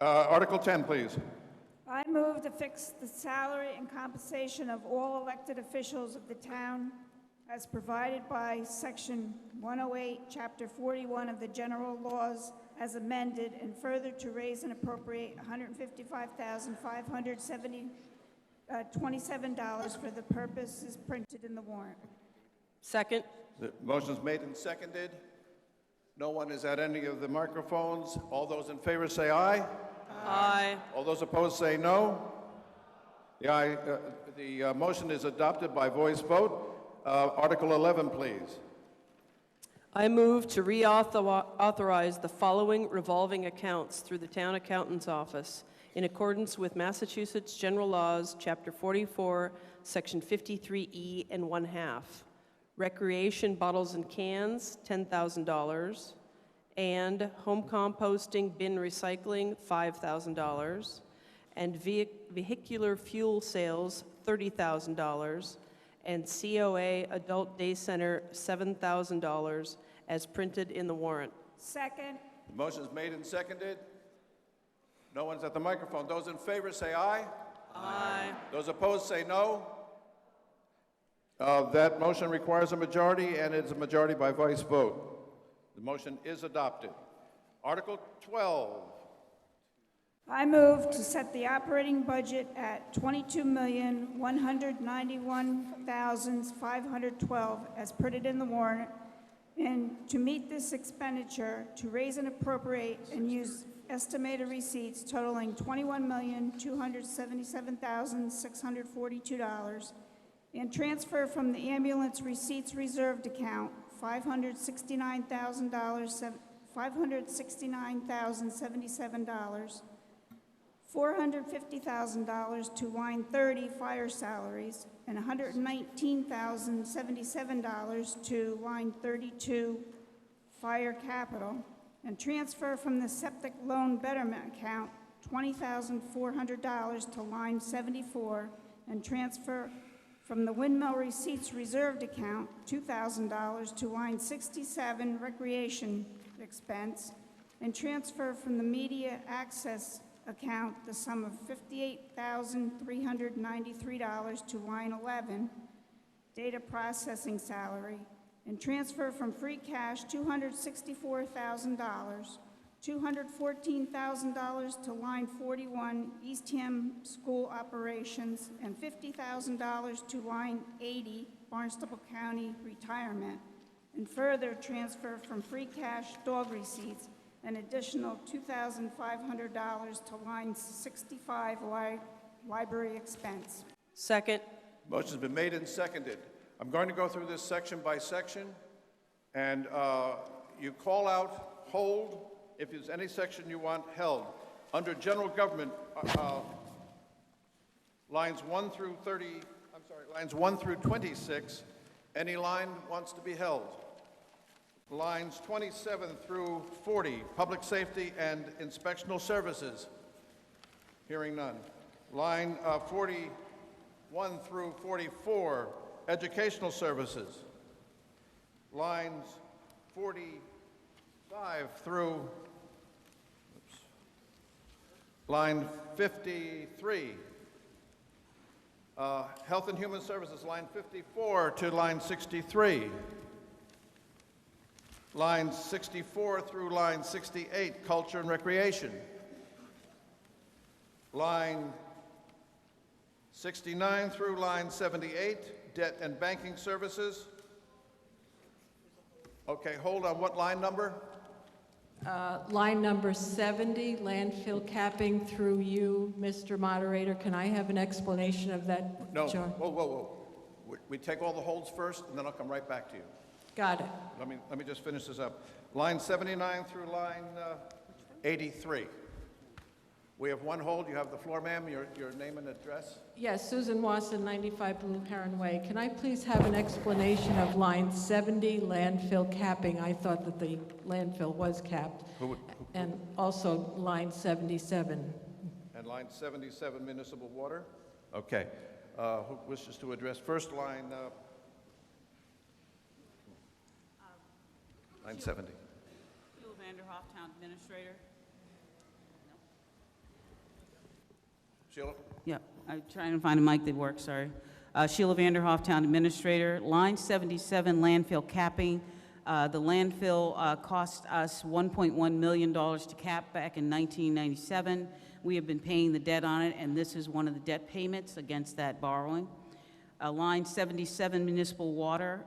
Article 10, please. I move to fix the salary and compensation of all elected officials of the town as provided by Section 108, Chapter 41 of the General Laws as amended, and further to raise and appropriate $155,527 for the purposes printed in the warrant. Second. The motion's made and seconded. No one is at any of the microphones. All those in favor say aye. Aye. All those opposed say no. The motion is adopted by voice vote. Article 11, please. I move to reauthorize the following revolving accounts through the town accountant's office in accordance with Massachusetts General Laws, Chapter 44, Section 53E and 1/2. Recreation bottles and cans, $10,000. And home composting, bin recycling, $5,000. And vehicular fuel sales, $30,000. And COA Adult Day Center, $7,000, as printed in the warrant. Second. The motion is made and seconded. No one's at the microphone. Those in favor say aye. Aye. Those opposed say no. That motion requires a majority, and it's a majority by voice vote. The motion is adopted. Article 12. I move to set the operating budget at $22,191,512 as printed in the warrant, and to meet this expenditure, to raise and appropriate and use estimated receipts totaling $21,277,642, and transfer from the ambulance receipts reserved account $569,077, $450,000 to line 30 fire salaries, and $119,077 to line 32 fire capital, and transfer from the septic loan betterment account $20,400 to line 74, and transfer from the windmill receipts reserved account $2,000 to line 67 recreation expense, and transfer from the media access account the sum of $58,393 to line 11 data processing salary, and transfer from free cash $264,000, $214,000 to line 41 Eastham School Operations, and $50,000 to line 80 Barnstable County Retirement, and further transfer from free cash dog receipts an additional $2,500 to line 65 library expense. Second. Motion's been made and seconded. I'm going to go through this section by section, and you call out hold if there's any section you want held. Under general government, lines 1 through 26, any line wants to be held. Lines 27 through 40, public safety and inspectional services. Hearing none. Line 41 through 44, educational services. Lines 45 through line 53. Health and Human Services, line 54 to line 63. Lines 64 through line 68, Culture and Recreation. Line 69 through line 78, Debt and Banking Services. Okay, hold on. What line number? Line number 70, landfill capping, through you, Mr. Moderator. Can I have an explanation of that? No. John? Whoa. We take all the holds first, and then I'll come right back to you. Got it. Let me just finish this up. Line 79 through line 83. We have one hold. You have the floor, ma'am. Your name and address. Yes, Susan Wasson, 95 Blue Heron Way. Can I please have an explanation of line 70, landfill capping? I thought that the landfill was capped. And also line 77. And line 77, municipal water. Okay. Who wishes to address first line? Line 70. Sheila Vanderhoff, Town Administrator. Sheila? Yeah, I'm trying to find a mic that works, sorry. Sheila Vanderhoff, Town Administrator. Line 77, landfill capping. The landfill cost us $1.1 million to cap back in 1997. We have been paying the debt on it, and this is one of the debt payments against that borrowing. Line 77, municipal water.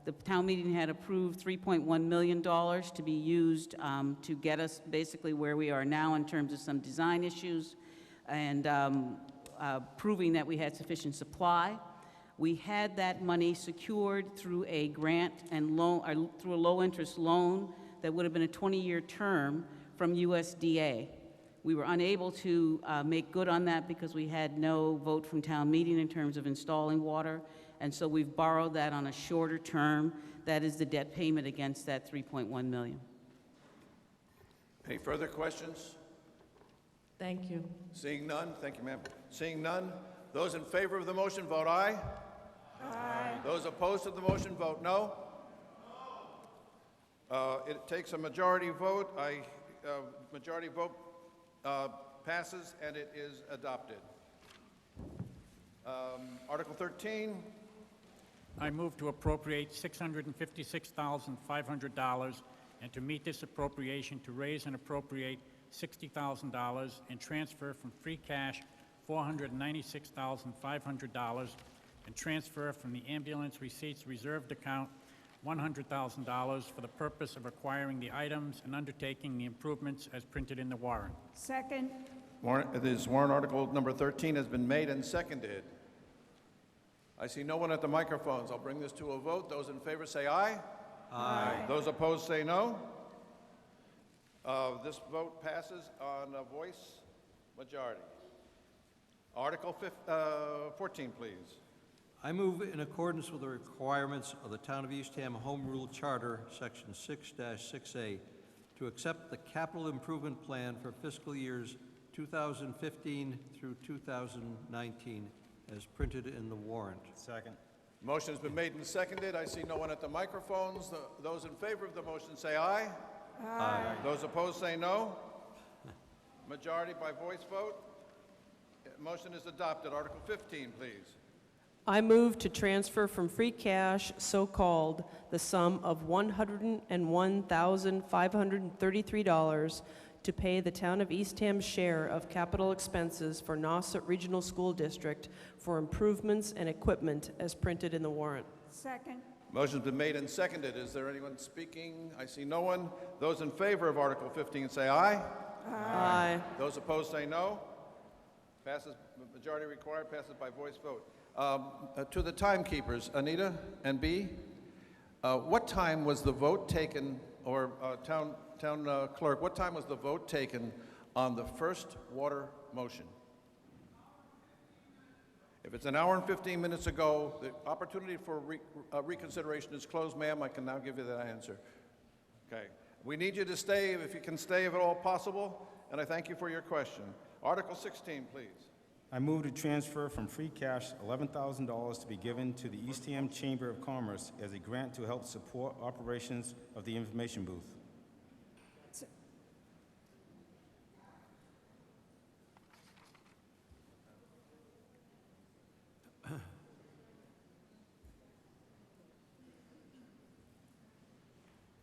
The town meeting had approved $3.1 million to be used to get us basically where we are now in terms of some design issues and proving that we had sufficient supply. We had that money secured through a grant and loan, through a low-interest loan that would have been a 20-year term from USDA. We were unable to make good on that because we had no vote from town meeting in terms of installing water, and so we've borrowed that on a shorter term. That is the debt payment against that $3.1 million. Any further questions? Thank you. Seeing none, thank you, ma'am. Seeing none, those in favor of the motion vote aye. Aye. Those opposed to the motion vote no. It takes a majority vote. Majority vote passes and it is adopted. Article 13. I move to appropriate $656,500 and to meet this appropriation to raise and appropriate $60,000 and transfer from free cash $496,500 and transfer from the ambulance receipts reserved account $100,000 for the purpose of acquiring the items and undertaking the improvements as printed in the warrant. Second. This warrant article number 13 has been made and seconded. I see no one at the microphones. I'll bring this to a vote. Those in favor say aye. Aye. Those opposed say no. This vote passes on a voice majority. Article 14, please. I move in accordance with the requirements of the Town of Eastham Home Rule Charter, Section 6-6A, to accept the capital improvement plan for fiscal years 2015 through 2019 as printed in the warrant. Second. Motion has been made and seconded. I see no one at the microphones. Those in favor of the motion say aye. Aye. Those opposed say no. Majority by voice vote. Motion is adopted. Article 15, please. I move to transfer from free cash, so-called, the sum of $101,533 to pay the Town of Eastham's share of capital expenses for Nauset Regional School District for improvements and equipment as printed in the warrant. Second. Motion's been made and seconded. Is there anyone speaking? I see no one. Those in favor of Article 15 say aye. Aye. Those opposed say no. Passes, majority required, passes by voice vote. To the timekeepers, Anita and B, what time was the vote taken, or town clerk, what time was the vote taken on the first water motion? If it's an hour and 15 minutes ago, the opportunity for reconsideration is closed, ma'am. I can now give you that answer. Okay. We need you to stay, if you can stay, if at all possible, and I thank you for your question. Article 16, please. I move to transfer from free cash $11,000 to be given to the Eastham Chamber of Commerce as a grant to help support operations of the information booth.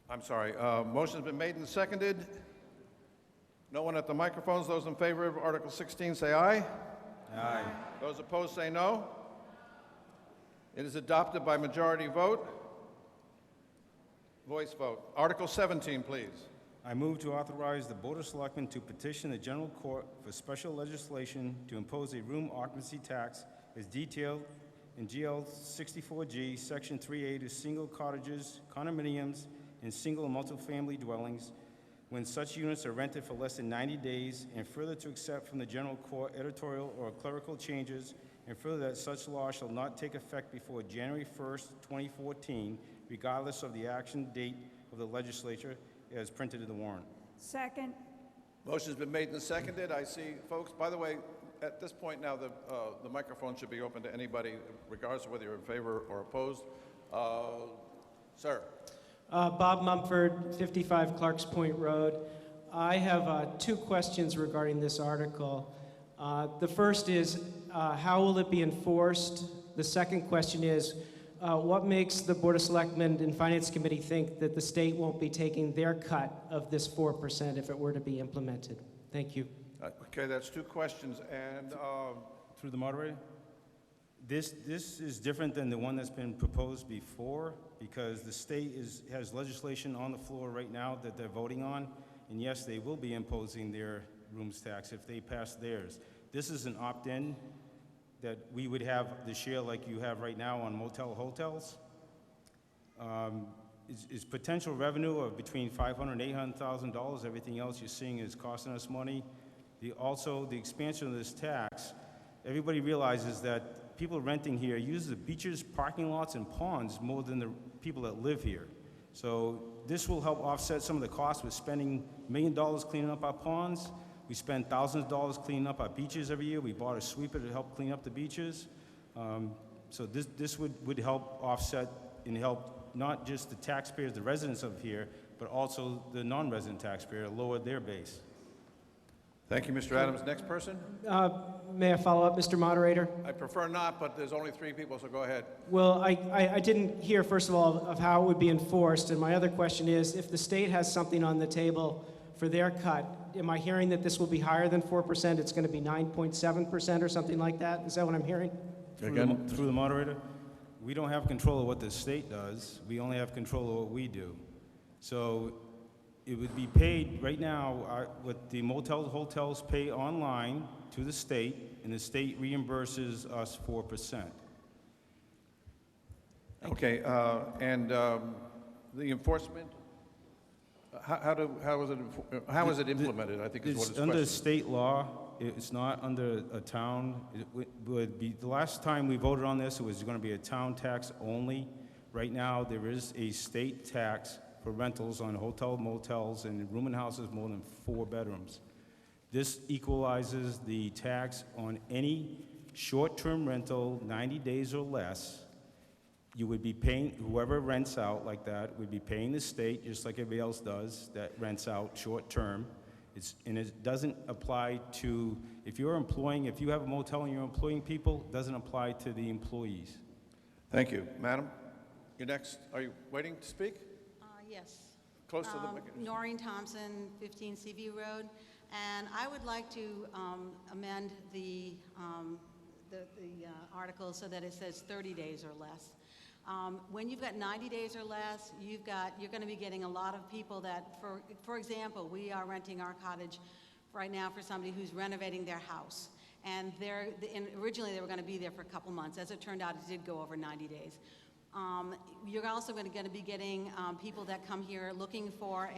I'm sorry. Motion's been made and seconded. No one at the microphones. Those in favor of Article 16 say aye. Aye. Those opposed say no. It is adopted by majority vote. Voice vote. Article 17, please. I move to authorize the Board of Selectmen to petition the General Court for special legislation to impose a room occupancy tax as detailed in GL 64G, Section 3A to single cottages, condominiums, and single and multifamily dwellings when such units are rented for less than 90 days, and further to accept from the General Court editorial or clerical changes, and further that such law shall not take effect before January 1st, 2014, regardless of the action date of the legislature as printed in the warrant. Second. Motion's been made and seconded. I see, folks, by the way, at this point now, the microphone should be open to anybody, regardless of whether you're in favor or opposed. Sir. Bob Mumford, 55 Clarks Point Road. I have two questions regarding this article. The first is, how will it be enforced? The second question is, what makes the Board of Selectmen and Finance Committee think that the state won't be taking their cut of this 4% if it were to be implemented? Thank you. Okay, that's two questions. And through the moderator, this is different than the one that's been proposed before, because the state has legislation on the floor right now that they're voting on, and yes, they will be imposing their rooms tax if they pass theirs. This is an opt-in that we would have the share like you have right now on motel hotels. Is potential revenue of between $500,000 and $800,000. Everything else you're seeing is costing us money. Also, the expansion of this tax, everybody realizes that people renting here use the beaches, parking lots, and ponds more than the people that live here. So this will help offset some of the costs. We're spending $1 million cleaning up our ponds. We spend thousands of dollars cleaning up our beaches every year. We bought a sweeper to help clean up the beaches. So this would help offset and help not just the taxpayers, the residents of here, but also the non-resident taxpayer, lower their base. Thank you, Mr. Adams. Next person? May I follow up, Mr. Moderator? I prefer not, but there's only 3 people, so go ahead. Well, I didn't hear, first of all, of how it would be enforced, and my other question is, if the state has something on the table for their cut, am I hearing that this will be higher than 4%? It's going to be 9.7% or something like that? Is that what I'm hearing? Through the moderator, we don't have control of what the state does. We only have control of what we do. So it would be paid right now, what the motels, hotels pay online to the state, and the state reimburses us 4%. Okay, and the enforcement, how is it implemented, I think is what It's his under question. state law. It's not under a town. It would be, the last time we voted on this, it was going to be a town tax only. Right now, there is a state tax for rentals on hotel, motels, and room and houses more than 4 bedrooms. This equalizes the tax on any short-term rental, 90 days or less. You would be paying, whoever rents out like that would be paying the state, just like everybody else does that rents out short-term. And it doesn't apply to, if you have a motel and you're employing people, it doesn't apply to the employees. Thank you. Madam, you're next. Are you waiting to speak? Yes. Close to the microphone. Noreen Thompson, 15 CV Road. And I would like to amend the article so that it says 30 days or less. When you've got 90 days or less, you're going to be getting a lot of people that, for example, we are renting our cottage right now for somebody who's renovating their house. And originally they were going to be there for a couple months. As it turned out, it did go over 90 days. You're also going to be getting people that come here looking for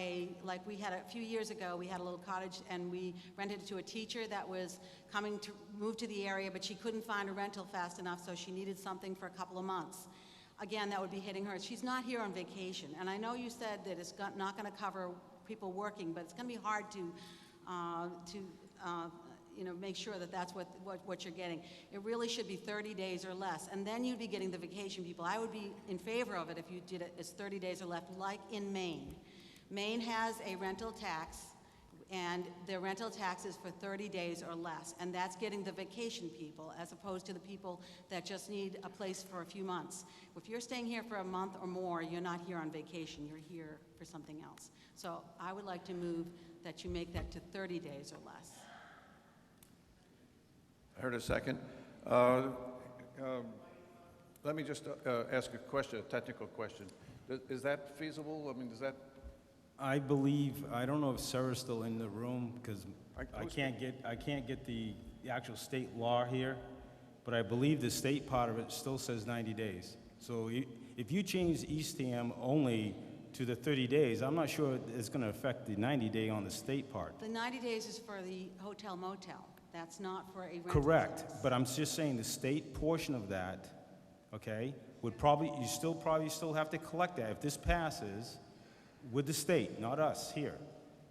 like we had a few years ago, we had a little cottage and we rented it to a teacher that was coming to move to the area, but she couldn't find a rental fast enough, so she needed something for a couple of months. Again, that would be hitting her. She's not here on vacation. And I know you said that it's not going to cover people working, but it's going to be hard to make sure that that's what you're getting. It really should be 30 days or less, and then you'd be getting the vacation people. I would be in favor of it if you did it as 30 days or less, like in Maine. Maine has a rental tax, and the rental tax is for 30 days or less, and that's getting the vacation people as opposed to the people that just need a place for a few months. If you're staying here for a month or more, you're not here on vacation, you're here for something else. So I would like to move that you make that to 30 days or less. I heard a second. Let me just ask a question, a technical question. Is that feasible? I mean, does that? I believe, I don't know if Sarah's still in the room, because I can't get the actual state law here, but I believe the state part of it still says 90 days. So if you change Eastham only to the 30 days, I'm not sure it's going to affect the 90-day on the state part. The 90 days is for the hotel motel. That's not for a rental. Correct, but I'm just saying the state portion of that, okay, would probably, you still have to collect that. If this passes, with the state, not us here,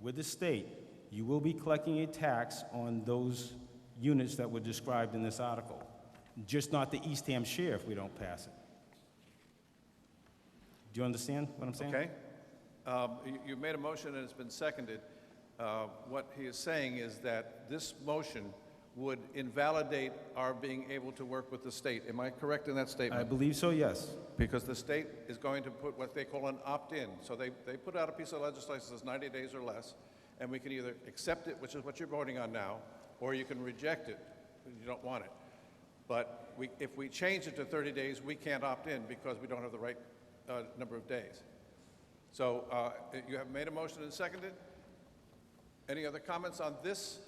with the state, you will be collecting a tax on those units that were described in this article, just not the Eastham share if we don't pass it. Do you understand what I'm saying? Okay. You made a motion and it's been seconded. What he is saying is that this motion would invalidate our being able to work with the state. Am I correct in that statement? I believe so, yes. Because the state is going to put what they call an opt-in. So they put out a piece of legislation that says 90 days or less, and we can either accept it, which is what you're voting on now, or you can reject it if you don't want it. But if we change it to 30 days, we can't opt in because we don't have the right number of days. So you have made a motion and seconded. Any other comments on this,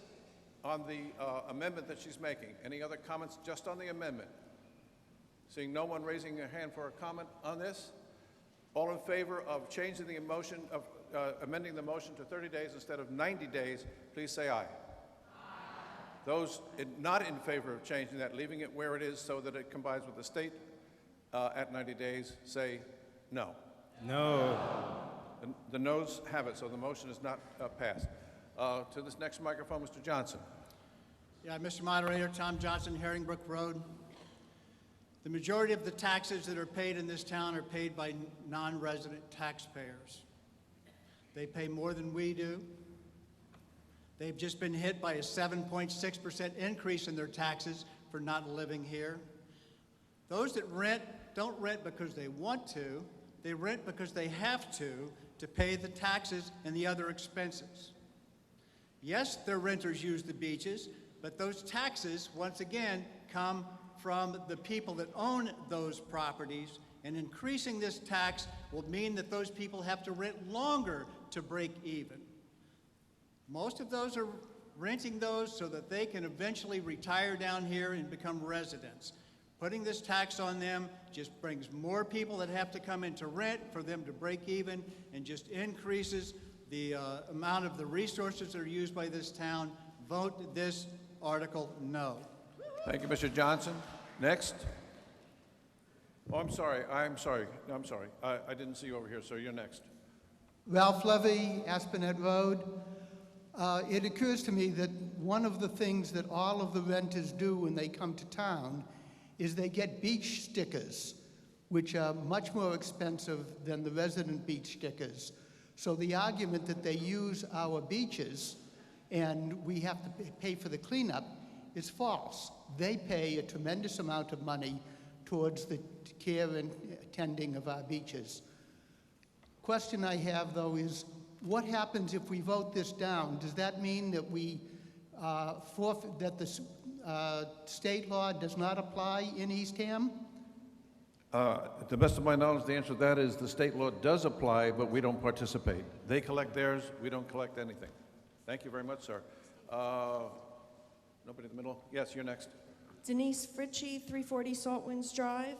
on the amendment that she's making? Any other comments just on the amendment? Seeing no one raising their hand for a comment on this, all in favor of changing the motion, of amending the motion to 30 days instead of 90 days, please say aye. Aye. Not in favor of changing that, leaving it where it is so that it combines with the state at 90 days, say no. No. The noes have it, so the motion is not passed. To this next microphone, Mr. Johnson. Yeah, Mr. Moderator, Tom Johnson, Herringbrook Road. The majority of the taxes that are paid in this town are paid by non-resident taxpayers. They pay more than we do. They've just been hit by a 7.6% increase in their taxes for not living here. Those that rent don't rent because they want to. They rent because they have to pay the taxes and the other expenses. Yes, their renters use the beaches, but those taxes, once again, come from the people that own those properties, and increasing this tax will mean that those people have to rent longer to break even. Most of those are renting those so that they can eventually retire down here and become residents. Putting this tax on them just brings more people that have to come in to rent for them to break even, and just increases the amount of the resources that are used by this town. Vote this article no. Thank you, Mr. Johnson. Next. Oh, I'm sorry. I didn't see you over here, so you're next. Ralph Levy, Aspinet Road. It occurs to me that one of the things that all of the renters do when they come to town is they get beach stickers, which are much more expensive than the resident beach stickers. So the argument that they use our beaches and we have to pay for the cleanup is false. They pay a tremendous amount of money towards the care and tending of our beaches. Question I have, though, is what happens if we vote this down? Does that mean that we forfeit, that the state law does not apply in Eastham? To the best of my knowledge, the answer to that is the state law does apply, but we don't participate. They collect theirs, we don't collect anything. Thank you very much, sir. Nobody in the middle? Yes, you're next. Denise Fritchie, 340 Saltwinds Drive.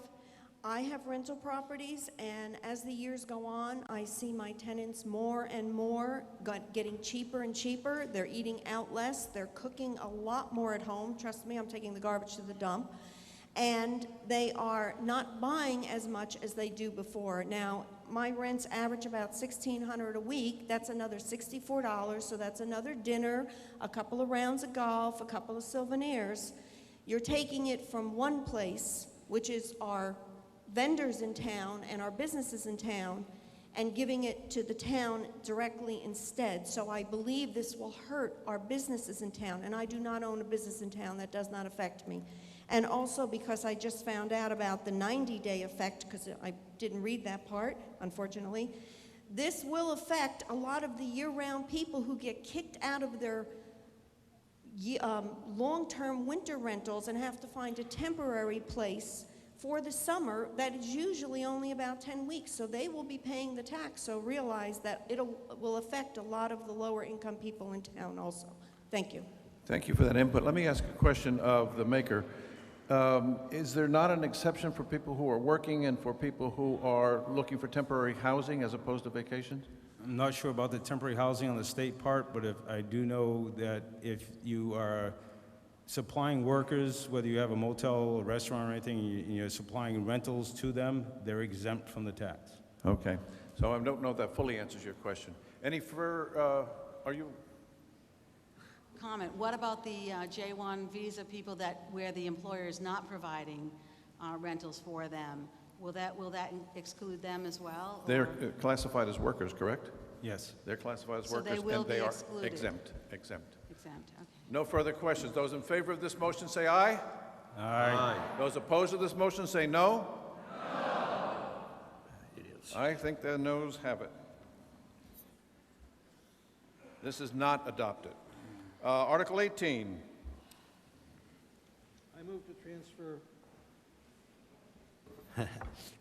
I have rental properties, and as the years go on, I see my tenants more and more getting cheaper and cheaper. They're eating out less. They're cooking a lot more at home. Trust me, I'm taking the garbage to the dump. And they are not buying as much as they do before. Now, my rents average about $1,600 a week. That's another $64, so that's another dinner, a couple of rounds of golf, a couple of souvenirs. You're taking it from one place, which is our vendors in town and our businesses in town, and giving it to the town directly instead. So I believe this will hurt our businesses in town, and I do not own a business in town. That does not affect me. And also because I just found out about the 90-day effect, because I didn't read that part, unfortunately. This will affect a lot of the year-round people who get kicked out of their long-term winter rentals and have to find a temporary place for the summer that is usually only about 10 weeks. So they will be paying the tax. So realize that it will affect a lot of the lower-income people in town also. Thank you. Thank you for that input. Let me ask a question of the maker. Is there not an exception for people who are working and for people who are looking for temporary housing as opposed to vacations? I'm not sure about the temporary housing on the state part, but I do know that if you are supplying workers, whether you have a motel, a restaurant, or anything, and you're supplying rentals to them, they're exempt from the tax. Okay. So I don't know if that fully answers your question. Any further, are you? Comment. What about the J1 visa people where the employer is not providing rentals for them? Will that exclude them as well? They're classified as workers, correct? Yes. They're classified as So workers, they will and they be are excluded. exempt. Exempt, okay. No further questions. Those in favor of this motion say aye. Aye. Those opposed to this motion say no. No. I think the noes have it. This is not adopted. Article 18. I move to transfer.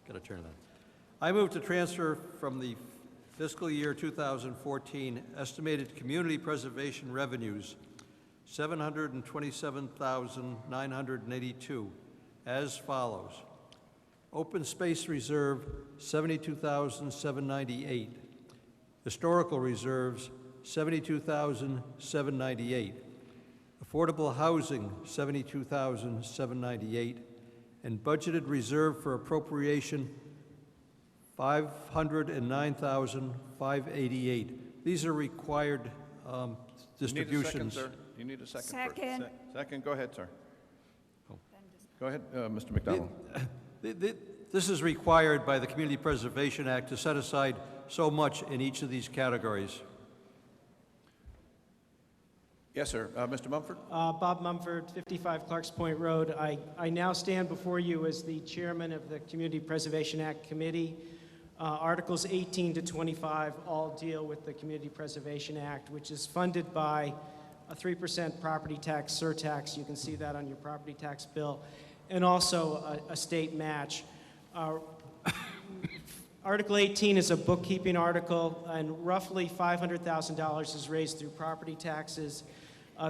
Gotta turn that. I move to transfer from the fiscal year 2014 estimated community preservation revenues, $727,982, as follows. Open Space Reserve, $72,798. Historical Reserves, $72,798. Affordable housing, $72,798, and budgeted reserve for appropriation, $509,588. These are required distributions. You need a second, sir. You need a second. Second. Second, go ahead, sir. Go ahead, Mr. McDonald. This is required by the Community Preservation Act to set aside so much in each of these categories. Yes, sir. Mr. Mumford? Bob Mumford, 55 Clarks Point Road. I now stand before you as the chairman of the Community Preservation Act Committee. Articles 18 to 25 all deal with the Community Preservation Act, which is funded by a 3% property tax surtax. You can see that on your property tax bill, and also a state match. Article 18 is a bookkeeping article, and roughly $500,000 is raised through property taxes.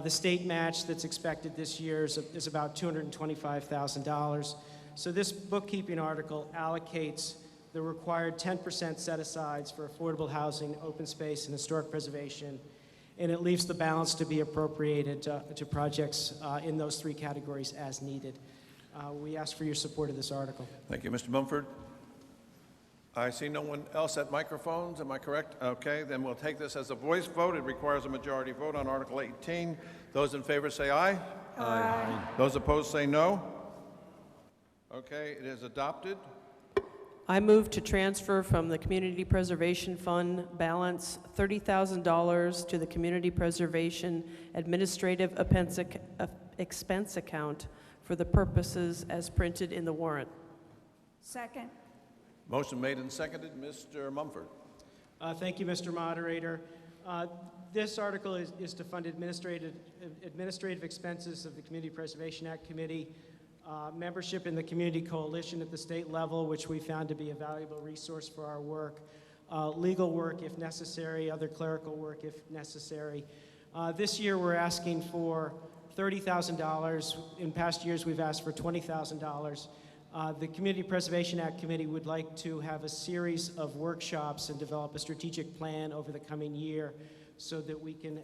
The state match that's expected this year is about $225,000. So this bookkeeping article allocates the required 10% set-asides for affordable housing, open space, and historic preservation, and it leaves the balance to be appropriated to projects in those three categories as needed. We ask for your support of this article. Thank you, Mr. Mumford. I see no one else at microphones. Am I correct? Okay, then we'll take this as a voice vote. It requires a majority vote on Article 18. Those in favor say aye. Aye. Those opposed say no. Okay, it is adopted. I move to transfer from the Community Preservation Fund balance $30,000 to the Community Preservation Administrative Expense Account for the purposes as printed in the warrant. Second. Motion made and seconded. Mr. Mumford. Thank you, Mr. Moderator. This article is to fund administrative expenses of the Community Preservation Act Committee, membership in the Community Coalition at the state level, which we found to be a valuable resource for our work, legal work if necessary, other clerical work if necessary. This year we're asking for $30,000. In past years we've asked for $20,000. The Community Preservation Act Committee would like to have a series of workshops and develop a strategic plan over the coming year so that we can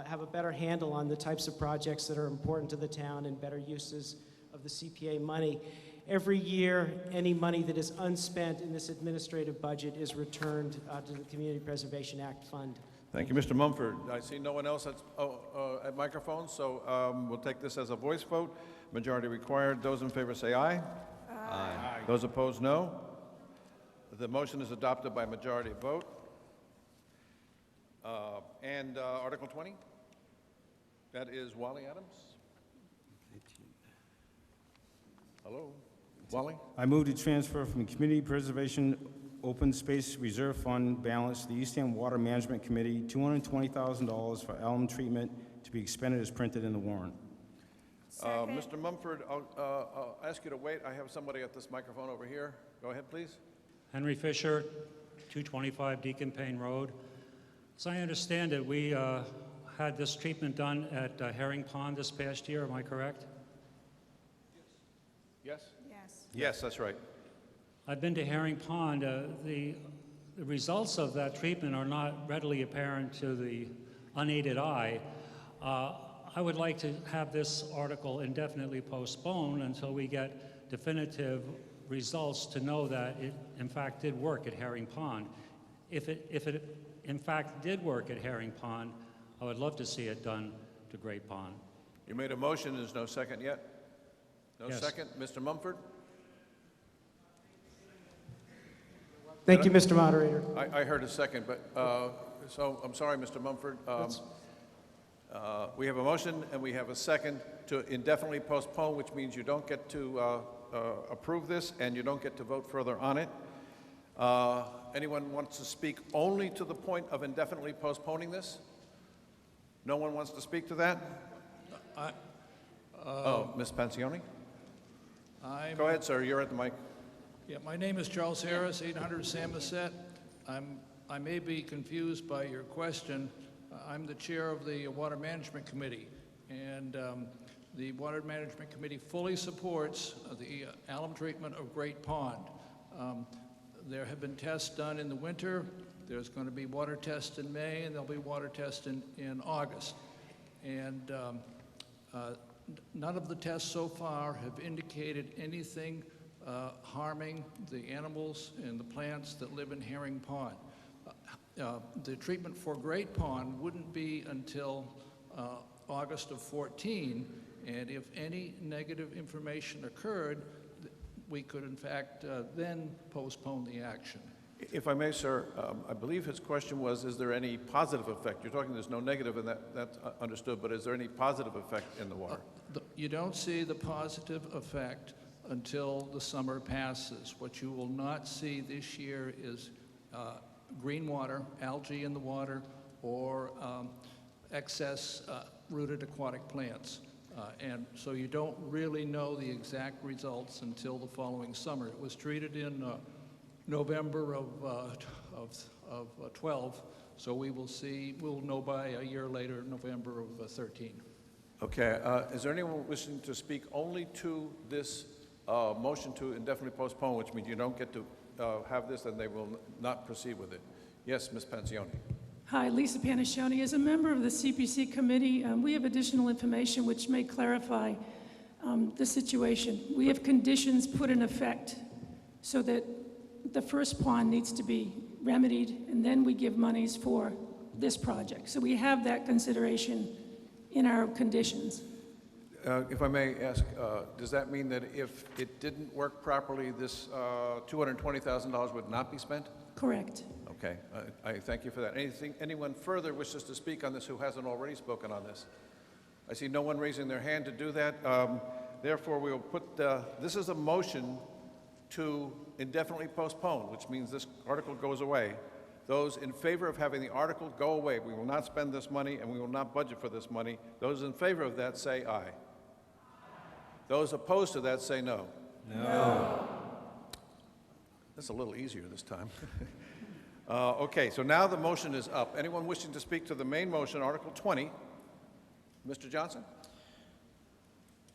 have a better handle on the types of projects that are important to the town and better uses of the CPA money. Every year, any money that is unspent in this administrative budget is returned to the Community Preservation Act Fund. Thank you, Mr. Mumford. I see no one else at microphones, so we'll take this as a voice vote. Majority required. Those in favor say aye. Aye. Those opposed, no. The motion is adopted by majority vote. And Article 20? That is Wally Adams. Hello, Wally? I move to transfer from the Community Preservation Open Space Reserve Fund balance to the Eastham Water Management Committee $220,000 for alum treatment to be expended as printed in the warrant. Mr. Mumford, I'll ask you to wait. I have somebody at this microphone over here. Go ahead, please. Henry Fisher, 225 Deacon Payne Road. As I understand it, we had this treatment done at Herring Pond this past year. Am I correct? Yes? Yes. Yes, that's right. I've been to Herring Pond. The results of that treatment are not readily apparent to the unaided eye. I would like to have this article indefinitely postponed until we get definitive results to know that it, in fact, did work at Herring Pond. If it in fact, did work at Herring Pond, I would love to see it done to Great Pond. You made a motion. There's no second yet? No Yes. second? Mr. Mumford? Thank you, Mr. Moderator. I heard a second, but, so I'm sorry, Mr. Mumford. We have a motion and we have a second to indefinitely postpone, which means you don't get to approve this and you don't get to vote further on it. Anyone wants to speak only to the point of indefinitely postponing this? No one wants to speak to that? Ms. Pansioni? Go ahead, sir. You're at the mic. Yeah, my name is Charles Harris, 800 Samoset. I may be confused by your question. I'm the chair of the Water Management Committee, and the Water Management Committee fully supports the alum treatment of Great Pond. There have been tests done in the winter. There's going to be water tests in May, and there'll be water tests in August. And None of the tests so far have indicated anything harming the animals and the plants that live in Herring Pond. The treatment for Great Pond wouldn't be until August of 14, and if any negative information occurred, we could in fact then postpone the action. If I may, sir, I believe his question was, is there any positive effect? You're talking there's no negative, and that's understood, but is there any positive effect in the water? You don't see the positive effect until the summer passes. What you will not see this year is green water, algae in the water, or excess rooted aquatic plants. And so you don't really know the exact results until the following summer. It was treated in November of 12, so we'll know by a year later, November of 13. Okay, is there anyone wishing to speak only to this motion to indefinitely postpone, which means you don't get to have this and they will not proceed with it? Yes, Ms. Pansioni. Hi, Lisa Panascioni. As a member of the CPC committee, we have additional information which may clarify the situation. We have conditions put in effect so that the first pond needs to be remedied, and then we give monies for this project. So we have that consideration in our conditions. If I may ask, does that mean that if it didn't work properly, this $220,000 would not be spent? Correct. Okay, I thank you for that. Anyone further wishes to speak on this who hasn't already spoken on this? I see no one raising their hand to do that. Therefore, we will put, this is a motion to indefinitely postpone, which means this article goes away. Those in favor of having the article go away, we will not spend this money and we will not budget for this money. Those in favor of that say aye. Those opposed to that say no. No. That's a little easier this time. Okay, so now the motion is up. Anyone wishing to speak to the main motion, Article 20? Mr. Johnson?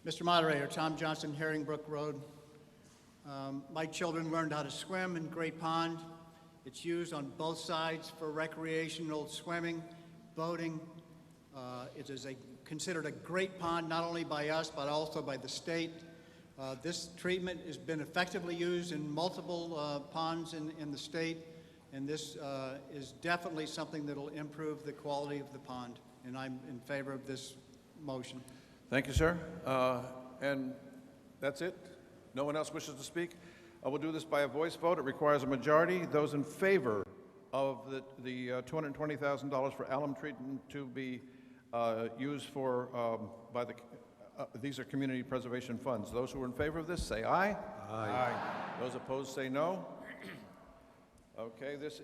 Mr. Moderator, Tom Johnson, Herringbrook Road. My children learned how to swim in Great Pond. It's used on both sides for recreational swimming, boating. It is considered a great pond, not only by us, but also by the state. This treatment has been effectively used in multiple ponds in the state, and this is definitely something that will improve the quality of the pond, and I'm in favor of this motion. Thank you, sir. And that's it? No one else wishes to speak? I will do this by a voice vote. It requires a majority. Those in favor of the $220,000 for alum treatment to be used for, these are community preservation funds. Those who are in favor of this say aye. Aye. Those opposed say no. Okay, this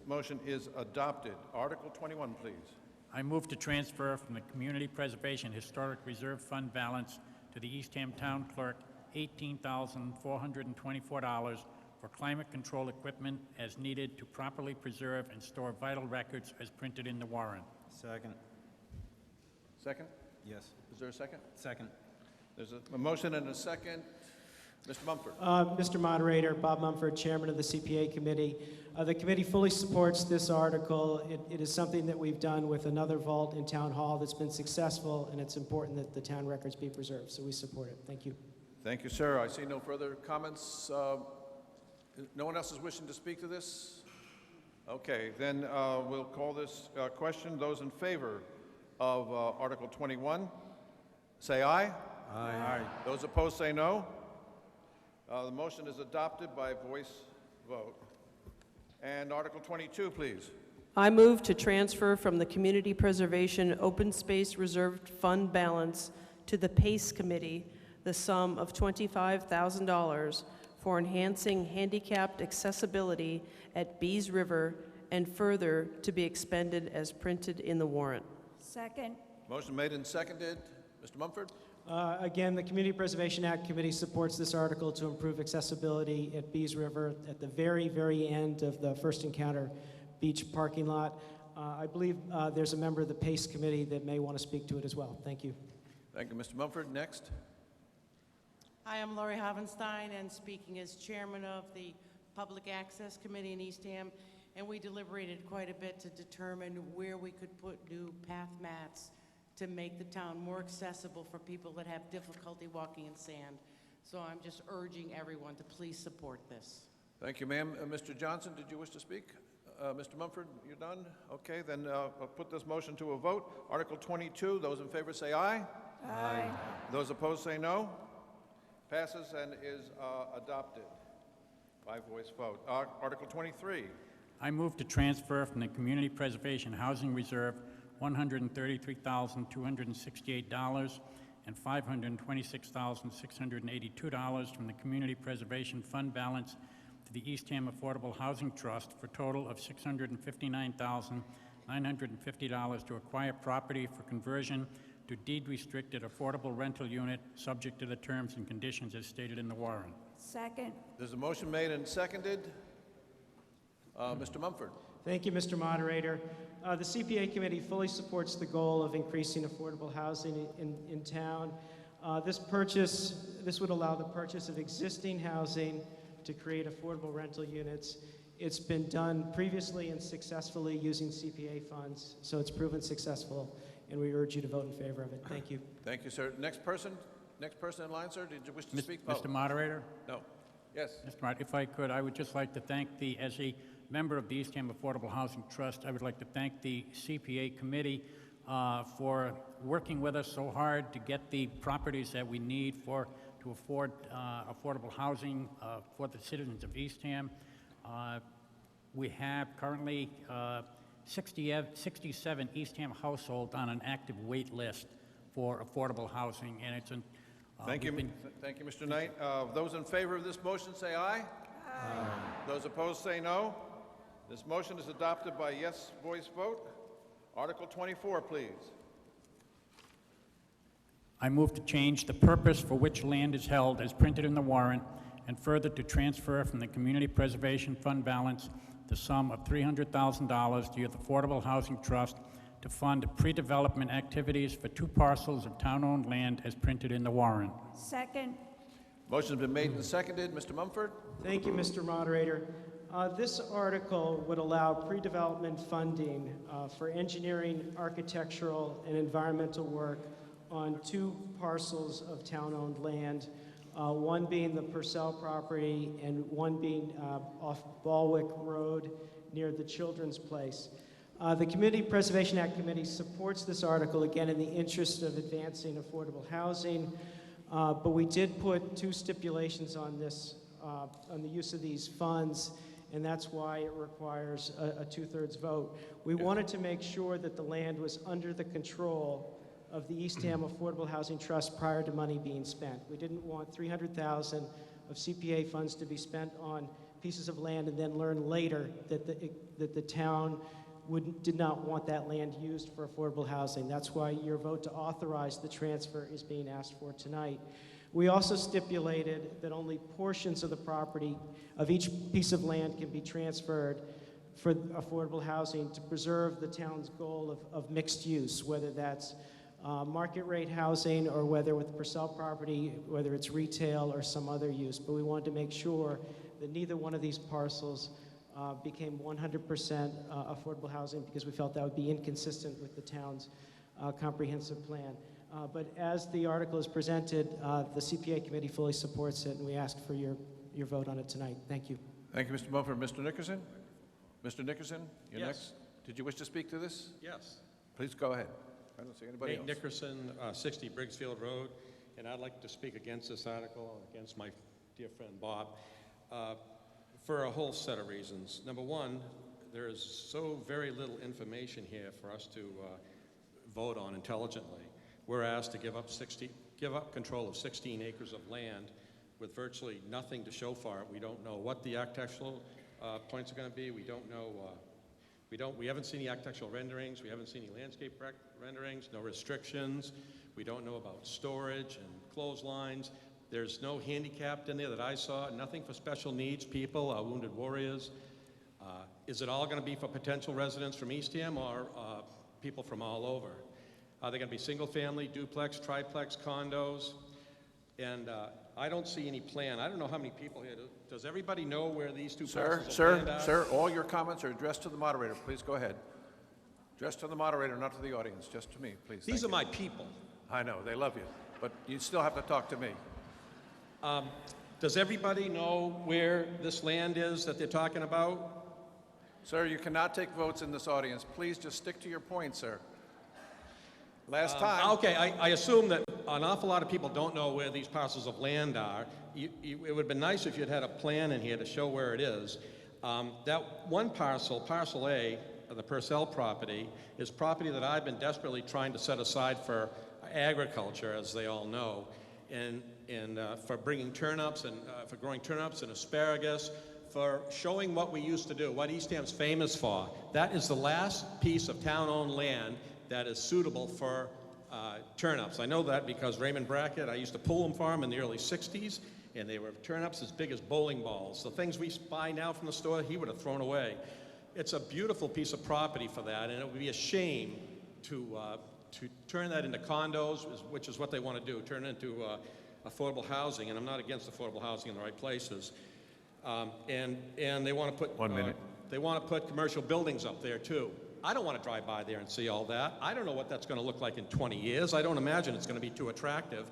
motion is adopted. Article 21, please. I move to transfer from the Community Preservation Historic Reserve Fund balance to the Eastham Town Clerk $18,424 for climate control equipment as needed to properly preserve and store vital records as printed in the warrant. Second. Second? Yes. Is there a second? Second. There's a motion and a second. Mr. Mumford. Mr. Moderator, Bob Mumford, Chairman of the CPA Committee. The committee fully supports this article. It is something that we've done with another vault in Town Hall that's been successful, and it's important that the town records be preserved, so we support it. Thank you. Thank you, sir. I see no further comments. No one else is wishing to speak to this? Okay, then we'll call this question. Those in favor of Article 21, say aye. Aye. Those opposed say no. The motion is adopted by voice vote. And Article 22, please. I move to transfer from the Community Preservation Open Space Reserved Fund balance to the PACE Committee the sum of $25,000 for enhancing handicapped accessibility at Bees River and further to be expended as printed in the warrant. Second. Motion made and seconded. Mr. Mumford? Again, the Community Preservation Act Committee supports this article to improve accessibility at Bees River at the very, very end of the First Encounter Beach parking lot. I believe there's a member of the PACE Committee that may want to speak to it as well. Thank you. Thank you, Mr. Mumford. Next. Hi, I'm Lori Havenstein, and speaking as chairman of the Public Access Committee in Eastham, and we deliberated quite a bit to determine where we could put new path mats to make the town more accessible for people that have difficulty walking in sand. So I'm just urging everyone to please support this. Thank you, ma'am. Mr. Johnson, did you wish to speak? Mr. Mumford, you're done? Okay, then I'll put this motion to a vote. Article 22, those in favor say aye. Aye. Those opposed say no. Passes and is adopted by voice vote. Article 23. I move to transfer from the Community Preservation Housing Reserve $133,268 and $526,682 from the Community Preservation Fund balance to the Eastham Affordable Housing Trust for a total of $659,950 to acquire property for conversion to deed-restricted affordable rental unit, subject to the terms and conditions as stated in the warrant. Second. There's a motion made and seconded. Mr. Mumford. Thank you, Mr. Moderator. The CPA committee fully supports the goal of increasing affordable housing in town. This would allow the purchase of existing housing to create affordable rental units. It's been done previously and successfully using CPA funds, so it's proven successful, and we urge you to vote in favor of it. Thank you. Thank you, sir. Next person in line, sir. Did you wish to speak? Mr. Moderator? No. Yes. Mr. Moderator, if I could, I would just like to thank as a member of the Eastham Affordable Housing Trust, I would like to thank the CPA committee for working with us so hard to get the properties that we need to afford affordable housing for the citizens of Eastham. We have currently 67 Eastham households on an active wait list for affordable housing, and it's an Thank you, Mr. Knight. Those in favor of this motion say aye. Aye. Those opposed say no. This motion is adopted by yes voice vote. Article 24, please. I move to change the purpose for which land is held as printed in the warrant, and further to transfer from the Community Preservation Fund balance the sum of $300,000 to the Affordable Housing Trust to fund pre-development activities for 2 parcels of town-owned land as printed in the warrant. Second. Motion's been made and seconded. Mr. Mumford? Thank you, Mr. Moderator. This article would allow pre-development funding for engineering, architectural, and environmental work on 2 parcels of town-owned land, one being the Purcell property and one being off Balwick Road near the Children's Place. The Community Preservation Act Committee supports this article, again, in the interest of advancing affordable housing, but we did put 2 stipulations on this, on the use of these funds, and that's why it requires a 2/3 vote. We wanted to make sure that the land was under the control of the Eastham Affordable Housing Trust prior to money being spent. We didn't want $300,000 of CPA funds to be spent on pieces of land and then learn later that the town did not want that land used for affordable housing. That's why your vote to authorize the transfer is being asked for tonight. We also stipulated that only portions of the property of each piece of land can be transferred for affordable housing to preserve the town's goal of mixed use, whether that's market rate housing or whether with Purcell property, whether it's retail or some other use. But we wanted to make sure that neither one of these parcels became 100% affordable housing, because we felt that would be inconsistent with the town's comprehensive plan. But as the article is presented, the CPA committee fully supports it, and we ask for your vote on it tonight. Thank you. Thank you, Mr. Mumford. Mr. Nickerson? Mr. Nickerson, you're Yes. next. Did you wish to speak to this? Yes. Please go ahead. I don't see anybody Nate else. Nickerson, 60 Briggsfield Road, and I'd like to speak against this article, against my dear friend Bob, for a whole set of reasons. Number one, there is so very little information here for us to vote on intelligently. We're asked to give up control of 16 acres of land with virtually nothing to show for it. We don't know what the architectural points are going to be. We don't know. We haven't seen the architectural renderings. We haven't seen any landscape renderings. No restrictions. We don't know about storage and clotheslines. There's no handicapped in there that I saw. Nothing for special needs people, wounded warriors. Is it all going to be for potential residents from Eastham or people from all over? Are they going to be single-family, duplex, triplex, condos? And I don't see any plan. I don't know how many people here. Does everybody know where these 2 parcels of land are? Sir, all your comments are addressed to the moderator. Please go ahead. Just to the moderator, not to the audience, just to me, please. These Thank are you. my people. I know, they love you, but you still have to talk to me. Does everybody know where this land is that they're talking about? Sir, you cannot take votes in this audience. Please just stick to your point, sir. Last time. Okay, I assume that an awful lot of people don't know where these parcels of land are. It would have been nice if you'd had a plan in here to show where it is. That one parcel, Parcel A, of the Purcell property, is property that I've been desperately trying to set aside for agriculture, as they all know, and for bringing turnips and for growing turnips and asparagus, for showing what we used to do, what Eastham's famous for. That is the last piece of town-owned land that is suitable for turnips. I know that because Raymond Brackett, I used to pull them for him in the early 60s, and they were turnips as big as bowling balls. The things we buy now from the store, he would have thrown away. It's a beautiful piece of property for that, and it would be a shame to turn that into condos, which is what they want to do, turn it into affordable housing, and I'm not against affordable housing in the right places. And they want to put 1 minute. They want to put commercial buildings up there too. I don't want to drive by there and see all that. I don't know what that's going to look like in 20 years. I don't imagine it's going to be too attractive.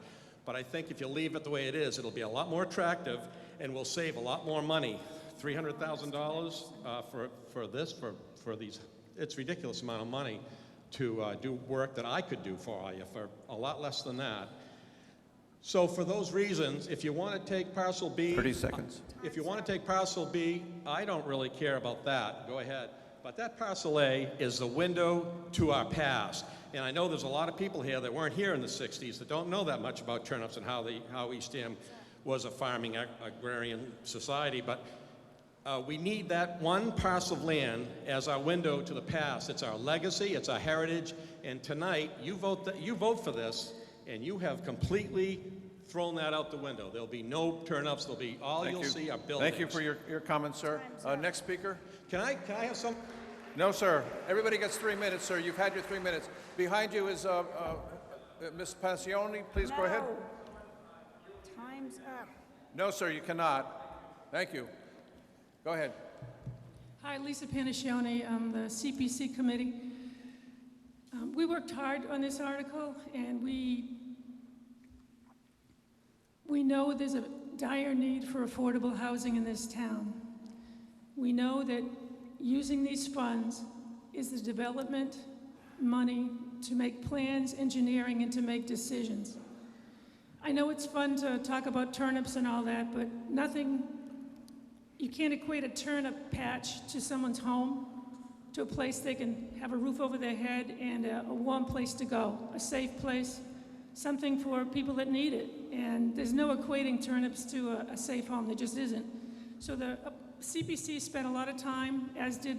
But I think if you leave it the way it is, it'll be a lot more attractive and we'll save a lot more money. $300,000 for these, it's a ridiculous amount of money to do work that I could do for you for a lot less than that. So for those reasons, if you want to take parcel B... 30 seconds. If you want to take parcel B, I don't really care about that. Go ahead. But that parcel A is the window to our past. And I know there's a lot of people here that weren't here in the 60s that don't know that much about turnips and how Eastham was a farming agrarian society. But we need that one parcel of land as our window to the past. It's our legacy, it's our heritage. And tonight, you vote for this, and you have completely thrown that out the window. There'll be no turnips. There'll be you'll see are buildings. Thank you for your comments, sir. Next speaker. Can I have some? No, sir. Everybody gets 3 minutes, sir. You've had your 3 minutes. Behind you is Ms. Passioni. Please go ahead. Time's up. No, sir, you cannot. Thank you. Go ahead. Hi, Lisa Paniscione, the CPC committee. We worked hard on this article, and we know there's a dire need for affordable housing in this town. We know that using these funds is the development money to make plans, engineering, and to make decisions. I know it's fun to talk about turnips and all that, but you can't equate a turnip patch to someone's home, to a place they can have a roof over their head and a warm place to go, a safe place, something for people that need it. And there's no equating turnips to a safe home. There just isn't. So the CPC spent a lot of time, as did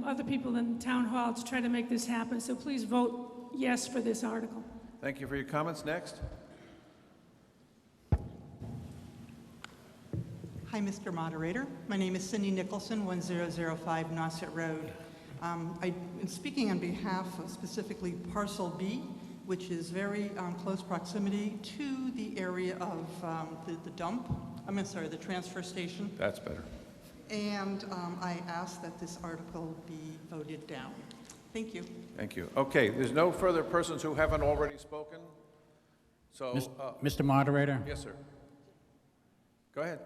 other people in town hall, to try to make this happen. So please vote yes for this article. Thank you for your comments. Next. Hi, Mr. Moderator. My name is Cindy Nicholson, 1005 Nauset Road. I'm speaking on behalf of specifically Parcel B, which is very close proximity to the area of the transfer station. That's better. And I ask that this article be voted down. Thank you. Thank you. Okay, there's no further persons who haven't already spoken. So, Mr. Moderator? Yes, sir. Go ahead.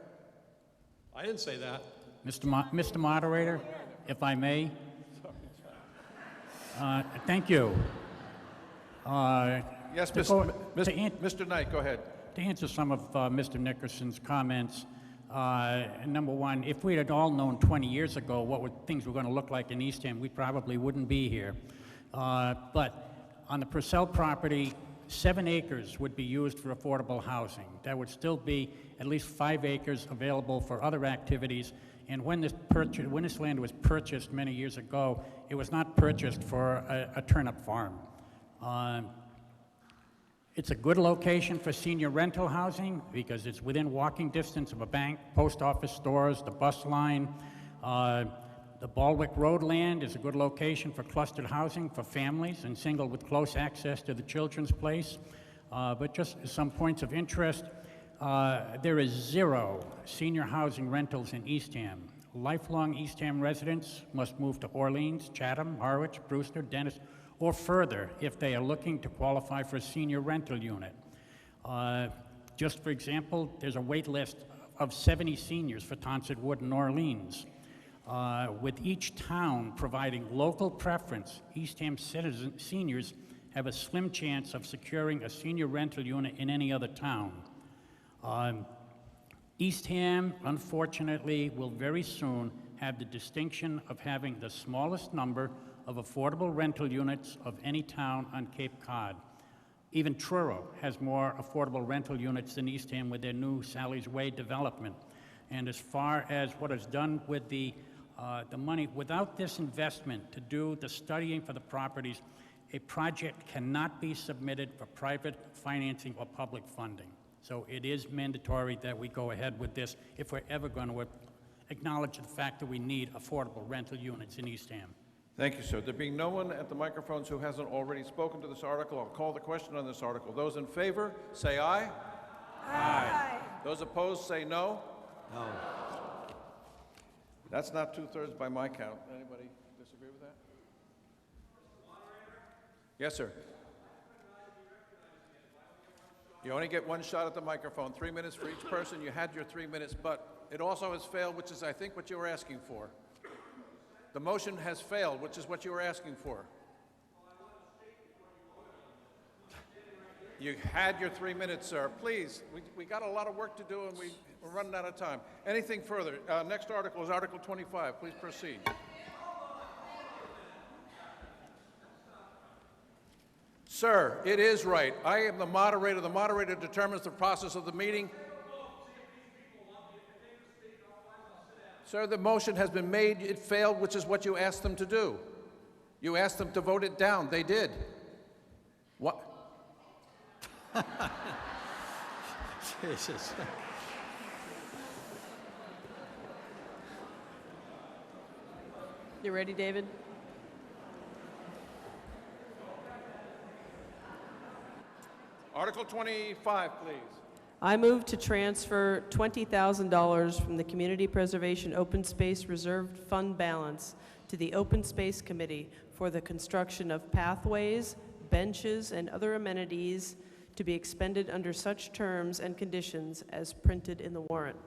I didn't say that. Mr. Moderator, if I may. Thank you. Yes, Mr. Knight, go ahead. To answer some of Mr. Nickerson's comments, number one, if we had all known 20 years ago what things were going to look like in Eastham, we probably wouldn't be here. But on the Purcell property, 7 acres would be used for affordable housing. There would still be at least 5 acres available for other activities. And when this land was purchased many years ago, it was not purchased for a turnip farm. It's a good location for senior rental housing because it's within walking distance of a bank, post office, stores, the bus line. The Baldwick Road land is a good location for clustered housing for families and single with close access to the children's place. But just some points of interest, there is 0 senior housing rentals in Eastham. Lifelong Eastham residents must move to Orleans, Chatham, Harwich, Brewster, Dennis, or further if they are looking to qualify for a senior rental unit. Just for example, there's a wait list of 70 seniors for Tonsett Wood and Orleans. With each town providing local preference, Eastham seniors have a slim chance of securing a senior rental unit in any other town. Eastham, unfortunately, will very soon have the distinction of having the smallest number of affordable rental units of any town on Cape Cod. Even Truro has more affordable rental units than Eastham with their new Sally's Way development. And as far as what is done with the money, without this investment to do the studying for the properties, a project cannot be submitted for private financing or public funding. So it is mandatory that we go ahead with this if we're ever going to acknowledge the fact that we need affordable rental units in Eastham. Thank you, sir. There being no one at the microphones who hasn't already spoken to this article, I'll call the question on this article. Those in favor, say aye. Aye. Those opposed, say no. No. That's not 2/3 by my count. Anybody disagree with that? Yes, sir. You only get one shot at the microphone, 3 minutes for each person. You had your 3 minutes, but it also has failed, which is, I think, what you were asking for. The motion has failed, which is what you were asking for. You had your 3 minutes, sir. Please, we got a lot of work to do, and we're running out of time. Anything further? Next article is Article 25. Please proceed. Sir, it is right. I am the moderator. The moderator determines the process of the meeting. Sir, the motion has been made. It failed, which is what you asked them to do. You asked them to vote it down. They did. What? Jesus. You ready, David? Article 25, please. I move to transfer $20,000 from the Community Preservation Open Space Reserved Fund balance to the Open Space Committee for the construction of pathways, benches, and other amenities to be expended under such terms and conditions as printed in the warrant.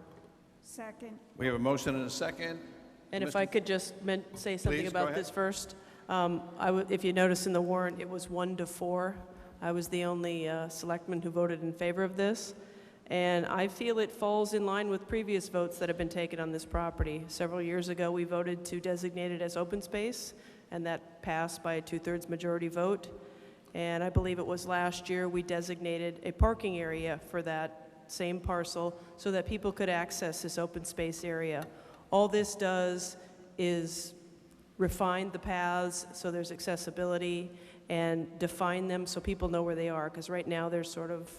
Second. We have a motion and a second. And if I could just say something Please, go about ahead. this first. If you notice in the warrant, it was 1 to 4. I was the only selectman who voted in favor of this. And I feel it falls in line with previous votes that have been taken on this property. Several years ago, we voted to designate it as open space, and that passed by a 2/3 majority vote. And I believe it was last year we designated a parking area for that same parcel so that people could access this open space area. All this does is refine the paths so there's accessibility and define them so people know where they are, because right now there's sort of,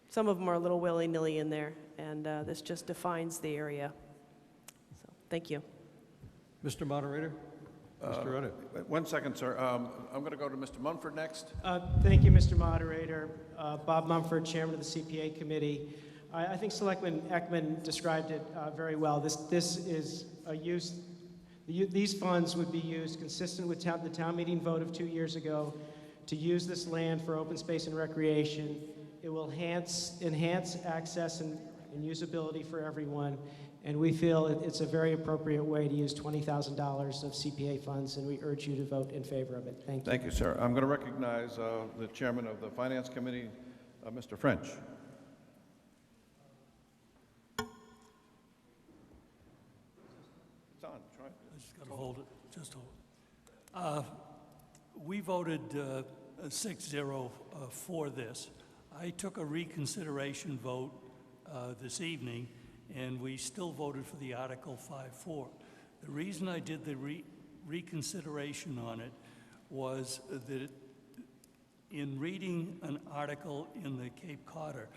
some of them are a little willy-nilly in there, and this just defines the area. So, thank you. Mr. Moderator? Mr. Rudder. 1 second, sir. I'm going to go to Mr. Mumford next. Thank you, Mr. Moderator. Bob Mumford, Chairman of the CPA Committee. I think Selectman Ekman described it very well. This is a use. These funds would be used consistent with the town meeting vote of 2 years ago to use this land for open space and recreation. It will enhance access and usability for everyone, and we feel it's a very appropriate way to use $20,000 of CPA funds, and we urge you to vote in favor of it. Thank you. Thank you, sir. I'm going to recognize the chairman of the Finance Committee, Mr. French. It's on. Try it. I just got to hold it. Just hold it. We voted 6-0 for this. I took a reconsideration vote this evening, and we still voted for the Article 5-4. The reason I did the reconsideration on it was that in reading an article in the Cape Codder,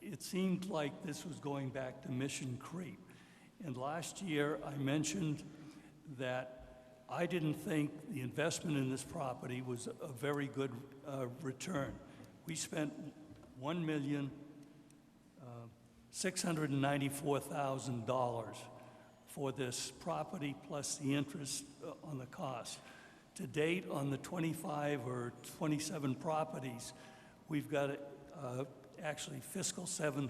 it seemed like this was going back to Mission Creek. And last year, I mentioned that I didn't think the investment in this property was a very good return. We spent $1,694,000 for this property plus the interest on the cost. To date, on the 25 or 27 properties, we've got actually fiscal 7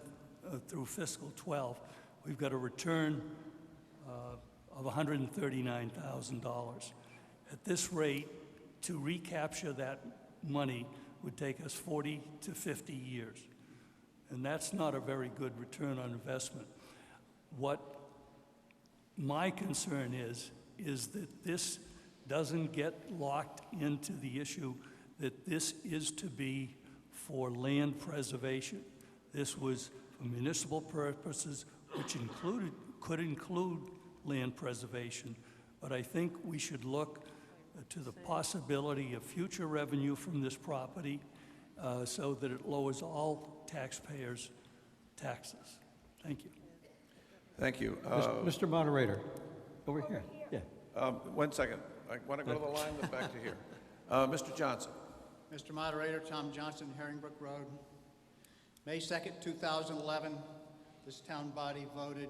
through fiscal 12, we've got a return of $139,000. At this rate, to recapture that money would take us 40 to 50 years. And that's not a very good return on investment. What my concern is that this doesn't get locked into the issue that this is to be for land preservation. This was for municipal purposes, which could include land preservation. But I think we should look to the possibility of future revenue from this property so that it lowers all taxpayers' taxes. Thank you. Thank you. Mr. Moderator, over here. Yeah. 1 second. I want to go to the line, then back to here. Mr. Johnson. Mr. Moderator, Tom Johnson, Herringbrook Road. May 2nd, 2011, this town body voted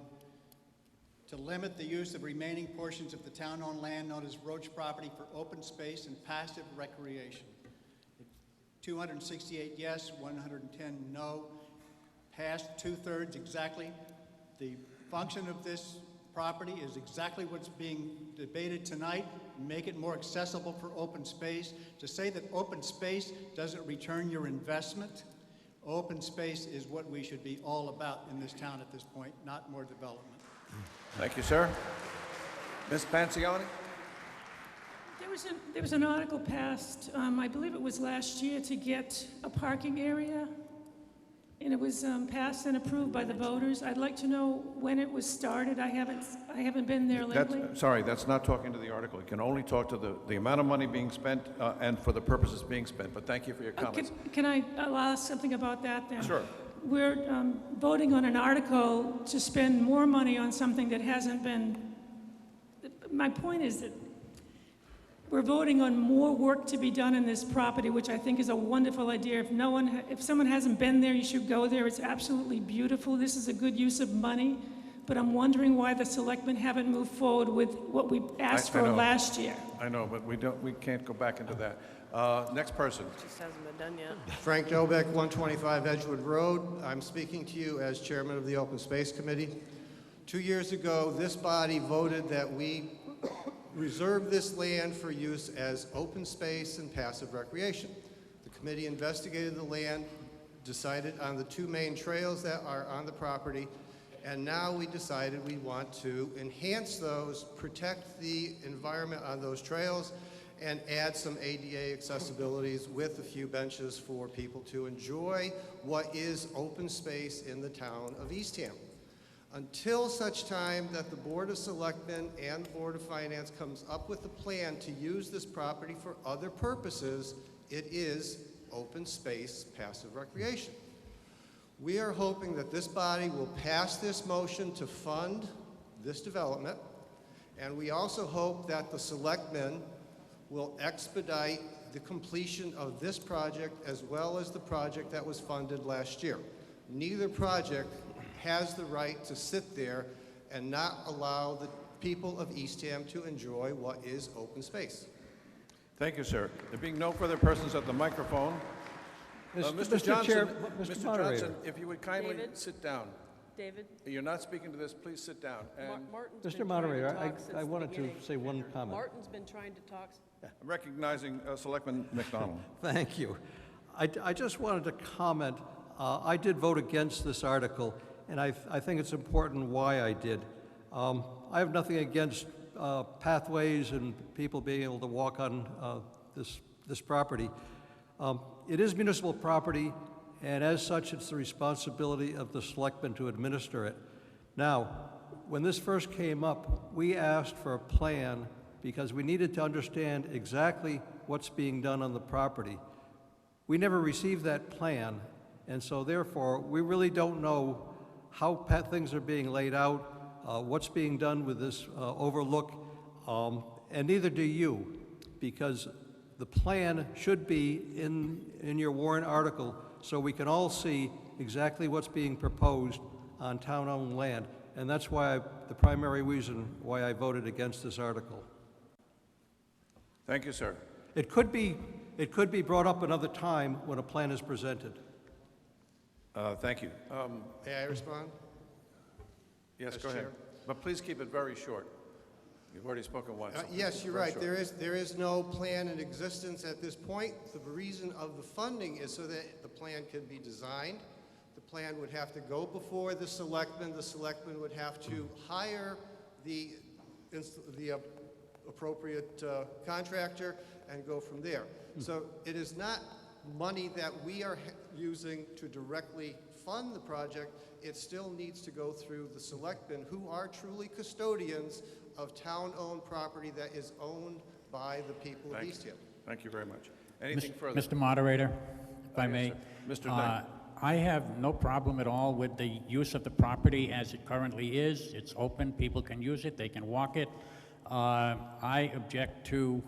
to limit the use of remaining portions of the town-owned land known as Roach property for open space and passive recreation. 268 yes, 110 no, passed 2/3 exactly. The function of this property is exactly what's being debated tonight, make it more accessible for open space. To say that open space doesn't return your investment, open space is what we should be all about in this town at this point, not more development. Thank you, sir. Ms. Panciani? There was an article passed, I believe it was last year, to get a parking area, and it was passed and approved by the voters. I'd like to know when it was started. I haven't been there lately. Sorry, that's not talking to the article. You can only talk to the amount of money being spent and for the purposes being spent. But thank you for your comments. I'll ask something about that then? Sure. We're voting on an article to spend more money on something that hasn't been. My point is that we're voting on more work to be done in this property, which I think is a wonderful idea. If someone hasn't been there, you should go there. It's absolutely beautiful. This is a good use of money, but I'm wondering why the selectmen haven't moved forward with what we asked for last year. I know, but we can't go back into that. Next person. Just hasn't been done yet. Frank Dobek, 125 Edgewood Road. I'm speaking to you as chairman of the Open Space Committee. 2 years ago, this body voted that we reserve this land for use as open space and passive recreation. The committee investigated the land, decided on the 2 main trails that are on the property, and now we decided we want to enhance those, protect the environment on those trails, and add some ADA accessibilities with a few benches for people to enjoy what is open space in the town of Eastham. Until such time that the Board of Selectmen and the Board of Finance comes up with a plan to use this property for other purposes, it is open space passive recreation. We are hoping that this body will pass this motion to fund this development, and we also hope that the Selectmen will expedite the completion of this project as well as the project that was funded last year. Neither project has the right to sit there and not allow the people of Eastham to enjoy what is open space. Thank you, sir. There being no further persons at the microphone, Mr. Johnson, Mr. Johnson, if you would kindly sit down. David? You're not speaking to this. Please sit down. And Mr. Moderator, I wanted to say one comment. Martin's been trying to talk. I'm recognizing Selectman McDonald. Thank you. I just wanted to comment. I did vote against this article, and I think it's important why I did. I have nothing against pathways and people being able to walk on this property. It is municipal property, and as such, it's the responsibility of the selectmen to administer it. Now, when this first came up, we asked for a plan because we needed to understand exactly what's being done on the property. We never received that plan, and so therefore, we really don't know how things are being laid out, what's being done with this overlook, and neither do you, because the plan should be in your warrant article so we can all see exactly what's being proposed on town-owned land. and that's why the primary reason why I voted against this article. Thank you, sir. It could be brought up another time when a plan is presented. Thank you. May I respond? Yes, As go ahead. chair? But please keep it very short. You've already spoken once. so Yes, keep it you're very right. short. There is no plan in existence at this point. The reason of the funding is so that the plan can be designed. The plan would have to go before the selectmen. The selectmen would have to hire the appropriate contractor and go from there. So it is not money that we are using to directly fund the project. It still needs to go through the selectmen, who are truly custodians of town-owned property that is owned by the people of Eastham. Thank you very much. Anything further? Mr. Moderator, if I Yes, may. sir. Mr. Knight. I have no problem at all with the use of the property as it currently is. It's open, people can use it, they can walk it. I object to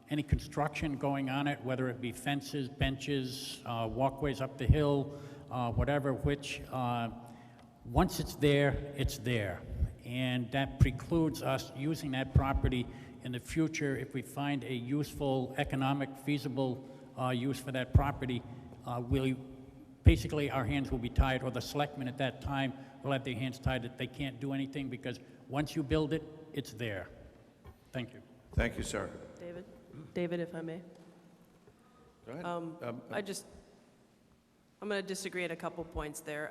any construction going on it, whether it be fences, benches, walkways up the hill, whatever, which, once it's there, it's there. And that precludes us using that property in the future if we find a useful, economic, feasible use for that property. Basically, our hands will be tied, or the selectmen at that time will have their hands tied that they can't do anything, because once you build it, it's there. Thank you. Thank you, sir. David, if I may. Go ahead. I'm going to disagree at a couple points there.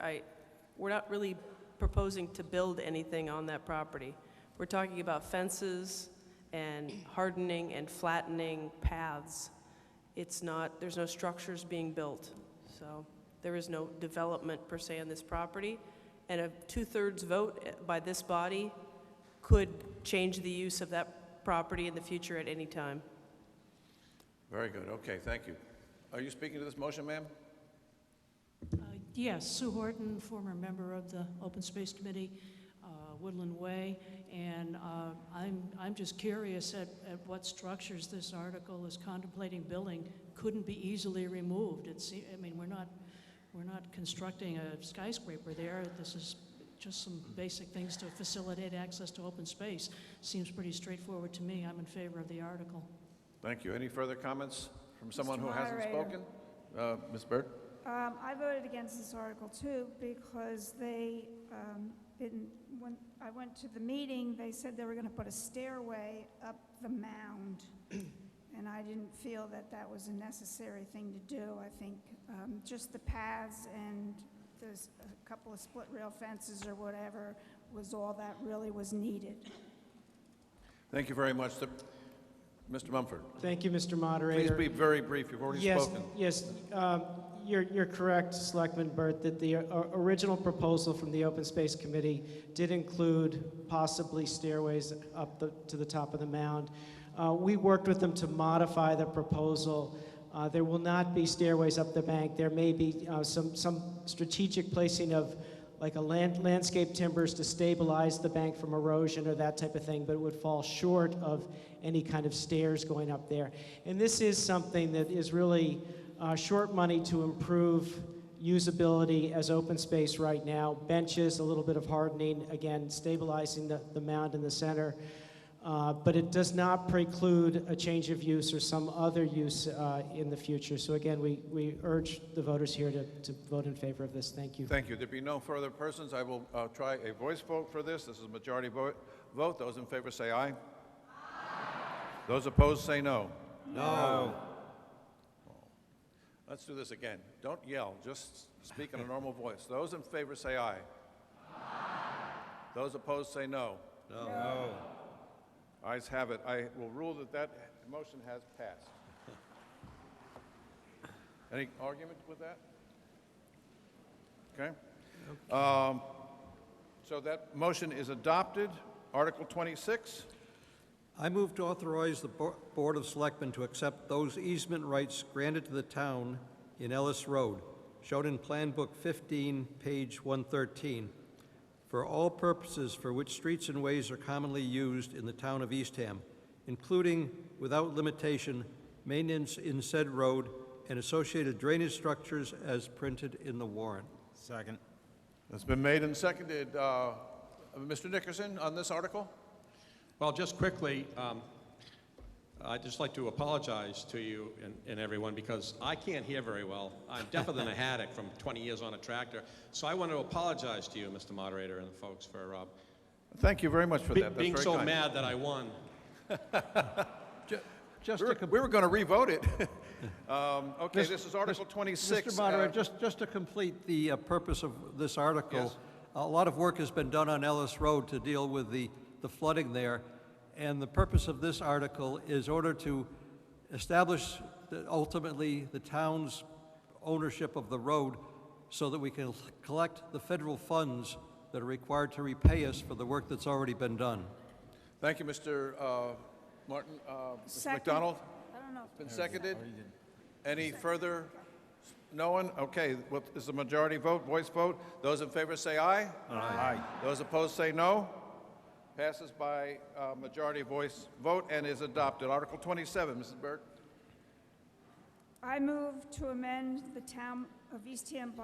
We're not really proposing to build anything on that property. We're talking about fences and hardening and flattening paths. There's no structures being built, so there is no development per se on this property, and a 2/3 vote by this body could change the use of that property in the future at any time. Very good. Okay, thank you. Are you speaking to this motion, ma'am? Yes, Sue Horton, former member of the Open Space Committee, Woodland Way, and I'm just curious at what structures this article is contemplating building couldn't be easily removed. I mean, we're not constructing a skyscraper there. This is just some basic things to facilitate access to open space. Seems pretty straightforward to me. I'm in favor of the article. Thank you. Any further comments from someone Mr. who hasn't Moderator. spoken? Ms. Bird? I voted against this article too because they when I went to the meeting, they said they were going to put a stairway up the mound, and I didn't feel that that was a necessary thing to do. I think just the paths and there's a couple of split rail fences or whatever was all that really was needed. Thank you very much. Mr. Mumford. Thank you, Mr. Moderator. Please be very brief. You've already spoken. Yes, you're correct, Selectman Burt, that the original proposal from the Open Space Committee did include possibly stairways up to the top of the mound. We worked with them to modify the proposal. There will not be stairways up the bank. There may be some strategic placing of like a landscape timbers to stabilize the bank from erosion or that type of thing, but it would fall short of any kind of stairs going up there. And this is something that is really short money to improve usability as open space right now. Benches, a little bit of hardening, again, stabilizing the mound in the center. But it does not preclude a change of use or some other use in the future. So again, we urge the voters here to vote in favor of this. Thank you. Thank you. There be no further persons. I will try a voice vote for this. This is a majority vote. Those in favor say aye. Aye. Those opposed say no. No. Let's do this again. Don't yell. Just speak in a normal voice. Those in favor say aye. Aye. Those opposed say no. No. No. Ayes have it. I will rule that that motion has passed. Any argument with that? Okay. So that motion is adopted. Article 26. I move to authorize the Board of Selectmen to accept those easement rights granted to the town in Ellis Road, shown in Plan Book 15, page 113, for all purposes for which streets and ways are commonly used in the town of Eastham, including, without limitation, maintenance in said road and associated drainage structures as printed in the warrant. Second. It's been made and seconded. Mr. Nickerson, on this article? Well, just quickly, I'd just like to apologize to you and everyone because I can't hear very well. I'm deafer than a haddock from 20 years on a tractor. So I want to apologize to you, Mr. Moderator, and the folks for Thank you very much for that. That's being very so kind. mad that I won. We were going to revote it. Okay, this is Article 26. Mr. Moderator, just to complete the purpose of this article, Yes. a lot of work has been done on Ellis Road to deal with the flooding there. And the purpose of this article is order to establish ultimately the town's ownership of the road so that we can collect the federal funds that are required to repay us for the work that's already been done. Thank you, Mr. Martin. Mr. Second. McDonald? I don't know. Been seconded? Any further? No one? Okay, what is the majority vote, voice vote? Those in favor say aye. Aye. Those opposed say no. Passes by majority voice vote and is adopted. Article 27, Mrs. Byrd. I move to amend the Town of Eastham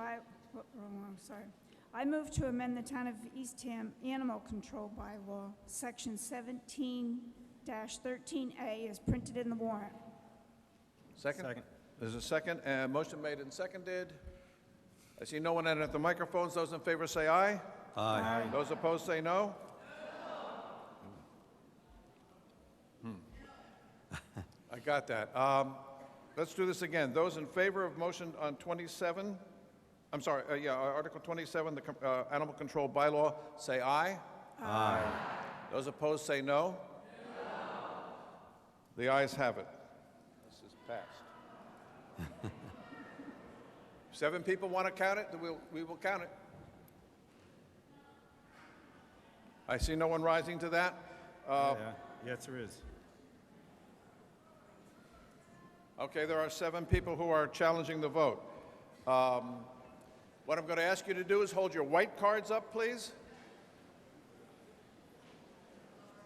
I move to amend the Town of Eastham Animal Control Bylaw, Section 17-13A, as printed in the warrant. Second? There's a second, and motion made and seconded. I see no one at the microphones. Those in favor say aye. Aye. Those opposed say no. I got that. Let's do this again. Those in favor of motion on 27, I'm sorry, Article 27, the Animal Control Bylaw, say aye. Aye. Those opposed say no. The ayes have it. This is passed. 7 people want to count it, we will count it. I see no one rising to that. Yes, there is. Okay, there are 7 people who are challenging the vote. What I'm going to ask you to do is hold your white cards up, please.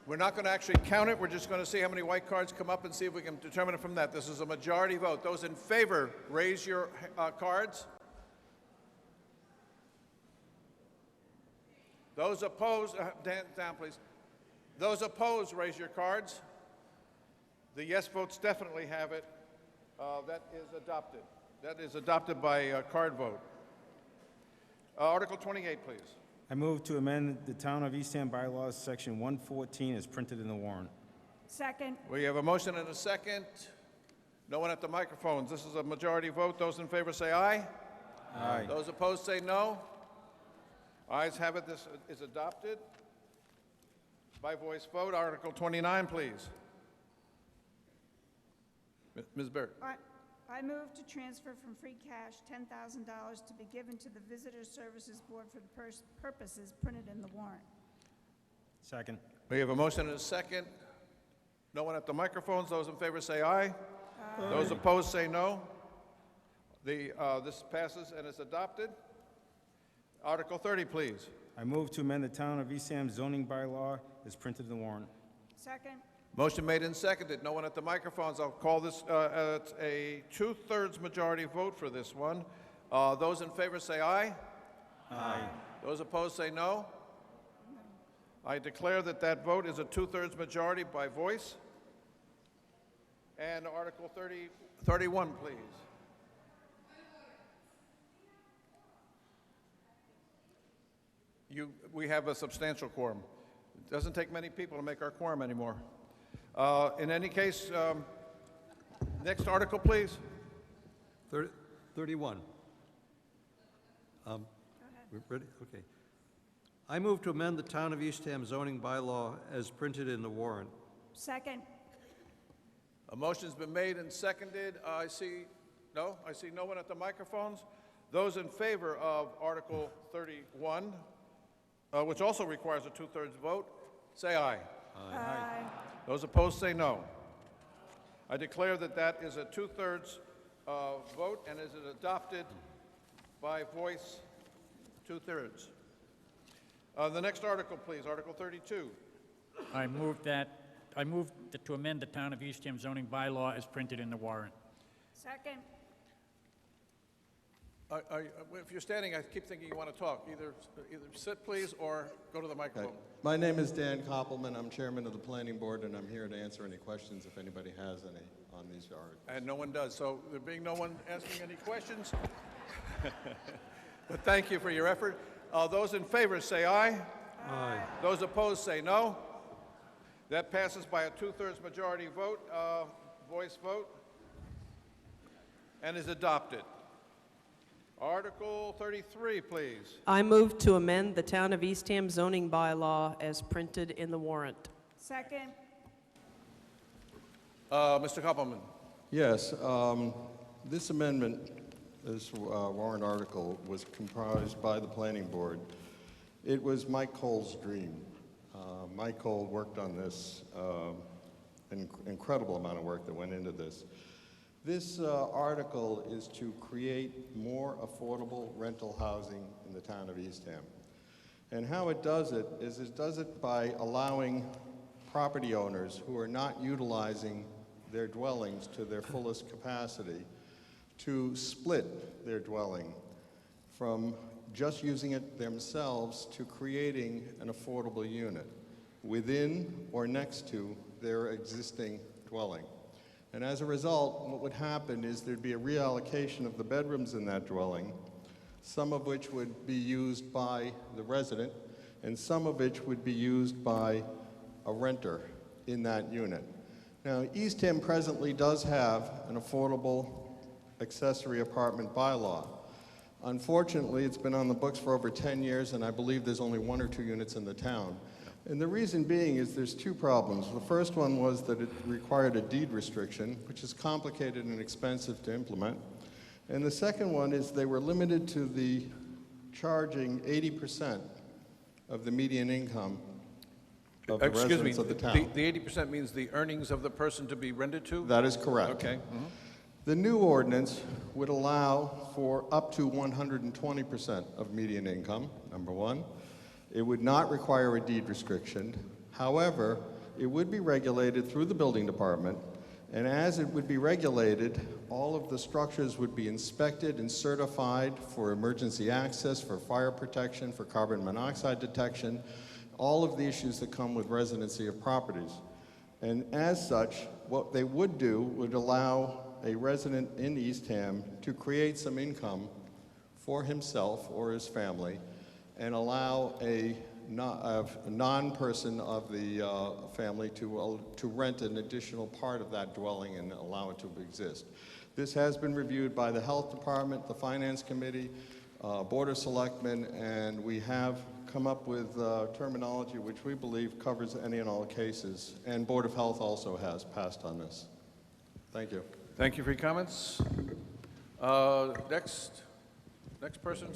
We're not going to actually count it. We're just going to see how many white cards come up and see if we can determine it from that. This is a majority vote. Those in favor, raise your cards. Those opposed, down please. Those opposed, raise your cards. The yes votes definitely have it. That is adopted. That is adopted by card vote. Article 28, please. I move to amend the Town of Eastham bylaws, Section 114, as printed in the warrant. Second. We have a motion and a second. No one at the microphones. This is a majority vote. Those in favor say aye. Aye. Those opposed say no. Ayes have it. This is adopted. By voice vote, Article 29, please. Ms. Byrd. I move to transfer from free cash $10,000 to be given to the Visitor Services Board for the purposes printed in the warrant. Second. We have a motion and a second. No one at the microphones. Those in favor say aye. Those opposed say no. This passes and is adopted. Article 30, please. I move to amend the Town of Eastham zoning bylaw as printed in the warrant. Second. Motion made and seconded. No one at the microphones. I'll call this a 2/3 majority vote for this one. Those in favor say aye. Aye. Those opposed say no. I declare that that vote is a 2/3 majority by voice. And Article 31, please. We have a substantial quorum. It doesn't take many people to make our quorum anymore. In any case, next article, please. 31. We're ready? Okay. I move to amend the Town of Eastham zoning bylaw as printed in the warrant. Second. A motion's been made and seconded. I see no one at the microphones. Those in favor of Article 31, which also requires a 2/3 vote, say aye. Aye. Those opposed say no. I declare that that is a 2/3 vote and is adopted by voice 2/3. The next article, please, Article 32. I move to amend the Town of Eastham zoning bylaw as printed in the warrant. Second. If you're standing, I keep thinking you want to talk. Either sit, please, or go to the microphone. My name is Dan Koppelman. I'm chairman of the planning board, and I'm here to answer any questions if anybody has any on these articles. And no one does. So there being no one asking any questions, but thank you for your effort. Those in favor say aye. Aye. Those opposed say no. That passes by a 2/3 majority vote, voice vote, and is adopted. Article 33, please. I move to amend the Town of Eastham zoning bylaw as printed in the warrant. Second. Mr. Koppelman. Yes, this amendment, this warrant article, was comprised by the planning board. It was Mike Cole's dream. Mike Cole worked on this, an incredible amount of work that went into this. This article is to create more affordable rental housing in the town of Eastham. And how it does it is it does it by allowing property owners who are not utilizing their dwellings to their fullest capacity to split their dwelling from just using it themselves to creating an affordable unit within or next to their existing dwelling. And as a result, what would happen is there'd be a reallocation of the bedrooms in that dwelling, some of which would be used by the resident, and some of which would be used by a renter in that unit. Now, Eastham presently does have an affordable accessory apartment bylaw. Unfortunately, it's been on the books for over 10 years, and I believe there's only 1 or 2 units in the town. And the reason being is there's 2 problems. The first one was that it required a deed restriction, which is complicated and expensive to implement. And the second one is they were limited to the charging 80% of the median income of the residents of the town. The 80% means the earnings of the person to be rented to? That is correct. Okay. The new ordinance would allow for up to 120% of median income, number one. It would not require a deed restriction. However, it would be regulated through the building department, and as it would be regulated, all of the structures would be inspected and certified for emergency access, for fire protection, for carbon monoxide detection, all of the issues that come with residency of properties. And as such, what they would do would allow a resident in Eastham to create some income for himself or his family and allow a non-person of the family to rent an additional part of that dwelling and allow it to exist. This has been reviewed by the Health Department, the Finance Committee, Board of Selectmen, and we have come up with terminology which we believe covers any and all cases. And Board of Health also has passed on this. Thank you. Thank you for your comments. Next person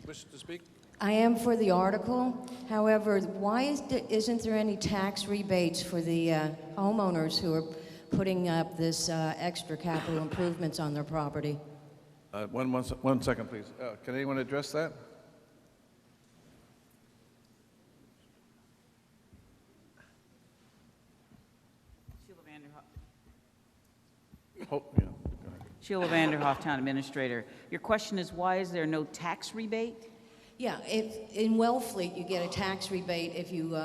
wishes to speak? I am for the article. However, why isn't there any tax rebates for the homeowners who are putting up this extra capital improvements on their property? One second, please. Can anyone address that? Sheila Vanderhoff, Town Administrator. Your question is, why is there no tax rebate? Yeah, in Wellfleet, you get a tax rebate if you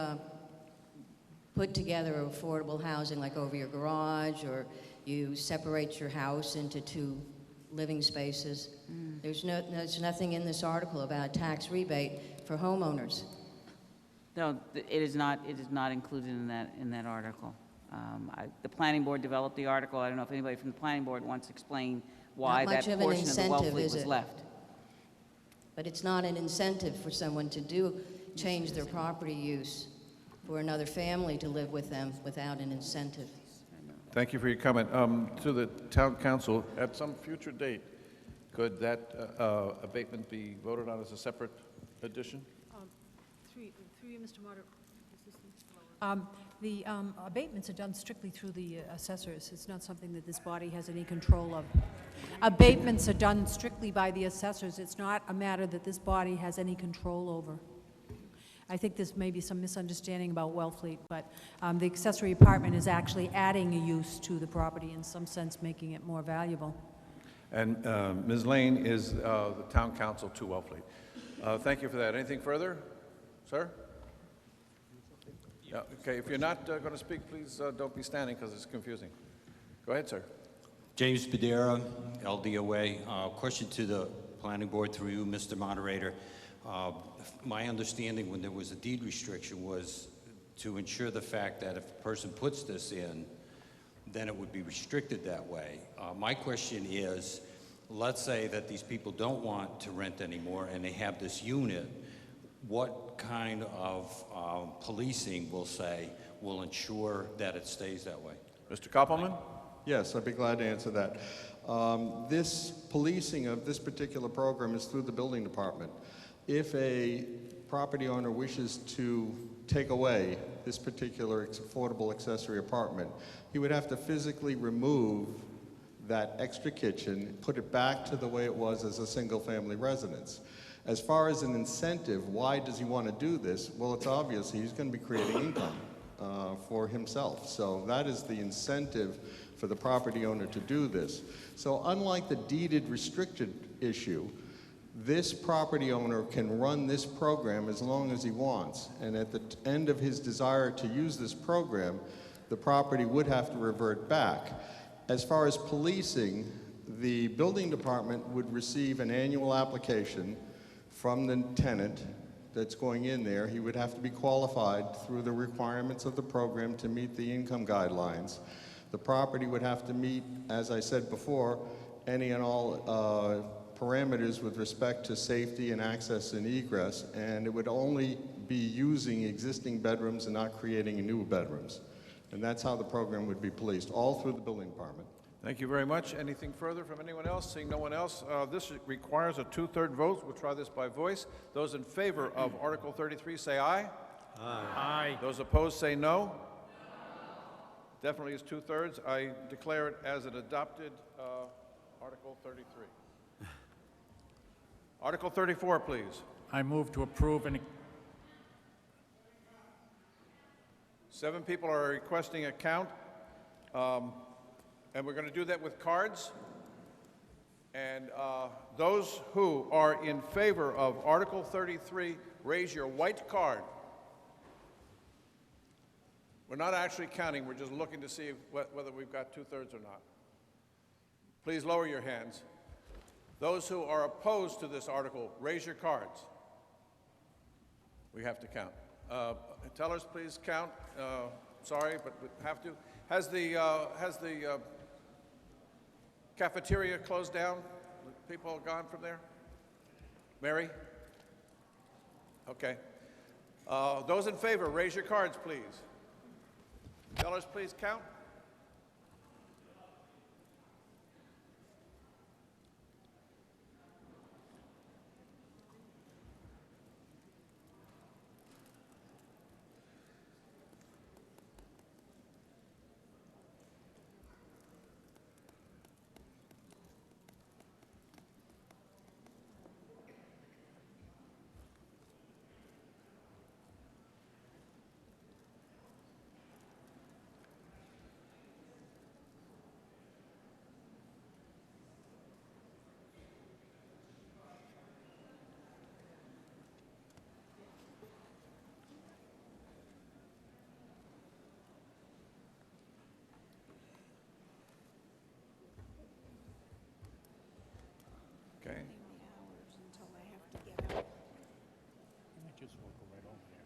put together affordable housing, like over your garage, or you separate your house into 2 living spaces. There's nothing in this article about a tax rebate for homeowners. No, it is not included in that article. The planning board developed the article. I don't know if anybody from the planning board wants to explain why that portion of the Wellfleet was left. But it's not an incentive for someone to change their property use for another family to live with them without an incentive. Thank you for your comment. To the town council, at some future date, could that abatement be voted on as a separate addition? Through you, Mr. Moderator. The abatements are done strictly through the assessors. It's not something that this body has any control of. Abatements are done strictly by the assessors. It's not a matter that this body has any control over. I think there's maybe some misunderstanding about Wellfleet, but the accessory apartment is actually adding a use to the property, in some sense making it more valuable. And Ms. Lane is the town council to Wellfleet. Thank you for that. Anything further, sir? Yeah, okay, if you're not going to speak, please don't be standing because it's confusing. Go ahead, sir. James Badera, LDOA. Question to the planning board through you, Mr. Moderator. My understanding when there was a deed restriction was to ensure the fact that if a person puts this in, then it would be restricted that way. My question is, let's say that these people don't want to rent anymore and they have this unit. What kind of policing, we'll say, will ensure that it stays that way? Mr. Koppelman? Yes, I'd be glad to answer that. This policing of this particular program is through the building department. If a property owner wishes to take away this particular affordable accessory apartment, he would have to physically remove that extra kitchen, put it back to the way it was as a single-family residence. As far as an incentive, why does he want to do this? Well, it's obvious he's going to be creating income for himself. So that is the incentive for the property owner to do this. So unlike the deeded restricted issue, this property owner can run this program as long as he wants. And at the end of his desire to use this program, the property would have to revert back. As far as policing, the building department would receive an annual application from the tenant that's going in there. He would have to be qualified through the requirements of the program to meet the income guidelines. The property would have to meet, as I said before, any and all parameters with respect to safety and access and egress, and it would only be using existing bedrooms and not creating new bedrooms. And that's how the program would be policed, all through the building department. Thank you very much. Anything further from anyone else? Seeing no one else, this requires a two-third vote. We'll try this by voice. Those in favor of Article 33 say aye. Aye. Aye. Those opposed say no. Definitely is two-thirds. I declare it as an adopted Article 33. Article 34, please. I move to approve and 7 people are requesting a count, and we're going to do that with cards. And those who are in favor of Article 33, raise your white card. We're not actually counting, we're just looking to see whether we've got two-thirds or not. Please lower your hands. Those who are opposed to this article, raise your cards. We have to count. Tellers, please count. Sorry, but we have to. Has the cafeteria closed down? People gone from there? Mary? Okay. Those in favor, raise your cards, please. Tellers, please count. Okay. You might just walk right over there.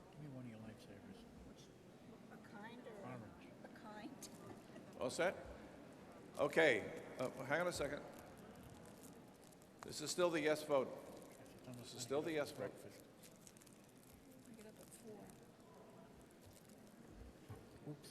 Give me one of your lifesavers. A kind or Orange. a kind? All set? Okay. Hang on a second. This is still the yes vote. This is still the yes vote. I get up at 4. Oops.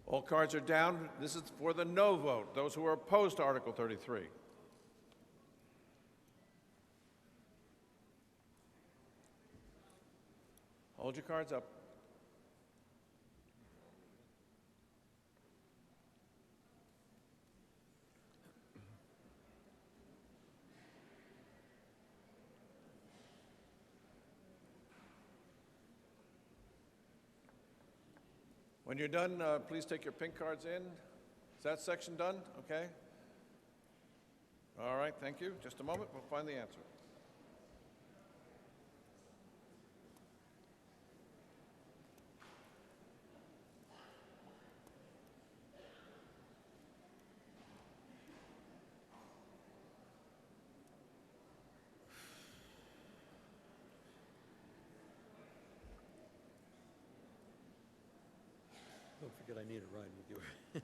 All cards are down. This is for the no vote, those who are opposed to Article 33. Hold your cards up. When you're done, please take your pink cards in. Is that section done? Okay. All right, thank you. Just a moment, we'll find the answer. Don't forget I need a ride with you.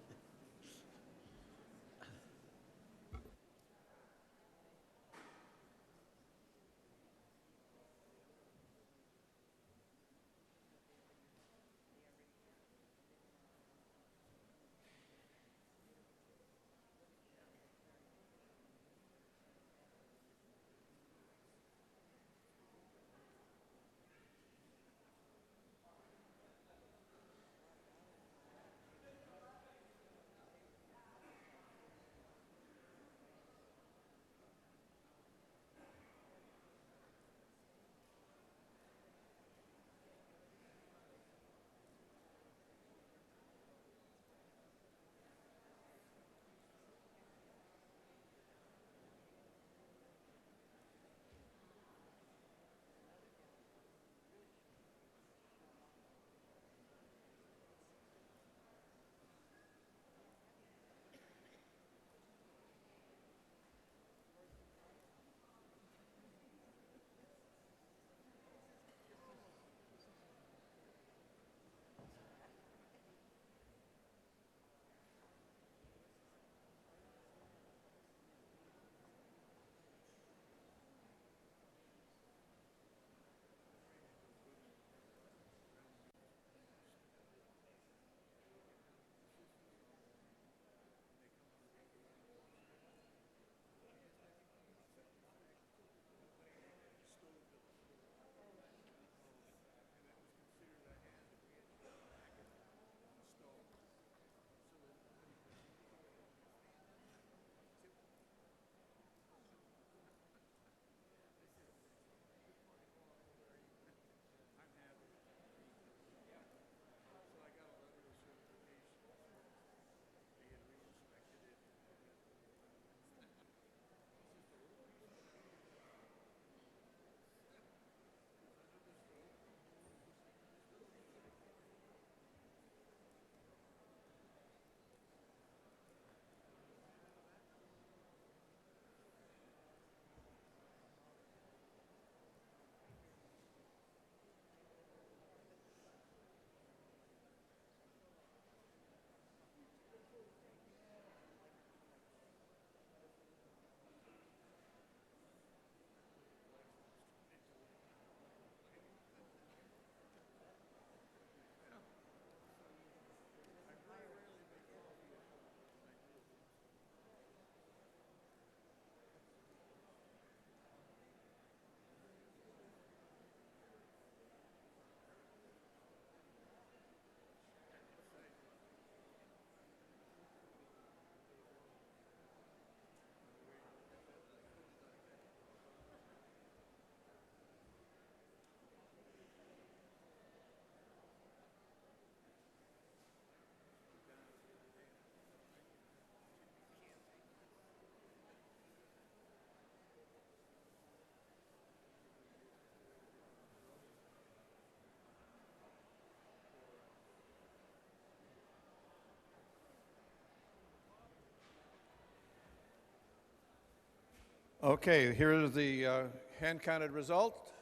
Okay, here is the hand-counted result.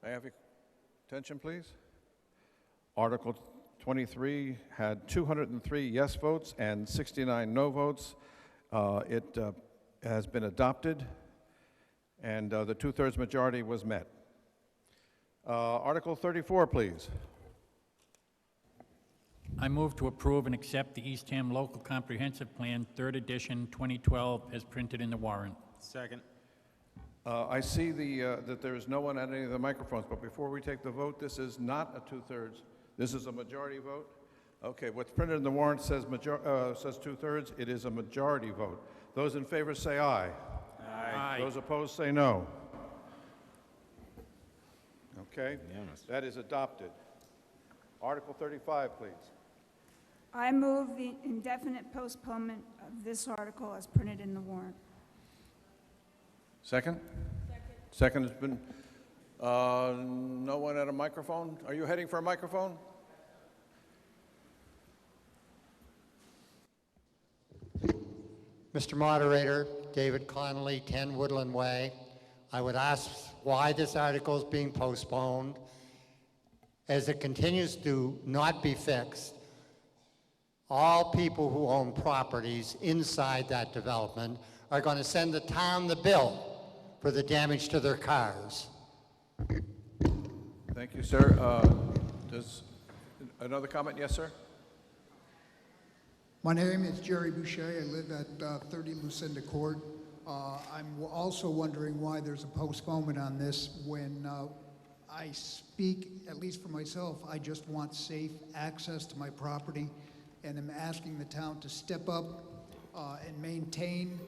May I have your attention, please? Article 23 had 203 yes votes and 69 no votes. It has been adopted, and the two-thirds majority was met. Article 34, please. I move to approve and accept the Eastham Local Comprehensive Plan, 3rd edition, 2012, as printed in the warrant. Second. I see that there is no one at any of the microphones, but before we take the vote, this is not a two-thirds. This is a majority vote. Okay, what's printed in the warrant says two-thirds. It is a majority vote. Those in favor say aye. Aye. Those opposed say no. Okay, that is adopted. Article 35, please. I move the indefinite postponement of this article as printed in the warrant. Second? Second has been, no one at a microphone? Are you heading for a microphone? Mr. Moderator, David Connolly, 10 Woodland Way. I would ask why this article is being postponed. As it continues to not be fixed, all people who own properties inside that development are going to send the town the bill for the damage to their cars. Thank you, sir. Does another comment? Yes, sir. My name is Jerry Boucher. I live at 30 Lucinda Court. I'm also wondering why there's a postponement on this when I speak, at least for myself, I just want safe access to my property, and I'm asking the town to step up and maintain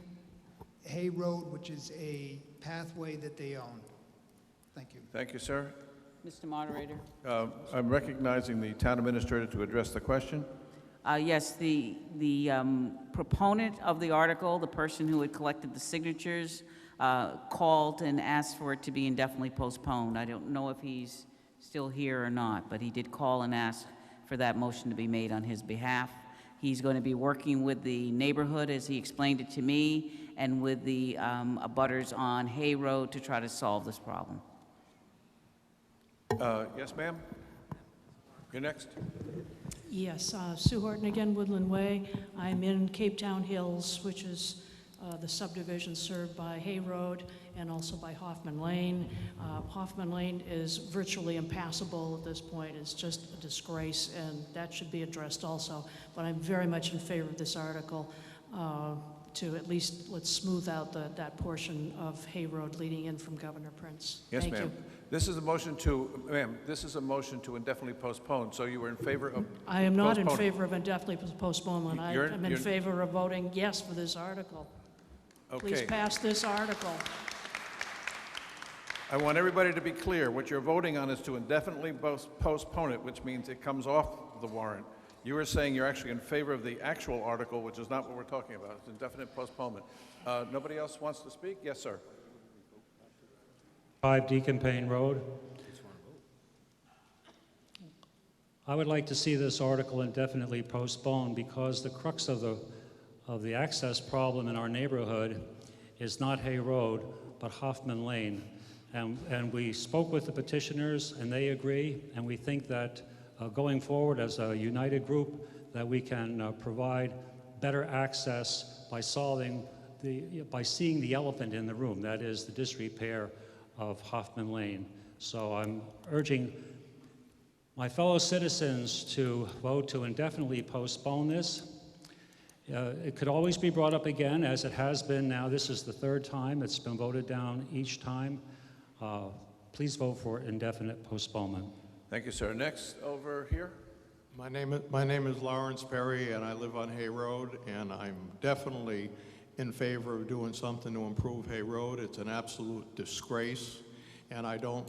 Hay Road, which is a pathway that they own. Thank you. Thank you, sir. Mr. Moderator. I'm recognizing the town administrator to address the question. Yes, the proponent of the article, the person who had collected the signatures, called and asked for it to be indefinitely postponed. I don't know if he's still here or not, but he did call and ask for that motion to be made on his behalf. He's going to be working with the neighborhood, as he explained it to me, and with the abutters on Hay Road to try to solve this problem. Yes, ma'am. You're next. Yes, Sue Horton again, Woodland Way. I'm in Cape Town Hills, which is the subdivision served by Hay Road and also by Hoffman Lane. Hoffman Lane is virtually impassable at this point. It's just a disgrace, and that should be addressed also. But I'm very much in favor of this article to at least let's smooth out that portion of Hay Road leading in from Governor Prince. Yes, Thank ma'am. you. This is a motion to, ma'am, this is a motion to indefinitely postpone. So you were in favor of I am not in postponing. favor of indefinitely postponement. I'm in favor of voting yes for this article. Please Okay. pass this article. I want everybody to be clear. What you're voting on is to indefinitely postpone it, which means it comes off the warrant. You were saying you're actually in favor of the actual article, which is not what we're talking about. It's indefinite postponement. Nobody else wants to speak? Yes, sir. 5 Deacon Payne Road. I would like to see this article indefinitely postponed because the crux of the access problem in our neighborhood is not Hay Road, but Hoffman Lane. And we spoke with the petitioners, and they agree, and we think that going forward as a united group, that we can provide better access by by seeing the elephant in the room, that is the disrepair of Hoffman Lane. So I'm urging my fellow citizens to vote to indefinitely postpone this. It could always be brought up again, as it has been now. This is the third time it's been voted down each time. Please vote for indefinite postponement. Thank you, sir. Next, over here. My name is Lawrence Perry, and I live on Hay Road, and I'm definitely in favor of doing something to improve Hay Road. It's an absolute disgrace, and I don't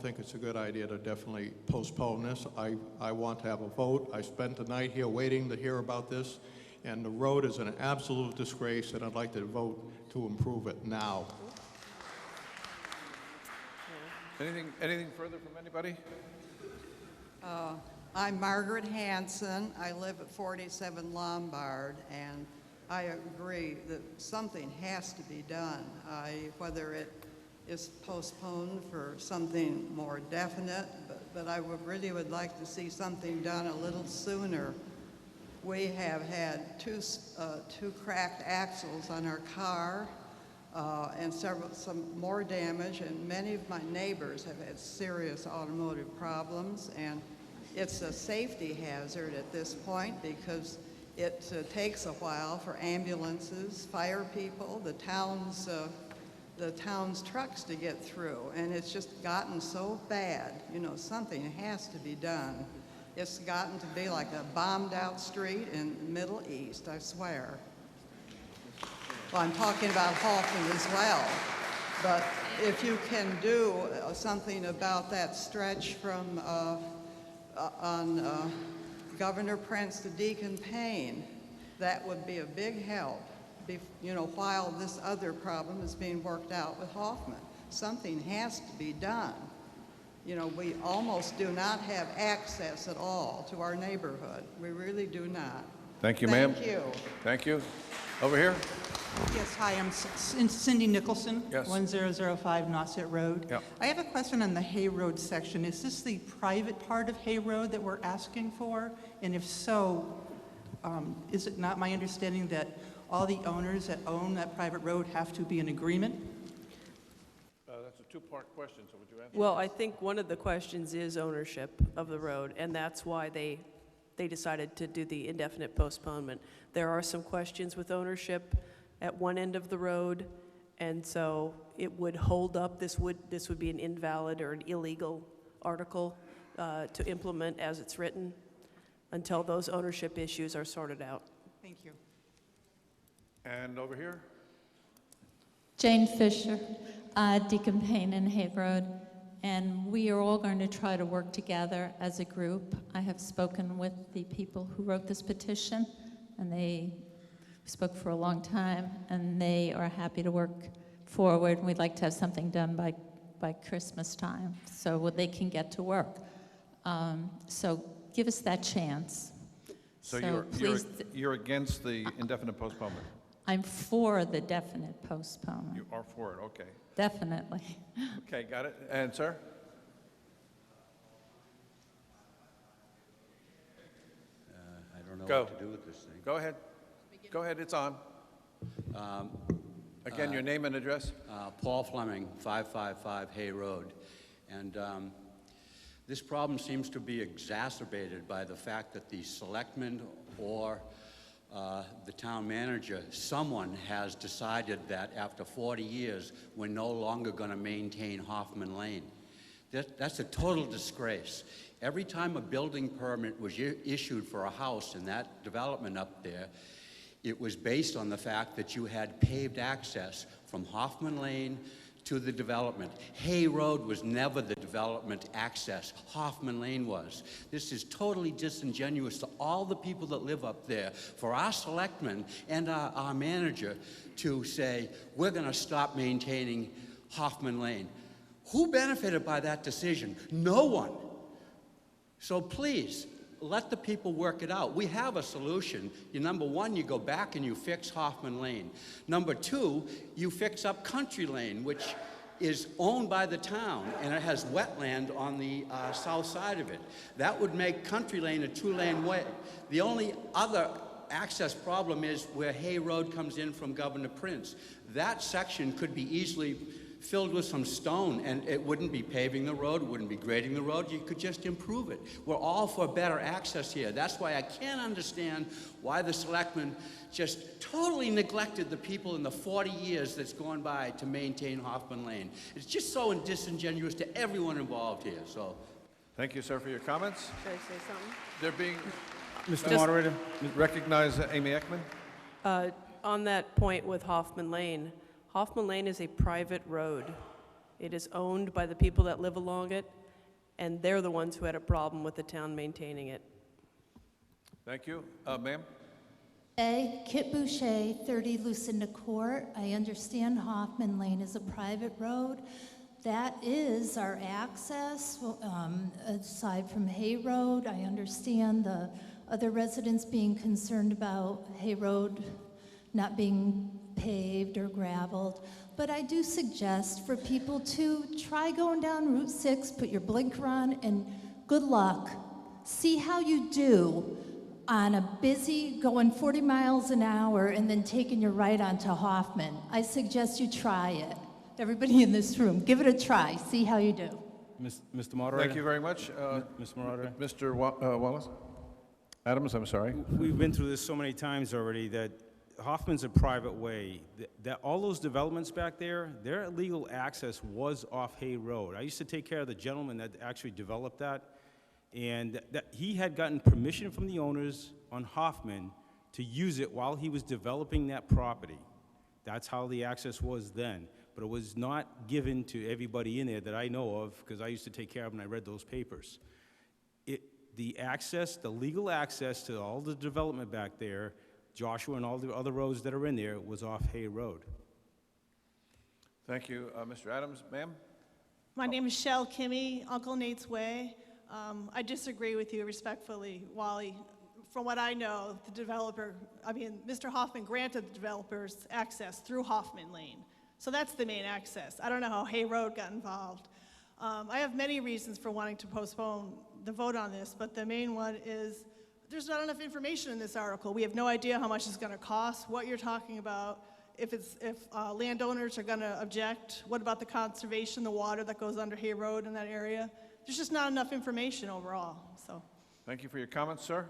think it's a good idea to definitely postpone this. I want to have a vote. I spent the night here waiting to hear about this, and the road is an absolute disgrace, and I'd like to vote to improve it now. Anything further from anybody? I'm Margaret Hanson. I live at 47 Lombard, and I agree that something has to be done. Whether it is postponed for something more definite, but I really would like to see something done a little sooner. We have had two cracked axles on our car, and some more damage, and many of my neighbors have had serious automotive problems, and it's a safety hazard at this point because it takes a while for ambulances, fire people, the town's trucks to get through, and it's just gotten so bad. You know, something has to be done. It's gotten to be like a bombed out street in the Middle East, I swear. Well, I'm talking about Halton as well. But if you can do something about that stretch from on Governor Prince to Deacon Payne, that would be a big help, while this other problem is being worked out with Hoffman. Something has to be done. We almost do not have access at all to our neighborhood. We really do not. Thank you, ma'am. Thank you. Thank you. Over here. Yes, hi, I'm Cindy Nicholson, Yes. 1005 Nauset Road. Yep. I have a question on the Hay Road section. Is this the private part of Hay Road that we're asking for? And if so, is it not my understanding that all the owners that own that private road have to be in agreement? That's a two-part question, so would you answer? Well, I think one of the questions is ownership of the road, and that's why they decided to do the indefinite postponement. There are some questions with ownership at one end of the road, and so it would hold up. This would be an invalid or an illegal article to implement as it's written until those ownership issues are sorted out. Thank you. And over here. Jane Fisher, Deacon Payne and Hay Road, and we are all going to try to work together as a group. I have spoken with the people who wrote this petition, and they spoke for a long time, and they are happy to work forward, and we'd like to have something done by Christmas time so they can get to work. So give us that chance. So please, you're against the indefinite postponement? I'm for the definite postponement. You are for it, okay. Definitely. Okay, got it. And sir? I don't know Go. what to do with this thing. Go ahead. Go ahead, it's on. Again, your name and address? Paul Fleming, 555 Hay Road. And this problem seems to be exacerbated by the fact that the selectmen or the town manager, someone has decided that after 40 years, we're no longer going to maintain Hoffman Lane. That's a total disgrace. Every time a building permit was issued for a house in that development up there, it was based on the fact that you had paved access from Hoffman Lane to the development. Hay Road was never the development access. Hoffman Lane was. This is totally disingenuous to all the people that live up there, for our selectmen and our manager to say, we're going to stop maintaining Hoffman Lane. Who benefited by that decision? No one. So please, let the people work it out. We have a solution. Number one, you go back and you fix Hoffman Lane. Number two, you fix up Country Lane, which is owned by the town, and it has wetland on the south side of it. That would make Country Lane a two-lane way. The only other access problem is where Hay Road comes in from Governor Prince. That section could be easily filled with some stone, and it wouldn't be paving the road, it wouldn't be grading the road, you could just improve it. We're all for better access here. That's why I can't understand why the selectmen just totally neglected the people in the 40 years that's gone by to maintain Hoffman Lane. It's just so disingenuous to everyone involved here, so. Thank you, sir, for your comments. Should I say something? They're being... Mr. Moderator? Recognize Amy Ekman. On that point with Hoffman Lane is a private road. It is owned by the people that live along it, and they're the ones who had a problem with the town maintaining it. Thank you. Ma'am? Hey, Kit Boucher, 30 Lucinda Court. I understand Hoffman Lane is a private road. That is our access, aside from Hay Road. I understand the other residents being concerned about Hay Road not being paved or graveled, but I do suggest for people to try going down Route 6, put your blinker on, and good luck. See how you do on a busy, going 40 miles an hour and then taking your right onto Hoffman. I suggest you try it. Everybody in this room, give it a try. See how you do. Mr. Moderator? Thank you very much. Mr. Moderator? Mr. Wallace? Adams, I'm sorry. We've been through this so many times already that Hoffman's a private way. That all those developments back there, their legal access was off Hay Road. I used to take care of the gentleman that actually developed that, and that he had gotten permission from the owners on Hoffman to use it while he was developing that property. That's how the access was then, but it was not given to everybody in there that I know of, because I used to take care of them and I read those papers. the access, the legal access to all the development back there, Joshua and all the other roads that are in there, was off Hay Road. Thank you, Mr. Adams. Ma'am? My name is Shell Kimmy, Uncle Nate's Way. I disagree with you respectfully, Wally. From what I know, Mr. Hoffman granted the developers access through Hoffman Lane. So that's the main access. I don't know how Hay Road got involved. I have many reasons for wanting to postpone the vote on this, but the main one is there's not enough information in this article. We have no idea how much it's going to cost, what you're talking about, if landowners are going to object, what about the conservation, the water that goes under Hay Road in that area. There's just not enough information overall. So, thank you for your comments, sir.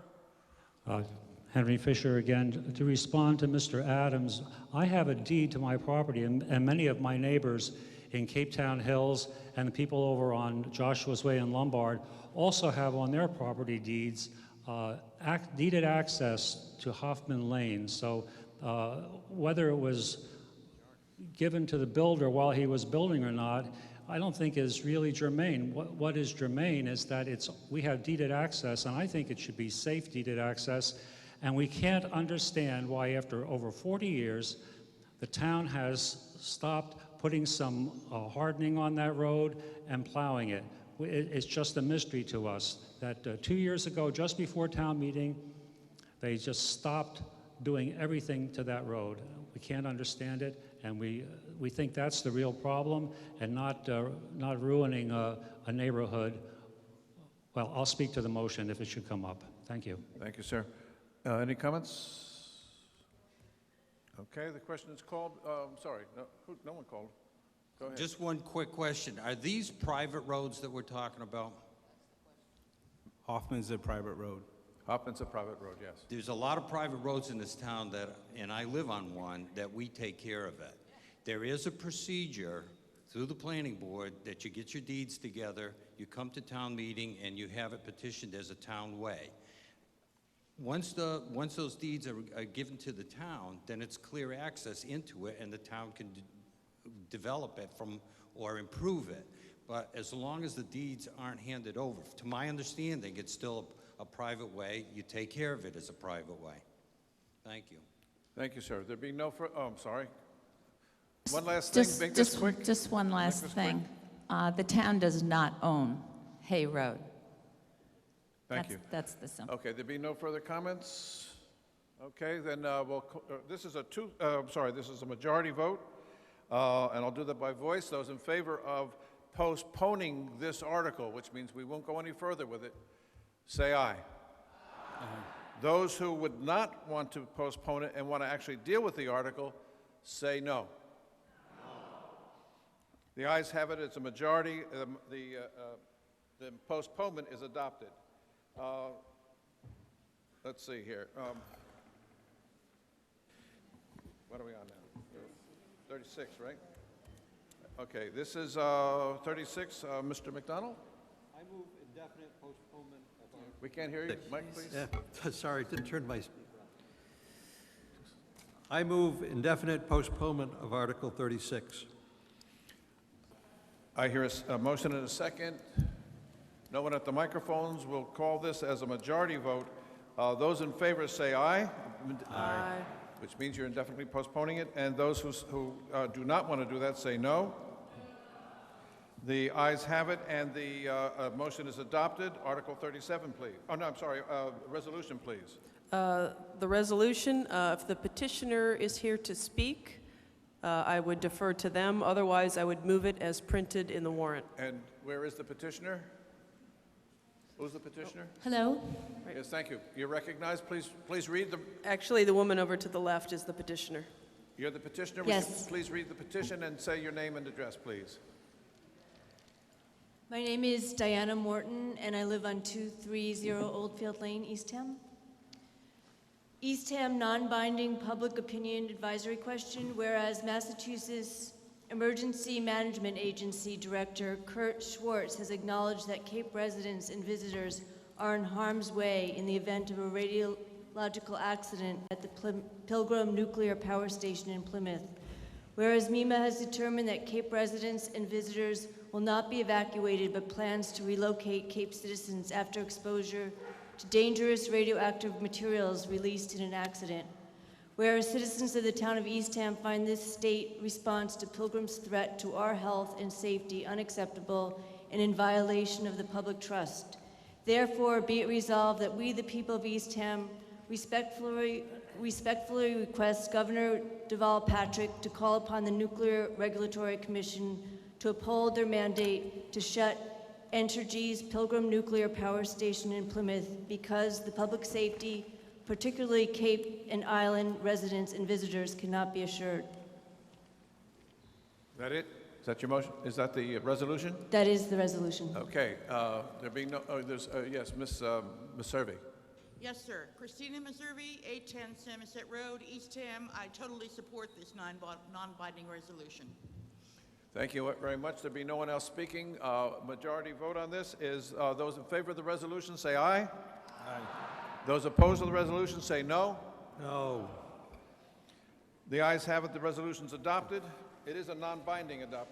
Henry Fisher again. To respond to Mr. Adams, I have a deed to my property, and many of my neighbors in Cape Town Hills and the people over on Joshua's Way in Lombard also have on their property deeds deeded access to Hoffman Lane. So whether it was given to the builder while he was building or not, I don't think is really germane. What is germane is that we have deeded access, and I think it should be safe deeded access, and we can't understand why after over 40 years, the town has stopped putting some hardening on that road and plowing it. It's just a mystery to us that 2 years ago, just before town meeting, they just stopped doing everything to that road. We can't understand it, and we think that's the real problem, and not ruining a neighborhood. Well, I'll speak to the motion if it should come up. Thank you. Thank you, sir. Any comments? Okay, the question is called. Sorry, no one called. Go ahead. Just one quick question. Are these private roads that we're talking about? Hoffman's a private road. Hoffman's a private road, yes. There's a lot of private roads in this town and I live on one, that we take care of it. There is a procedure through the planning board that you get your deeds together, you come to town meeting, and you have it petitioned as a town way. Once those deeds are given to the town, then it's clear access into it, and the town can develop it or improve it. But as long as the deeds aren't handed over, to my understanding, it's still a private way. You take care of it as a private way. Thank you. Thank you, sir. There being no further, I'm sorry. One last thing, make this quick. Just one last thing. The town does not own Hay Road. Thank you. That's the simple. Okay, there being no further comments. Okay, then this is a majority vote, and I'll do that by voice. Those in favor of postponing this article, which means we won't go any further with it, say aye. Those who would not want to postpone it and want to actually deal with the article, say no. The ayes have it. It's a majority. The postponement is adopted. Let's see here. What are we on now? 36, right? Okay, this is 36. Mr. McDonald? I move indefinite postponement of Article. We can't hear you. Mike, please. Yeah, sorry, didn't turn my speaker on. I move indefinite postponement of Article 36. I hear a motion and a second. No one at the microphones. Will call this as a majority vote. Those in favor say aye. Aye. Which means you're indefinitely postponing it. And those who do not want to do that say no. The ayes have it, and the motion is adopted. Article 37, please. Oh, no, I'm sorry. Resolution, please. The resolution, if the petitioner is here to speak, I would defer to them. Otherwise, I would move it as printed in the warrant. And where is the petitioner? Who's the petitioner? Hello? Yes, thank you. You're recognized. Please read the... Actually, the woman over to the left is the petitioner. You're the petitioner? Yes. Would you please read the petition and say your name and address, please. My name is Diana Morton, and I live on 230 Oldfield Lane, Eastham. Eastham non-binding public opinion advisory question, whereas Massachusetts Emergency Management Agency Director Kurt Schwartz has acknowledged that Cape residents and visitors are in harm's way in the event of a radiological accident at the Pilgrim Nuclear Power Station in Plymouth. Whereas MEMA has determined that Cape residents and visitors will not be evacuated but plans to relocate Cape citizens after exposure to dangerous radioactive materials released in an accident. Whereas citizens of the town of Eastham find this state response to Pilgrim's threat to our health and safety unacceptable and in violation of the public trust. Therefore, be it resolved that we, the people of Eastham, respectfully request Governor Deval Patrick to call upon the Nuclear Regulatory Commission to uphold their mandate to shut Entergy's Pilgrim Nuclear Power Station in Plymouth because the public safety, particularly Cape and Island residents and visitors, cannot be assured. Is that it? Is that your motion? Is that the resolution? That is the resolution. Okay. There being no, yes, Ms. Servey. Yes, sir. Christina Meservey, 810 Samoset Road, Eastham. I totally support this non-binding resolution. Thank you very much. There be no one else speaking. Majority vote on this is those in favor of the resolution say aye. Aye. Those opposed to the resolution say no. No. The ayes have it. The resolution's adopted. It is a non-binding and I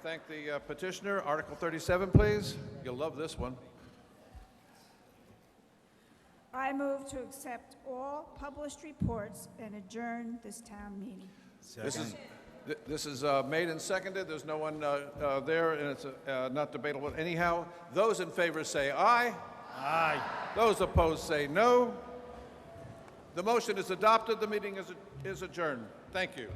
thank the petitioner. Article 37, please. You'll love this one. I move to accept all published reports and adjourn this town meeting. This is made and seconded. There's no one there, and it's not debatable anyhow. Those in favor say aye. Aye. Those opposed say no. The motion is adopted. The meeting is adjourned. Thank you.